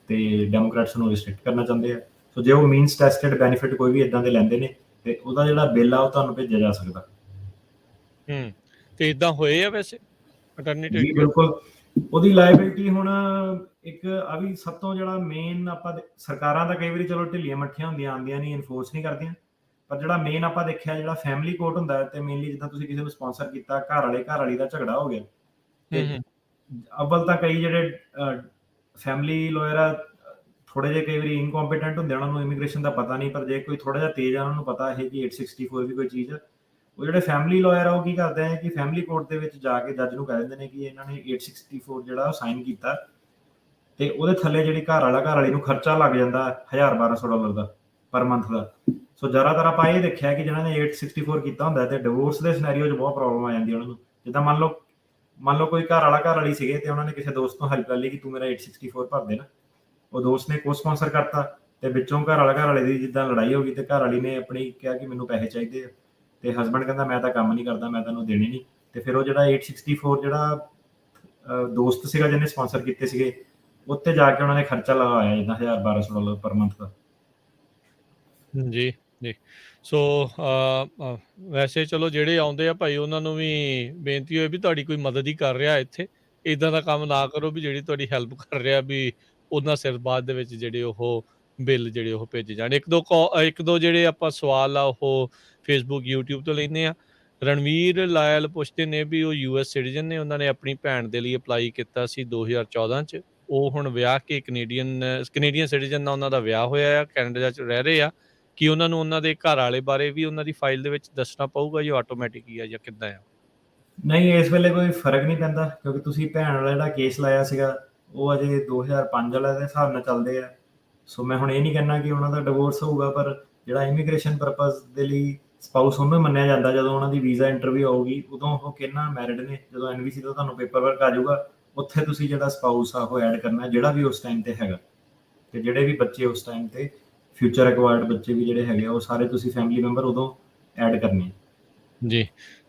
ਤੇ ਡੈਮੋਕ੍ਰੈਟਸ ਨੂੰ ਰਿਸਟ੍ਰਿਕਟ ਕਰਨਾ ਚਾਹੁੰਦੇ ਆ। ਸੋ ਜੇ ਉਹ ਮੀਨਸ ਟੈਸਟਡ ਬੈਨੀਫਿਟ ਕੋਈ ਵੀ ਇਦਾਂ ਦੇ ਲੈਂਦੇ ਨੇ ਤੇ ਉਹਦਾ ਜਿਹੜਾ ਬਿੱਲ ਆ ਉਹ ਤੁਹਾਨੂੰ ਭੇਜਿਆ ਜਾ ਸਕਦਾ। ਤੇ ਇਦਾਂ ਹੋਏ ਆ ਵੈਸੇ ਅਟਰਨੇਟਿਵ? ਜੀ ਬਿਲਕੁਲ। ਉਹਦੀ ਲਾਇਬਿਲਿਟੀ ਹੁਣ ਇੱਕ ਆ ਵੀ ਸਭ ਤੋਂ ਜਿਹੜਾ ਮੇਨ, ਆਪਾਂ ਸਰਕਾਰਾਂ ਦਾ ਕਈ ਵਾਰੀ ਚਲੋ ਢਿੱਲੀਆਂ ਮੱਠੀਆਂ ਹੁੰਦੀਆਂ, ਆਉਂਦੀਆਂ ਨਹੀਂ, ਇਨਫੋਰਸ ਨਹੀਂ ਕਰਦੀਆਂ। ਪਰ ਜਿਹੜਾ ਮੇਨ ਆਪਾਂ ਦੇਖਿਆ, ਜਿਹੜਾ ਫੈਮਿਲੀ ਕੋਰਟ ਹੁੰਦਾ ਤੇ ਮੇਨਲੀ ਜਿੱਦਾਂ ਤੁਸੀਂ ਕਿਸੇ ਨੂੰ ਸਪਾਂਸਰ ਕੀਤਾ, ਘਰ ਵਾਲੀ ਦਾ ਝਗੜਾ ਹੋ ਗਿਆ, ਤੇ ਅਵਲ ਤਾਂ ਕਈ ਜਿਹੜੇ ਫੈਮਿਲੀ ਲਾਇਰ ਆ ਥੋੜੇ ਜਿਹੇ ਕਈ ਵਾਰੀ ਇਨਕੰਪੀਟੈਂਟ ਹੁੰਦੇ, ਉਹਨਾਂ ਨੂੰ ਇਮੀਗ੍ਰੇਸ਼ਨ ਦਾ ਪਤਾ ਨਹੀਂ। ਪਰ ਜੇ ਕੋਈ ਥੋੜਾ ਜਿਹਾ ਤੇਜ਼ ਆ, ਉਹਨਾਂ ਨੂੰ ਪਤਾ ਹੈ ਕਿ 864 ਵੀ ਕੋਈ ਚੀਜ਼ ਆ, ਉਹ ਜਿਹੜੇ ਫੈਮਿਲੀ ਲਾਇਰ ਆ ਉਹ ਕੀ ਕਰਦੇ ਆ ਕਿ ਫੈਮਿਲੀ ਕੋਰਟ ਦੇ ਵਿੱਚ ਜਾ ਕੇ ਜੱਜ ਨੂੰ ਕਹਿ ਦਿੰਦੇ ਨੇ ਕਿ ਇਹਨਾਂ ਨੇ 864 ਜਿਹੜਾ ਉਹ ਸਾਈਨ ਕੀਤਾ ਤੇ ਉਹਦੇ ਥੱਲੇ ਜਿਹੜੀ ਘਰ ਵਾਲੀ ਨੂੰ ਖਰਚਾ ਲੱਗ ਜਾਂਦਾ $1000-1200 ਦਾ ਪਰ ਮੰਥ ਦਾ। ਸੋ ਜ਼ਿਆਦਾਤਰ ਆਪਾਂ ਇਹ ਦੇਖਿਆ ਕਿ ਜਿਹਨਾਂ ਨੇ 864 ਕੀਤਾ ਹੁੰਦਾ ਤੇ ਡਿਵੋਰਸ ਦੇ ਸਿਨੈਰੀਓ 'ਚ ਬਹੁਤ ਪ੍ਰੋਬਲਮ ਆ ਜਾਂਦੀ ਉਹਨਾਂ ਨੂੰ। ਜਿੱਦਾਂ ਮੰਨ ਲਓ ਕੋਈ ਘਰ ਵਾਲੀ ਸੀਗੇ ਤੇ ਉਹਨਾਂ ਨੇ ਕਿਸੇ ਦੋਸਤ ਤੋਂ ਹੈਲਪ ਕਰ ਲਈ ਕਿ ਤੂੰ ਮੇਰਾ 864 ਭਰ ਦੇ ਨਾ। ਉਹ ਦੋਸਤ ਨੇ ਕੋ ਸਪਾਂਸਰ ਕਰਤਾ ਤੇ ਵਿੱਚੋਂ ਘਰ ਵਾਲੇ ਦੀ ਜਿੱਦਾਂ ਲੜਾਈ ਹੋ ਗਈ ਤੇ ਘਰ ਵਾਲੀ ਨੇ ਆਪਣੀ ਕਿਹਾ ਕਿ ਮੈਨੂੰ ਪੈਸੇ ਚਾਹੀਦੇ ਆ ਤੇ ਹਸਬੈਂਡ ਕਹਿੰਦਾ ਮੈਂ ਤਾਂ ਕੰਮ ਨਹੀਂ ਕਰਦਾ, ਮੈਂ ਤੈਨੂੰ ਦੇਣੇ ਨਹੀਂ। ਤੇ ਫਿਰ ਉਹ ਜਿਹੜਾ 864 ਜਿਹੜਾ ਦੋਸਤ ਸੀਗਾ ਜਿਹਨੇ ਸਪਾਂਸਰ ਕੀਤੇ ਸੀਗੇ ਉੱਤੇ ਜਾ ਕੇ ਉਹਨਾਂ ਨੇ ਖਰਚਾ ਲਗਾਇਆ ਜਿੱਦਾਂ $1000-1200 ਪਰ ਮੰਥ ਦਾ। ਜੀ ਜੀ। ਸੋ ਵੈਸੇ ਚਲੋ ਜਿਹੜੇ ਆਉਂਦੇ ਆ ਭਾਈ ਉਹਨਾਂ ਨੂੰ ਵੀ ਬੇਨਤੀ ਹੋਏ ਵੀ ਤੁਹਾਡੀ ਕੋਈ ਮਦਦ ਹੀ ਕਰ ਰਿਹਾ ਇੱਥੇ, ਇੱਦਾਂ ਦਾ ਕੰਮ ਨਾ ਕਰੋ ਵੀ ਜਿਹੜੀ ਤੁਹਾਡੀ ਹੈਲਪ ਕਰ ਰਿਹਾ ਵੀ ਉਹਨਾਂ ਸਿਰ ਬਾਅਦ ਦੇ ਵਿੱਚ ਜਿਹੜੇ ਉਹ ਬਿੱਲ ਜਿਹੜੇ ਉਹ ਭੇਜੇ ਜਾਣ। ਇੱਕ ਦੋ ਜਿਹੜੇ ਆਪਾਂ ਸਵਾਲ ਆ ਉਹ ਫੇਸਬੁੱਕ YouTube ਤੋਂ ਲੈਂਦੇ ਆ। ਰਣਵੀਰ ਲਾਇਲ ਪੁੱਛਦੇ ਨੇ ਵੀ ਉਹ US ਸਿਟੀਜ਼ਨ ਨੇ, ਉਹਨਾਂ ਨੇ ਆਪਣੀ ਭੈਣ ਦੇ ਲਈ ਅਪਲਾਈ ਕੀਤਾ ਸੀ 2014 'ਚ। ਉਹ ਹੁਣ ਵਿਆਹ ਕੇ ਕੈਨੇਡੀਅਨ ਸਿਟੀਜ਼ਨ ਨਾਲ ਉਹਨਾਂ ਦਾ ਵਿਆਹ ਹੋਇਆ ਆ, ਕੈਨੇਡਾ 'ਚ ਰਹਿ ਰਹੇ ਆ। ਕਿ ਉਹਨਾਂ ਨੂੰ ਉਹਨਾਂ ਦੇ ਘਰ ਵਾਲੇ ਬਾਰੇ ਵੀ ਉਹਨਾਂ ਦੀ ਫਾਈਲ ਦੇ ਵਿੱਚ ਦੱਸਣਾ ਪਊਗਾ ਜਾਂ ਆਟੋਮੈਟਿਕ ਹੀ ਆ ਜਾਂ ਕਿੱਦਾਂ ਆ? ਨਹੀਂ, ਇਸ ਵੇਲੇ ਕੋਈ ਫਰਕ ਨਹੀਂ ਪੈਂਦਾ ਕਿਉਂਕਿ ਤੁਸੀਂ ਭੈਣ ਵਾਲਾ ਜਿਹੜਾ ਕੇਸ ਲਾਇਆ ਸੀਗਾ ਉਹ ਅਜੇ 2005 ਵਾਲੇ ਦੇ ਹਿਸਾਬ ਨਾਲ ਚੱਲਦੇ ਆ। ਸੋ ਮੈਂ ਹੁਣ ਇਹ ਨਹੀਂ ਕਹਿਣਾ ਕਿ ਉਹਨਾਂ ਦਾ ਡਿਵੋਰਸ ਹੋਊਗਾ, ਪਰ ਜਿਹੜਾ ਇਮੀਗ੍ਰੇਸ਼ਨ ਪਰਪਸ ਦੇ ਲਈ ਸਪਾਊਸ ਉਹਨੂੰ ਮੰਨਿਆ ਜਾਂਦਾ। ਜਦੋਂ ਉਹਨਾਂ ਦੀ ਵੀਜ਼ਾ ਇੰਟਰਵਿਊ ਆਊਗੀ ਉਦੋਂ ਉਹ ਕਿੰਨਾ ਮੈਰਿਡ ਨੇ, ਜਦੋਂ NVC ਤੋਂ ਤੁਹਾਨੂੰ ਪੇਪਰ ਵਰਕ ਆ ਜਾਊਗਾ ਉੱਥੇ ਤੁਸੀਂ ਜਿਹੜਾ ਸਪਾਊਸ ਆ ਉਹ ਐਡ ਕਰਨਾ ਜਿਹੜਾ ਵੀ ਉਸ ਟਾਈਮ ਤੇ ਹੈਗਾ। ਤੇ ਜਿਹੜੇ ਵੀ ਬੱਚੇ ਉਸ ਟਾਈਮ ਤੇ ਫਿਊਚਰ ਰਿਕਵਾਇਰਡ ਬੱਚੇ ਵੀ ਜਿਹੜੇ ਹੈਗੇ ਉਹ ਸਾਰੇ ਤੁਸੀਂ ਫੈਮਿਲੀ ਮੈਂਬਰ ਉਦੋਂ ਐਡ ਕਰਨੇ ਜੀ।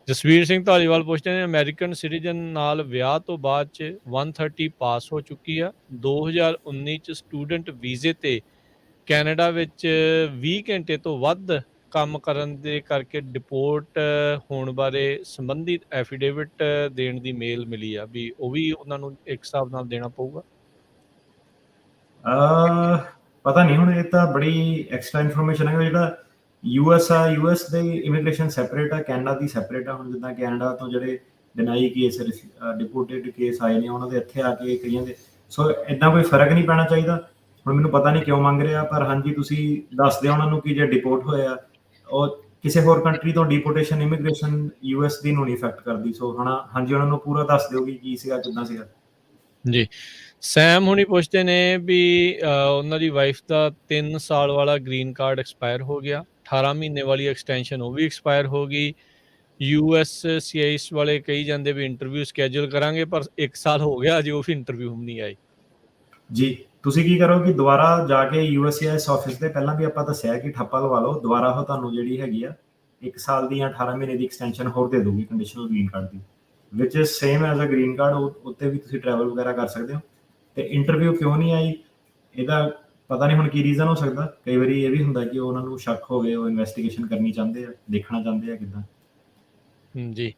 ਜਸਵੀਰ ਸਿੰਘ ਧਾਲੀਵਾਲ ਪੁੱਛਦੇ ਨੇ ਅਮਰੀਕਨ ਸਿਟੀਜ਼ਨ ਨਾਲ ਵਿਆਹ ਤੋਂ ਬਾਅਦ 'ਚ 130 ਪਾਸ ਹੋ ਚੁੱਕੀ ਆ, 2019 'ਚ ਸਟੂਡੈਂਟ ਵੀਜ਼ੇ ਤੇ ਕੈਨੇਡਾ ਵਿੱਚ 20 ਘੰਟੇ ਤੋਂ ਵੱਧ ਕੰਮ ਕਰਨ ਦੇ ਕਰਕੇ ਡਿਪੋਰਟ ਹੋਣ ਬਾਰੇ ਸੰਬੰਧਿਤ ਐਫੀਡੇਵਿਟ ਦੇਣ ਦੀ ਮੇਲ ਮਿਲੀ ਆ ਵੀ ਉਹ ਵੀ ਉਹਨਾਂ ਨੂੰ ਇੱਕ ਹਿਸਾਬ ਨਾਲ ਦੇਣਾ ਪਊਗਾ। ਪਤਾ ਨਹੀਂ ਹੁਣ, ਇਹ ਤਾਂ ਬੜੀ ਐਕਸਟਰਾ ਇਨਫੋਰਮੇਸ਼ਨ ਹੈ। ਜਿਹੜਾ US ਦੇ ਇਮੀਗ੍ਰੇਸ਼ਨ ਸੈਪਰੇਟ ਆ, ਕੈਨੇਡਾ ਦੀ ਸੈਪਰੇਟ ਆ। ਹੁਣ ਜਿੱਦਾਂ ਕੈਨੇਡਾ ਤੋਂ ਜਿਹੜੇ ਡਿਨਾਈ ਕੇਸ ਡਿਪੋਰਟਡ ਕੇਸ ਆਏ ਨੇ ਉਹਨਾਂ ਦੇ ਇੱਥੇ ਆ ਕੇ ਕਈਆਂ ਦੇ, ਸੋ ਇੱਦਾਂ ਕੋਈ ਫਰਕ ਨਹੀਂ ਪੈਣਾ ਚਾਹੀਦਾ। ਹੁਣ ਮੈਨੂੰ ਪਤਾ ਨਹੀਂ ਕਿਉਂ ਮੰਗ ਰਿਹਾ, ਪਰ ਹਾਂਜੀ ਤੁਸੀਂ ਦੱਸ ਦਿਓ ਉਹਨਾਂ ਨੂੰ ਕਿ ਜੇ ਡਿਪੋਰਟ ਹੋਇਆ ਉਹ ਕਿਸੇ ਹੋਰ ਕੰਟਰੀ ਤੋਂ ਡਿਪੋਰਟੇਸ਼ਨ ਇਮੀਗ੍ਰੇਸ਼ਨ US ਦੀ ਨੂੰ ਨਹੀਂ ਇਫੈਕਟ ਕਰਦੀ। ਸੋ ਹਾਂਜੀ ਉਹਨਾਂ ਨੂੰ ਪੂਰਾ ਦੱਸ ਦਿਓ ਕਿ ਕੀ ਸੀਗਾ ਕਿੱਦਾਂ ਸੀਗਾ। ਜੀ। ਸੈਮ ਹੁਣੀ ਪੁੱਛਦੇ ਨੇ ਵੀ ਉਹਨਾਂ ਦੀ ਵਾਈਫ ਦਾ 3 ਸਾਲ ਵਾਲਾ ਗ੍ਰੀਨ ਕਾਰਡ ਐਕਸਪਾਇਰ ਹੋ ਗਿਆ, 18 ਮਹੀਨੇ ਵਾਲੀ ਐਕਸਟੈਂਸ਼ਨ ਉਹ ਵੀ ਐਕਸਪਾਇਰ ਹੋ ਗਈ। USCIS ਵਾਲੇ ਕਹੀ ਜਾਂਦੇ ਵੀ ਇੰਟਰਵਿਊ ਸਕੈਜੂਲ ਕਰਾਂਗੇ, ਪਰ 1 ਸਾਲ ਹੋ ਗਿਆ ਅਜੇ ਉਹ ਵੀ ਇੰਟਰਵਿਊ ਨਹੀਂ ਆਈ। ਜੀ, ਤੁਸੀਂ ਕੀ ਕਰੋ ਕਿ ਦੁਬਾਰਾ ਜਾ ਕੇ USCIS ਆਫਿਸ ਦੇ, ਪਹਿਲਾਂ ਵੀ ਆਪਾਂ ਦੱਸਿਆ ਕਿ ਠੱਪਾ ਲਵਾ ਲਓ, ਦੁਬਾਰਾ ਉਹ ਤੁਹਾਨੂੰ ਜਿਹੜੀ ਹੈਗੀ ਆ 1 ਸਾਲ ਦੀ ਜਾਂ 18 ਮਹੀਨੇ ਦੀ ਐਕਸਟੈਂਸ਼ਨ ਹੋਰ ਦੇ ਦੂਗੀ ਕੰਡੀਸ਼ਨਲ ਗ੍ਰੀਨ ਕਾਰਡ ਦੀ, ਵਿਚ is same as a green card. ਉੱਤੇ ਵੀ ਤੁਸੀਂ ਟਰੈਵਲ ਵਗੈਰਾ ਕਰ ਸਕਦੇ ਹੋ। ਤੇ ਇੰਟਰਵਿਊ ਕਿਉਂ ਨਹੀਂ ਆਈ ਇਹਦਾ ਪਤਾ ਨਹੀਂ ਹੁਣ ਕੀ ਰੀਜ਼ਨ ਹੋ ਸਕਦਾ। ਕਈ ਵਾਰੀ ਇਹ ਵੀ ਹੁੰਦਾ ਕਿ ਉਹਨਾਂ ਨੂੰ ਸ਼ੱਕ ਹੋਵੇ, ਉਹ ਇਨਵੈਸਟੀਗੇਸ਼ਨ ਕਰਨੀ ਚਾਹੁੰਦੇ ਆ, ਦੇਖਣਾ ਚਾਹੁੰਦੇ ਆ ਕਿੱਦਾਂ। ਜੀ।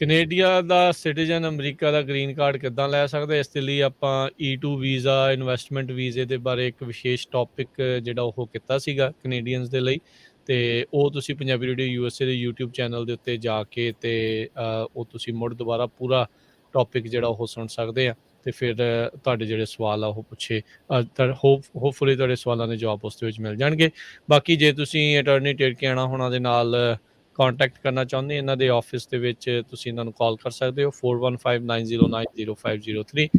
ਕੈਨੇਡੀਆ ਦਾ ਸਿਟੀਜ਼ਨ ਅਮਰੀਕਾ ਦਾ ਗ੍ਰੀਨ ਕਾਰਡ ਕਿੱਦਾਂ ਲੈ ਸਕਦਾ? ਇਸ ਦੇ ਲਈ ਆਪਾਂ E2 ਵੀਜ਼ਾ, ਇਨਵੈਸਟਮੈਂਟ ਵੀਜ਼ੇ ਦੇ ਬਾਰੇ ਇੱਕ ਵਿਸ਼ੇਸ਼ ਟੌਪਿਕ ਜਿਹੜਾ ਉਹ ਕੀਤਾ ਸੀਗਾ ਕੈਨੇਡੀਅਨਸ ਦੇ ਲਈ, ਤੇ ਉਹ ਤੁਸੀਂ ਪੰਜਾਬੀ ਰੇਡੀਓ USA ਦੇ YouTube ਚੈਨਲ ਦੇ ਉੱਤੇ ਜਾ ਕੇ ਤੇ ਉਹ ਤੁਸੀਂ ਮੁੜ ਦੁਬਾਰਾ ਪੂਰਾ ਟੌਪਿਕ ਜਿਹੜਾ ਉਹ ਸੁਣ ਸਕਦੇ ਆ। ਤੇ ਫਿਰ ਤੁਹਾਡੇ ਜਿਹੜੇ ਸਵਾਲ ਆ ਉਹ ਪੁੱਛੇ ਹੋਪਫੁਲੀ ਤੁਹਾਡੇ ਸਵਾਲਾਂ ਦੇ ਜਵਾਬ ਉਸ ਦੇ ਵਿੱਚ ਮਿਲ ਜਾਣਗੇ। ਬਾਕੀ ਜੇ ਤੁਸੀਂ ਅਟਾਰਨੀ ਟਰਕੀਆਣਾ ਹੋਣਾ ਦੇ ਨਾਲ ਕੰਟੈਕਟ ਕਰਨਾ ਚਾਹੁੰਦੇ ਇਹਨਾਂ ਦੇ ਆਫਿਸ ਦੇ ਵਿੱਚ ਤੁਸੀਂ ਇਹਨਾਂ ਨੂੰ ਕਾਲ ਕਰ ਸਕਦੇ ਹੋ 4159090503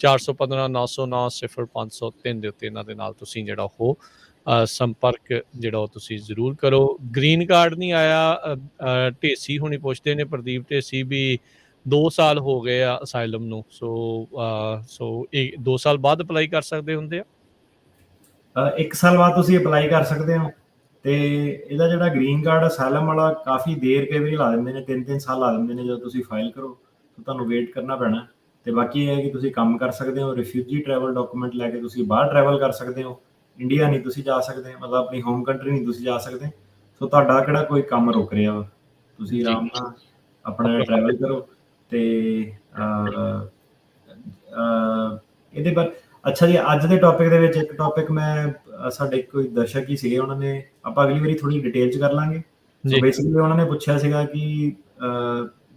415-909-0503 ਦੇ ਉੱਤੇ ਇਹਨਾਂ ਦੇ ਨਾਲ ਤੁਸੀਂ ਜਿਹੜਾ ਉਹ ਸੰਪਰਕ ਜਿਹੜਾ ਉਹ ਤੁਸੀਂ ਜ਼ਰੂਰ ਕਰੋ। ਗ੍ਰੀਨ ਕਾਰਡ ਨਹੀਂ ਆਇਆ, ਢੇਸੀ ਹੋਣੀ ਪੁੱਛਦੇ ਨੇ, ਪ੍ਰਦੀਪ ਢੇਸੀ ਵੀ 2 ਸਾਲ ਹੋ ਗਏ ਆ ਅਸਾਈਲਮ ਨੂੰ, ਸੋ ਇਹ 2 ਸਾਲ ਬਾਅਦ ਅਪਲਾਈ ਕਰ ਸਕਦੇ ਹੁੰਦੇ ਆ। 1 ਸਾਲ ਬਾਅਦ ਤੁਸੀਂ ਅਪਲਾਈ ਕਰ ਸਕਦੇ ਹੋ। ਤੇ ਇਹਦਾ ਜਿਹੜਾ ਗ੍ਰੀਨ ਕਾਰਡ ਅਸਾਈਲਮ ਵਾਲਾ ਕਾਫੀ ਦੇਰ ਕਈ ਵਾਰੀ ਲਾ ਦਿੰਦੇ ਨੇ, 3-3 ਸਾਲ ਲਾ ਦਿੰਦੇ ਨੇ ਜਦੋਂ ਤੁਸੀਂ ਫਾਈਲ ਕਰੋ, ਤਾਂ ਤੁਹਾਨੂੰ ਵੇਟ ਕਰਨਾ ਪੈਣਾ। ਤੇ ਬਾਕੀ ਇਹ ਹੈ ਕਿ ਤੁਸੀਂ ਕੰਮ ਕਰ ਸਕਦੇ ਹੋ, ਰਿਫਿਊਜੀ ਟਰੈਵਲ ਡਾਕੂਮੈਂਟ ਲੈ ਕੇ ਤੁਸੀਂ ਬਾਹਰ ਟਰੈਵਲ ਕਰ ਸਕਦੇ ਹੋ। ਇੰਡੀਆ ਨਹੀਂ ਤੁਸੀਂ ਜਾ ਸਕਦੇ, ਮਤਲਬ ਆਪਣੀ ਹੋਮ ਕੰਟਰੀ ਨਹੀਂ ਤੁਸੀਂ ਜਾ ਸਕਦੇ। ਸੋ ਤੁਹਾਡਾ ਕਿਹੜਾ ਕੋਈ ਕੰਮ ਰੁਕ ਰਿਹਾ ਵਾ, ਤੁਸੀਂ ਆਰਾਮ ਨਾਲ ਆਪਣਾ ਟਰੈਵਲ ਕਰੋ। ਤੇ ਇਹਦੇ ਬਾਰੇ ਅੱਛਾ ਜੀ, ਅੱਜ ਦੇ ਟੌਪਿਕ ਦੇ ਵਿੱਚ ਇੱਕ ਟੌਪਿਕ ਮੈਂ ਸਾਡੇ ਕੋਈ ਦਰਸ਼ਕ ਹੀ ਸੀਗੇ, ਉਹਨਾਂ ਨੇ, ਆਪਾਂ ਅਗਲੀ ਵਾਰੀ ਥੋੜੀ ਡਿਟੇਲ 'ਚ ਕਰ ਲਾਂਗੇ। ਸੋ ਬੇਸਿਕਲੀ ਉਹਨਾਂ ਨੇ ਪੁੱਛਿਆ ਸੀਗਾ ਕਿ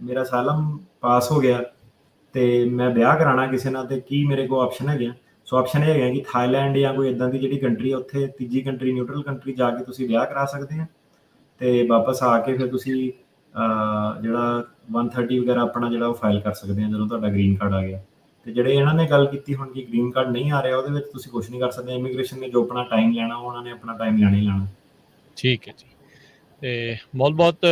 ਮੇਰਾ ਅਸਾਈਲਮ ਪਾਸ ਹੋ ਗਿਆ ਤੇ ਮੈਂ ਵਿਆਹ ਕਰਾਉਣਾ ਕਿਸੇ ਨਾਲ, ਤੇ ਕੀ ਮੇਰੇ ਕੋਲ ਆਪਸ਼ਨ ਹੈਗੇ ਆ। ਸੋ ਆਪਸ਼ਨ ਇਹ ਹੈਗਾ ਕਿ ਥਾਈਲੈਂਡ ਜਾਂ ਕੋਈ ਇੱਦਾਂ ਦੀ ਜਿਹੜੀ ਕੰਟਰੀ ਆ, ਉੱਥੇ ਤੀਜੀ ਕੰਟਰੀ, ਨਿਊਟਰਲ ਕੰਟਰੀ ਜਾ ਕੇ ਤੁਸੀਂ ਵਿਆਹ ਕਰਾ ਸਕਦੇ ਆ ਤੇ ਵਾਪਸ ਆ ਕੇ ਫਿਰ ਤੁਸੀਂ ਜਿਹੜਾ 130 ਵਗੈਰਾ ਆਪਣਾ ਜਿਹੜਾ ਉਹ ਫਾਈਲ ਕਰ ਸਕਦੇ ਹਾਂ ਜਦੋਂ ਤੁਹਾਡਾ ਗ੍ਰੀਨ ਕਾਰਡ ਆ ਗਿਆ। ਤੇ ਜਿਹੜੇ ਇਹਨਾਂ ਨੇ ਗੱਲ ਕੀਤੀ ਹੁਣ ਕਿ ਗ੍ਰੀਨ ਕਾਰਡ ਨਹੀਂ ਆ ਰਿਹਾ, ਉਹਦੇ ਵਿੱਚ ਤੁਸੀਂ ਕੁਛ ਨਹੀਂ ਕਰ ਸਕਦੇ। ਇਮੀਗ੍ਰੇਸ਼ਨ ਨੇ ਜੋ ਆਪਣਾ ਟਾਈਮ ਲੈਣਾ ਉਹਨਾਂ ਨੇ ਆਪਣਾ ਟਾਈਮ ਲੈਣਾ ਹੀ ਲੈਣਾ। ਠੀਕ ਹੈ ਜੀ, ਤੇ ਬਹੁਤ ਬਹੁਤ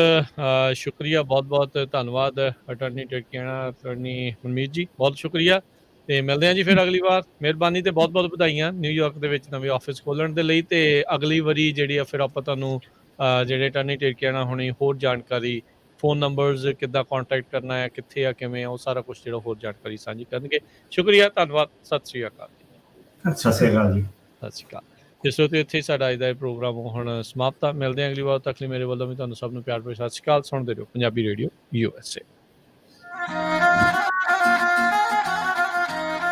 ਸ਼ੁਕਰੀਆ, ਬਹੁਤ ਬਹੁਤ ਧੰਨਵਾਦ ਅਟਾਰਨੀ ਟਰਕੀਆਣਾ, ਅਟਾਰਨੀ ਮਨਮੀਤ ਜੀ, ਬਹੁਤ ਸ਼ੁਕਰੀਆ। ਤੇ ਮਿਲਦੇ ਹਾਂ ਜੀ ਫਿਰ ਅਗਲੀ ਵਾਰ। ਮਿਹਰਬਾਨੀ ਤੇ ਬਹੁਤ ਬਹੁਤ ਵਧਾਈਆਂ ਨਿਊਯਾਰਕ ਦੇ ਵਿੱਚ ਨਵੇਂ ਆਫਿਸ ਖੋਲ੍ਹਣ ਦੇ ਲਈ। ਤੇ ਅਗਲੀ ਵਾਰੀ ਜਿਹੜੀ ਆ ਫਿਰ ਆਪਾਂ ਤੁਹਾਨੂੰ ਜਿਹੜੇ ਅਟਾਰਨੀ ਟਰਕੀਆਣਾ ਹੋਣੀ ਹੋਰ ਜਾਣਕਾਰੀ, ਫੋਨ ਨੰਬਰਸ ਕਿੱਦਾਂ ਕੰਟੈਕਟ ਕਰਨਾ ਹੈ, ਕਿੱਥੇ ਆ, ਕਿਵੇਂ ਆ, ਉਹ ਸਾਰਾ ਕੁਛ ਜਿਹੜਾ ਹੋਰ ਜਾਣਕਾਰੀ ਸਾਂਝੀ ਕਰਨਗੇ। ਸ਼ੁਕਰੀਆ, ਧੰਨਵਾਦ, ਸਤਿ ਸ਼੍ਰੀ ਅਕਾਲ ਜੀ। ਸਤਿ ਸ਼੍ਰੀ ਅਕਾਲ ਜੀ। ਸਤਿ ਸ਼੍ਰੀ ਅਕਾਲ। ਜਿਸ ਤੋਂ ਇੱਥੇ ਸਾਡਾ ਅੱਜ ਦਾ ਇਹ ਪ੍ਰੋਗਰਾਮ ਹੁਣ ਸਮਾਪਤ ਆ। ਮਿਲਦੇ ਹਾਂ ਅਗਲੀ ਵਾਰ ਤੱਕ ਲਈ ਮੇਰੇ ਵੱਲੋਂ ਵੀ ਤੁਹਾਨੂੰ ਸਭ ਨੂੰ ਪਿਆਰ ਭਰੀ ਸਤਿ ਸ਼੍ਰੀ ਅਕਾਲ। ਸੁਣਦੇ ਰਹੋ ਪੰਜਾਬੀ ਰੇਡੀਓ USA।